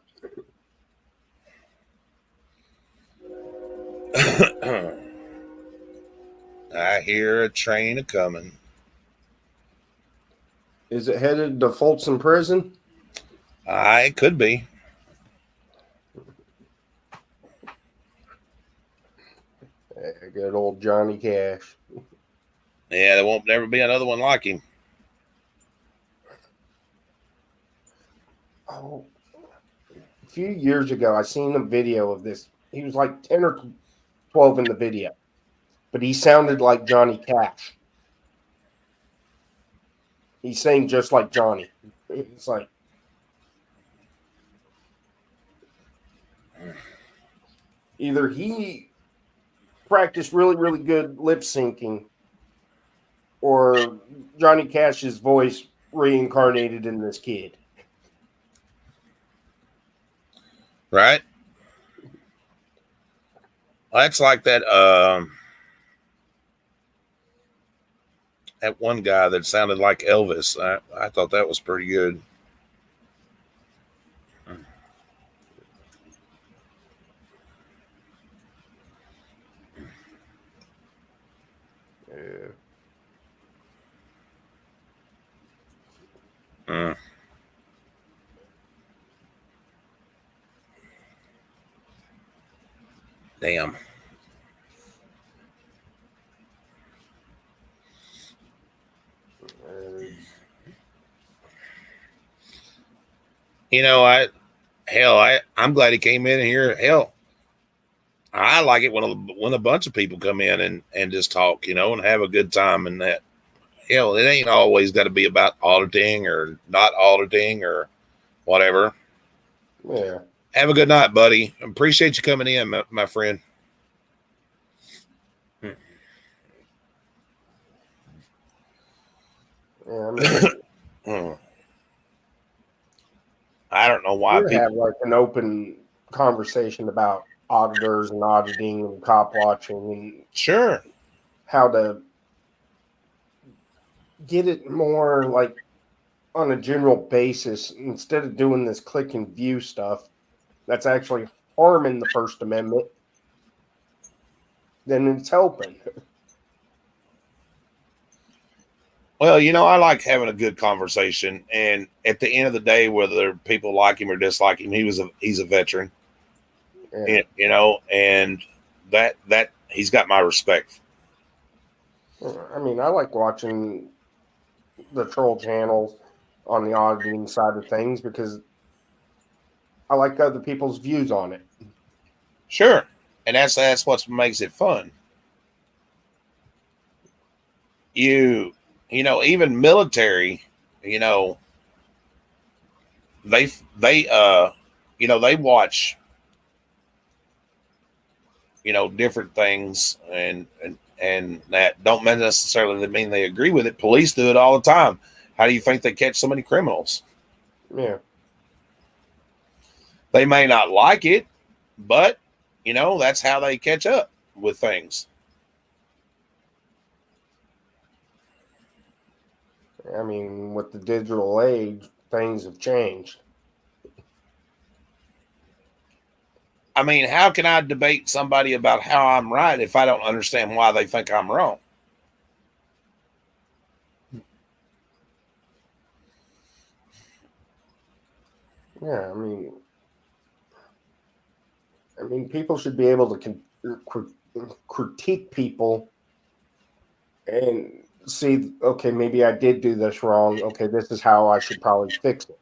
I hear a train a coming. Is it headed to Folsom Prison? It could be. Good old Johnny Cash. Yeah, there won't never be another one like him. Oh, a few years ago, I seen a video of this. He was like 10 or 12 in the video, but he sounded like Johnny Cash. He sang just like Johnny. It's like, either he practiced really, really good lip syncing, or Johnny Cash's voice reincarnated in this kid. Right? That's like that that one guy that sounded like Elvis. I thought that was pretty good. Yeah. Damn. I'm glad he came in here. Hell, I like it when a bunch of people come in and just talk, and have a good time. And that, it ain't always got to be about auditing or not auditing or whatever. Yeah. Have a good night, buddy. Appreciate you coming in, my friend. Yeah, I mean, I don't know why we people have like an open conversation about auditors and auditing and cop watching and sure how to get it more like on a general basis instead of doing this click and view stuff that's actually harming the First Amendment, then it's helping. Well, I like having a good conversation, and at the end of the day, whether people like him or dislike him, he's a veteran, Yeah. and that he's got my respect. I mean, I like watching the troll channels on the auditing side of things because I like other people's views on it. Sure, and that's what makes it fun. Even military, they they watch, different things and that don't necessarily mean they agree with it. Police do it all the time. How do you think they catch so many criminals? Yeah. They may not like it, but that's how they catch up with things. I mean, with the digital age, things have changed. I mean, how can I debate somebody about how I'm right if I don't understand why they think I'm wrong? Yeah, I mean, people should be able to critique people and see, okay, maybe I did do this wrong. Okay, this is how I should probably fix it.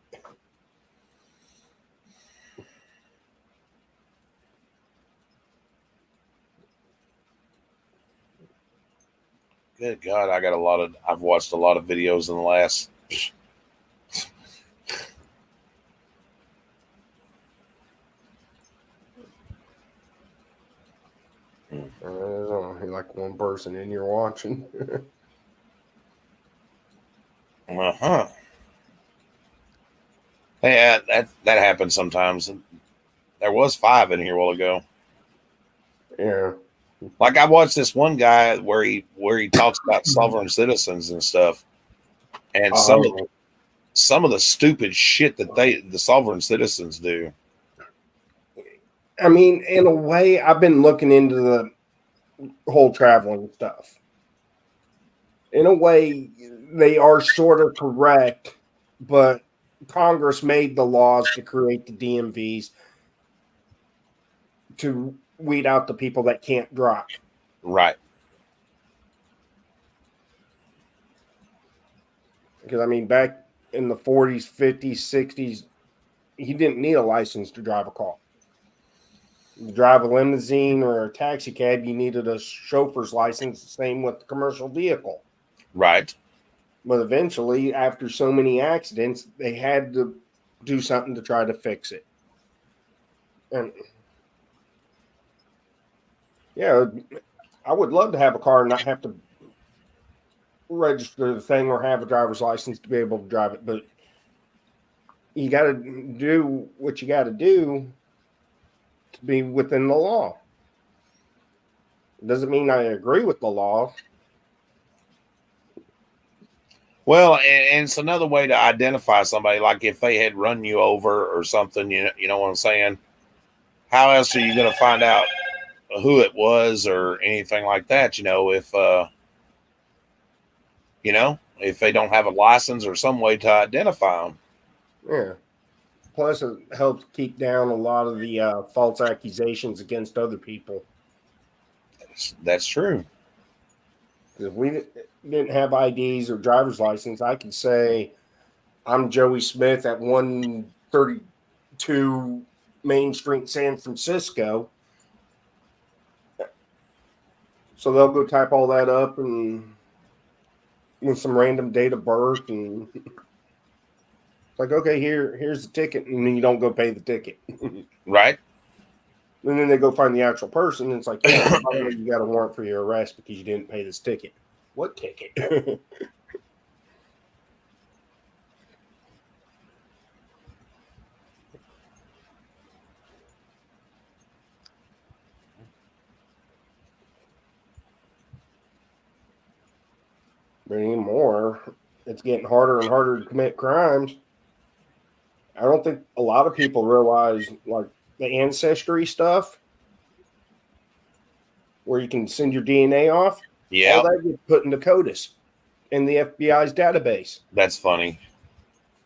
Good God, I've watched a lot of videos in the last. There's only like one person in here watching. Uh-huh. Yeah, that happens sometimes. There was 5 in here a while ago. Yeah. Like I watched this one guy where he talks about sovereign citizens and stuff, and some of the stupid shit that the sovereign citizens do. I mean, in a way, I've been looking into the whole traveling stuff. In a way, they are sort of correct, but Congress made the laws to create the DMVs to weed out the people that can't drive. Right. Because, I mean, back in the 40s, 50s, 60s, he didn't need a license to drive a car. To drive a limousine or a taxi cab, you needed a chauffeur's license, the same with the commercial vehicle. Right. But eventually, after so many accidents, they had to do something to try to fix it. And yeah, I would love to have a car and not have to register the thing or have a driver's license to be able to drive it. But you got to do what you got to do to be within the law. It doesn't mean I agree with the law. Well, and it's another way to identify somebody. Like if they had run you over or something, you know what I'm saying? How else are you going to find out who it was or anything like that? If they don't have a license or some way to identify them. Yeah. Plus, it helps keep down a lot of the false accusations against other people. That's true. If we didn't have IDs or driver's license, I could say I'm Joey Smith at 132 Main Street, San Francisco. So they'll go type all that up and some random date of birth, and it's like, okay, here's the ticket, and then you don't go pay the ticket. Right. And then they go find the actual person, and it's like, yeah, you got a warrant for your arrest because you didn't pay this ticket. What ticket? But anymore, it's getting harder and harder to commit crimes. I don't think a lot of people realize, like, the ancestry stuff, where you can send your DNA off. Yeah. All that gets put into CODIS in the FBI's database. That's funny.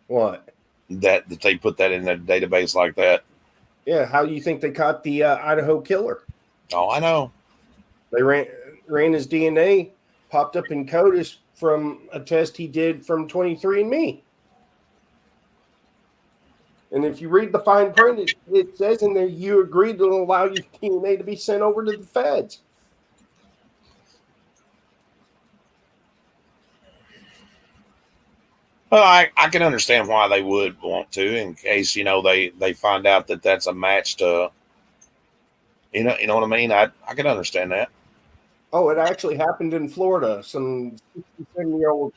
What? That they put that in their database like that. Yeah. How do you think they caught the Idaho killer? Oh, I know. They ran his DNA, popped up in CODIS from a test he did from 23andMe. And if you read the fine print, it says in there you agreed to allow your DNA to be sent over to the feds. Well, I can understand why they would want to, in case they find out that that's a match to, you know what I mean. I can understand that. Oh, it actually happened in Florida. Some 67-year-old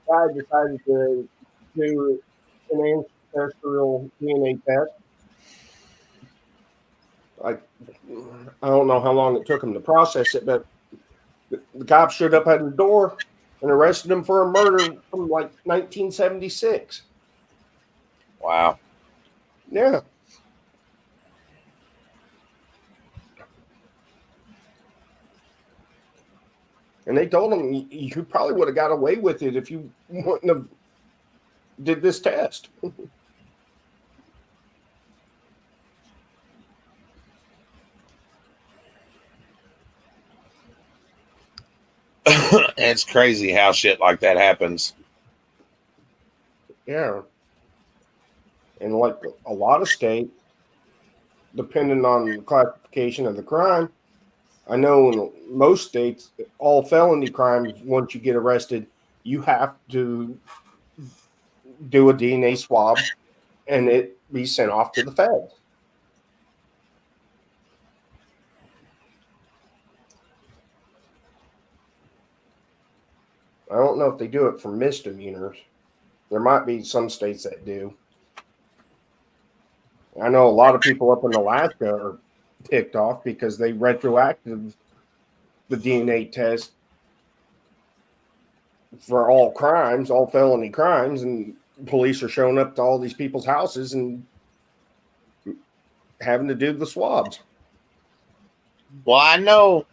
guy decided to do an ancestral DNA test. Like, I don't know how long it took him to process it, but the cops showed up at the door and arrested him for a murder from like 1976. Wow. Yeah. And they told him, you probably would have got away with it if you wouldn't have did this test. It's crazy how shit like that happens. Yeah. And like a lot of states, depending on the classification of the crime, I know in most states, all felony crimes, once you get arrested, you have to do a DNA swab and it be sent off to the feds. I don't know if they do it for misdemeanors. There might be some states that do. I know a lot of people up in Alaska are ticked off because they retroactive the DNA test for all crimes, all felony crimes, and police are showing up to all these people's houses and having to do the swabs. Well, I know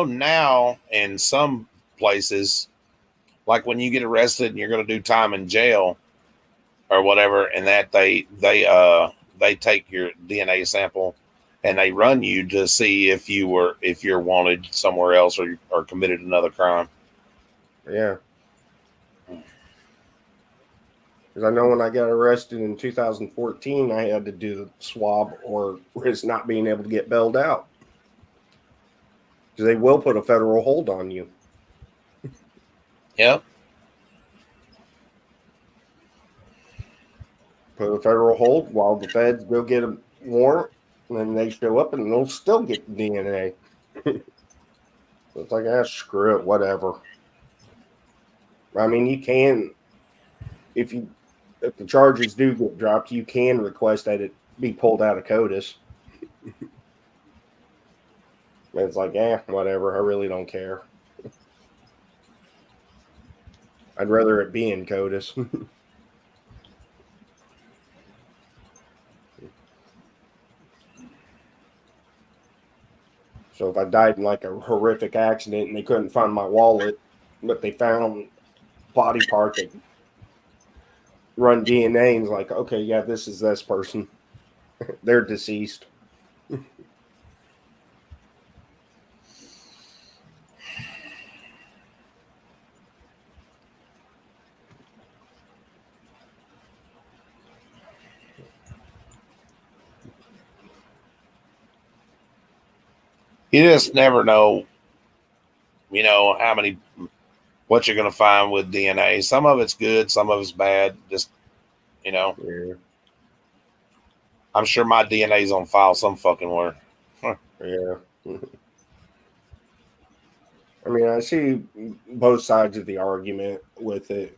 now in some places, like when you get arrested and you're going to do time in jail or whatever, and that they take your DNA sample and they run you to see if you're wanted somewhere else or committed another crime. Yeah. Because I know when I got arrested in 2014, I had to do the swab or risk not being able to get bailed out. Because they will put a federal hold on you. Yep. Put a federal hold while the feds go get a warrant, and then they show up and they'll still get the DNA. So it's like, screw it, whatever. I mean, you can, if the charges do get dropped, you can request that it be pulled out of CODIS. It's like, whatever. I really don't care. I'd rather it be in CODIS. So if I died in like a horrific accident and they couldn't find my wallet, but they found body part that run DNA, and it's like, okay, yeah, this is this person. They're deceased. You just never know, what you're going to find with DNA. Some of it's good, some of it's bad. Just, Yeah. I'm sure my DNA's on file some fucking where. Yeah. I mean, I see both sides of the argument with it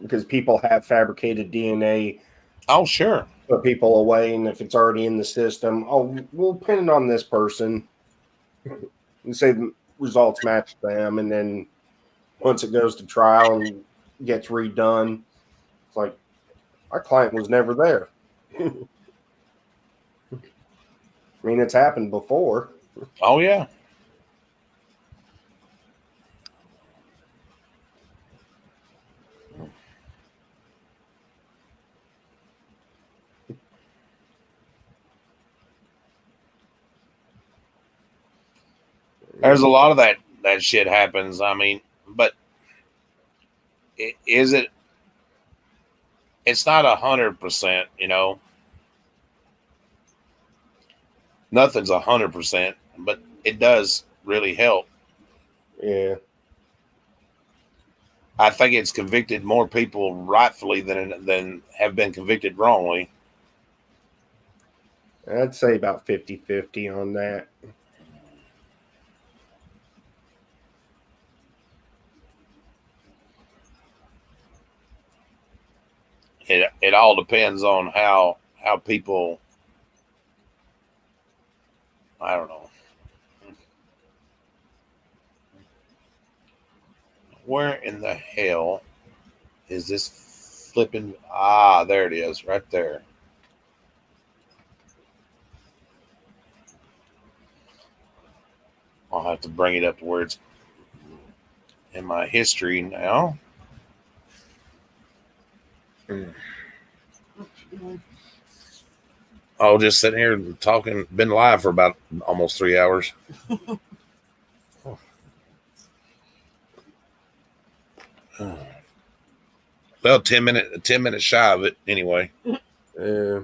because people have fabricated DNA. Oh, sure. Put people away, and if it's already in the system, we'll pin it on this person and say the results match them, and then once it goes to trial and gets redone, it's like our client was never there. I mean, it's happened before. Oh, yeah. There's a lot of that shit happens. I mean, but is it? It's not 100%. Nothing's 100%, but it does really help. Yeah. I think it's convicted more people rightfully than have been convicted wrongly. I'd say about 50-50 on that. It all depends on how people, I don't know. Where in the hell is this flipping? Ah, there it is, right there. I'll have to bring it up to where it's in my history now. Oh, just sitting here talking. Been live for about almost 3 hours. Well, 10 minutes shy of it anyway. Yeah.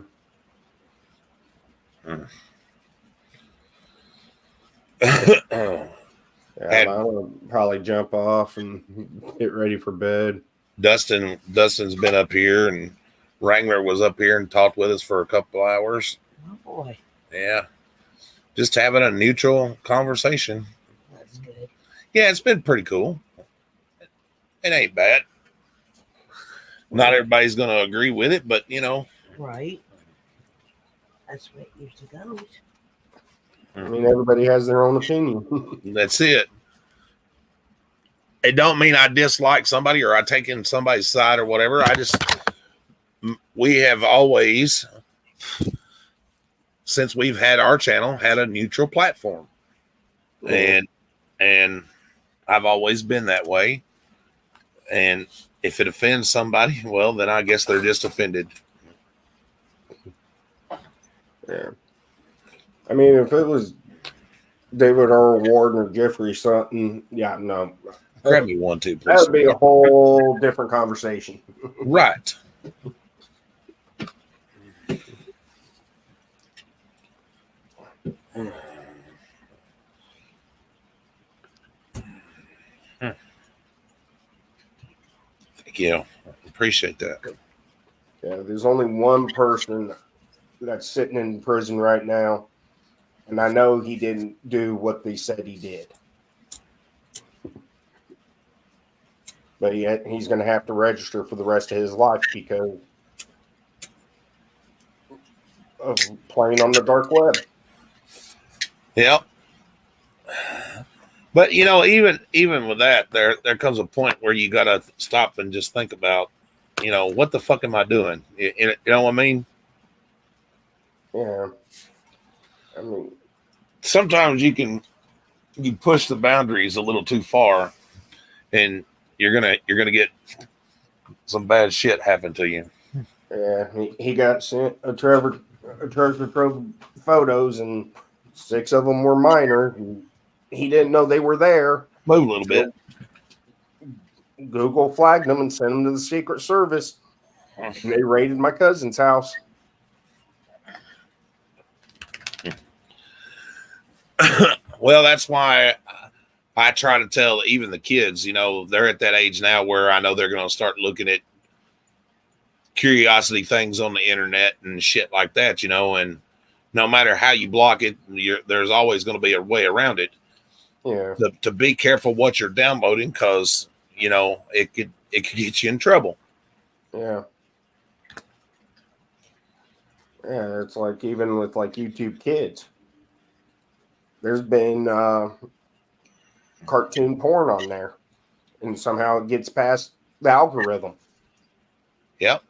Yeah, I'll probably jump off and get ready for bed. Dustin's been up here, and Wrangler was up here and talked with us for a couple hours. Oh boy, Yeah, just having a neutral conversation. that's good. Yeah, it's been pretty cool. It ain't bad. Not everybody's going to agree with it, but you know. Right. That's what it usually goes. I mean, everybody has their own opinion. That's it. It don't mean I dislike somebody or I take in somebody's side or whatever. We have always, since we've had our channel, had a neutral platform. And I've always been that way. And if it offends somebody, well, then I guess they're just offended. Yeah. I mean, if it was David Earl Warden or Jeffrey Sutton, yeah, no. Grab me one, too, please. That would be a whole different conversation. Right. Thank you. Appreciate that. Yeah, there's only one person that's sitting in prison right now, and I know he didn't do what they said he did. But he's going to have to register for the rest of his life because of playing on the dark web. Yep. But you know, even with that, there comes a point where you got to stop and just think about, you know, what the fuck am I doing? You know what I mean? Yeah. I mean, sometimes you push the boundaries a little too far, and you're gonna get some bad shit happen to you. Yeah, he got sent a treasure trove photos, and 6 of them were minor. He didn't know they were there. Move a little bit. Google flagged them and sent them to the Secret Service. And they raided my cousin's house. Well, that's why I try to tell even the kids, you know, they're at that age now where I know they're going to start looking at curiosity things on the internet and shit like that, you know, and no matter how you block it, there's always going to be a way around it. Yeah. To be careful what you're downloading, because, you know, it could get you in trouble. Yeah. Yeah, it's like even with like YouTube Kids. There's been cartoon porn on there, and somehow it gets past the algorithm. Yep.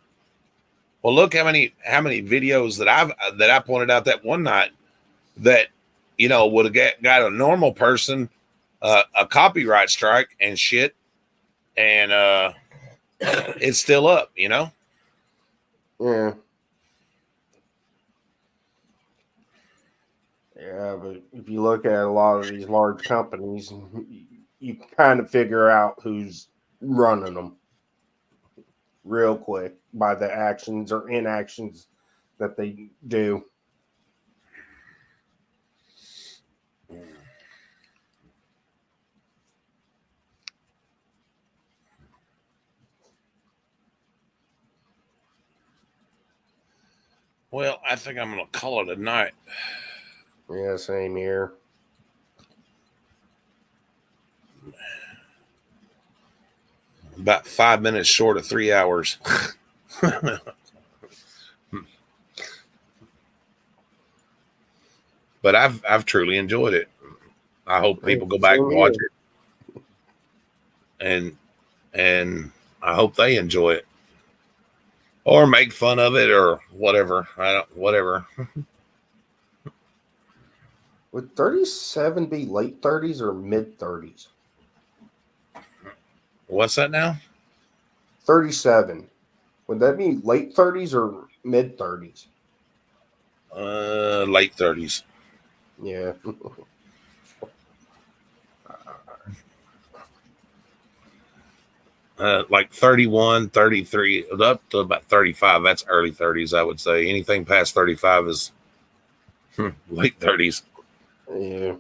Well, look how many videos that I pointed out that one night that, you know, would have got a normal person a copyright strike and shit, and it's still up, you know. Yeah. Yeah, but if you look at a lot of these large companies, you kind of figure out who's running them real quick by the actions or inactions that they do. Well, I think I'm going to call it a night. Yeah, same here. About 5 minutes short of 3 hours. But I've truly enjoyed it. I hope people go back and watch it, and I hope they enjoy it or make fun of it or whatever. Whatever. Would 37 be late 30s or mid 30s? What's that now? 37. Would that be late 30s or mid 30s? Late 30s. Yeah. Like 31, 33, up to about 35. That's early 30s, I would say. Anything past 35 is late 30s. Yeah.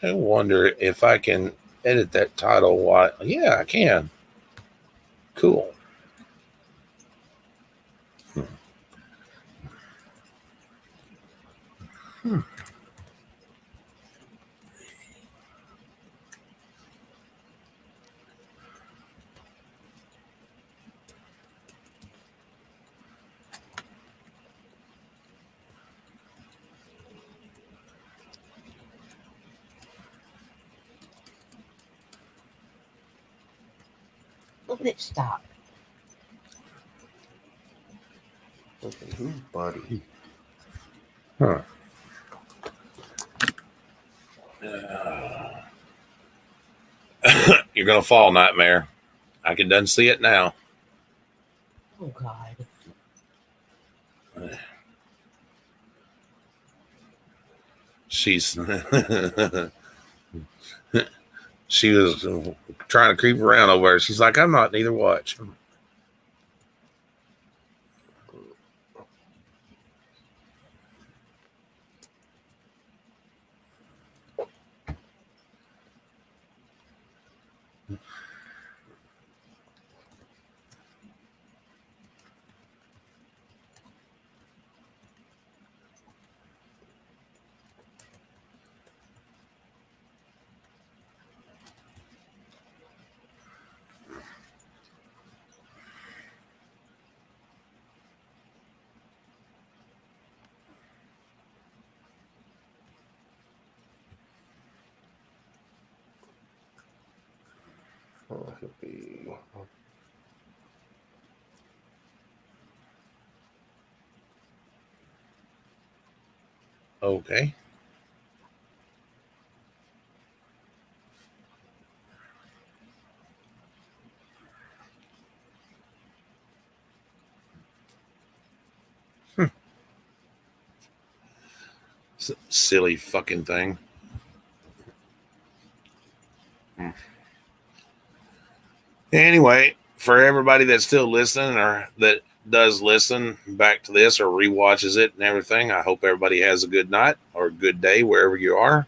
I wonder if I can edit that title. Why? Yeah, I can. Cool. Look at it stop. Okay, who's Buddy? Huh. You're gonna fall, Nightmare. I can done see it now. Oh God. She's she was trying to creep around over there. She's like, I'm not neither watch. Oh, could be. Okay. Silly fucking thing. Anyway, for everybody that's still listening or that does listen back to this or rewatches it and everything, I hope everybody has a good night or a good day wherever you are.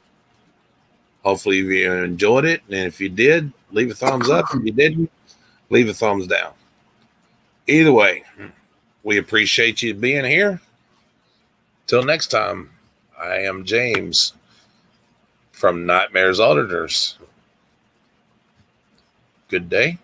Hopefully you enjoyed it. And if you did, leave a thumbs up. If you didn't, leave a thumbs down. Either way, we appreciate you being here. Till next time, I am James from Nightmares Auditors. Good day.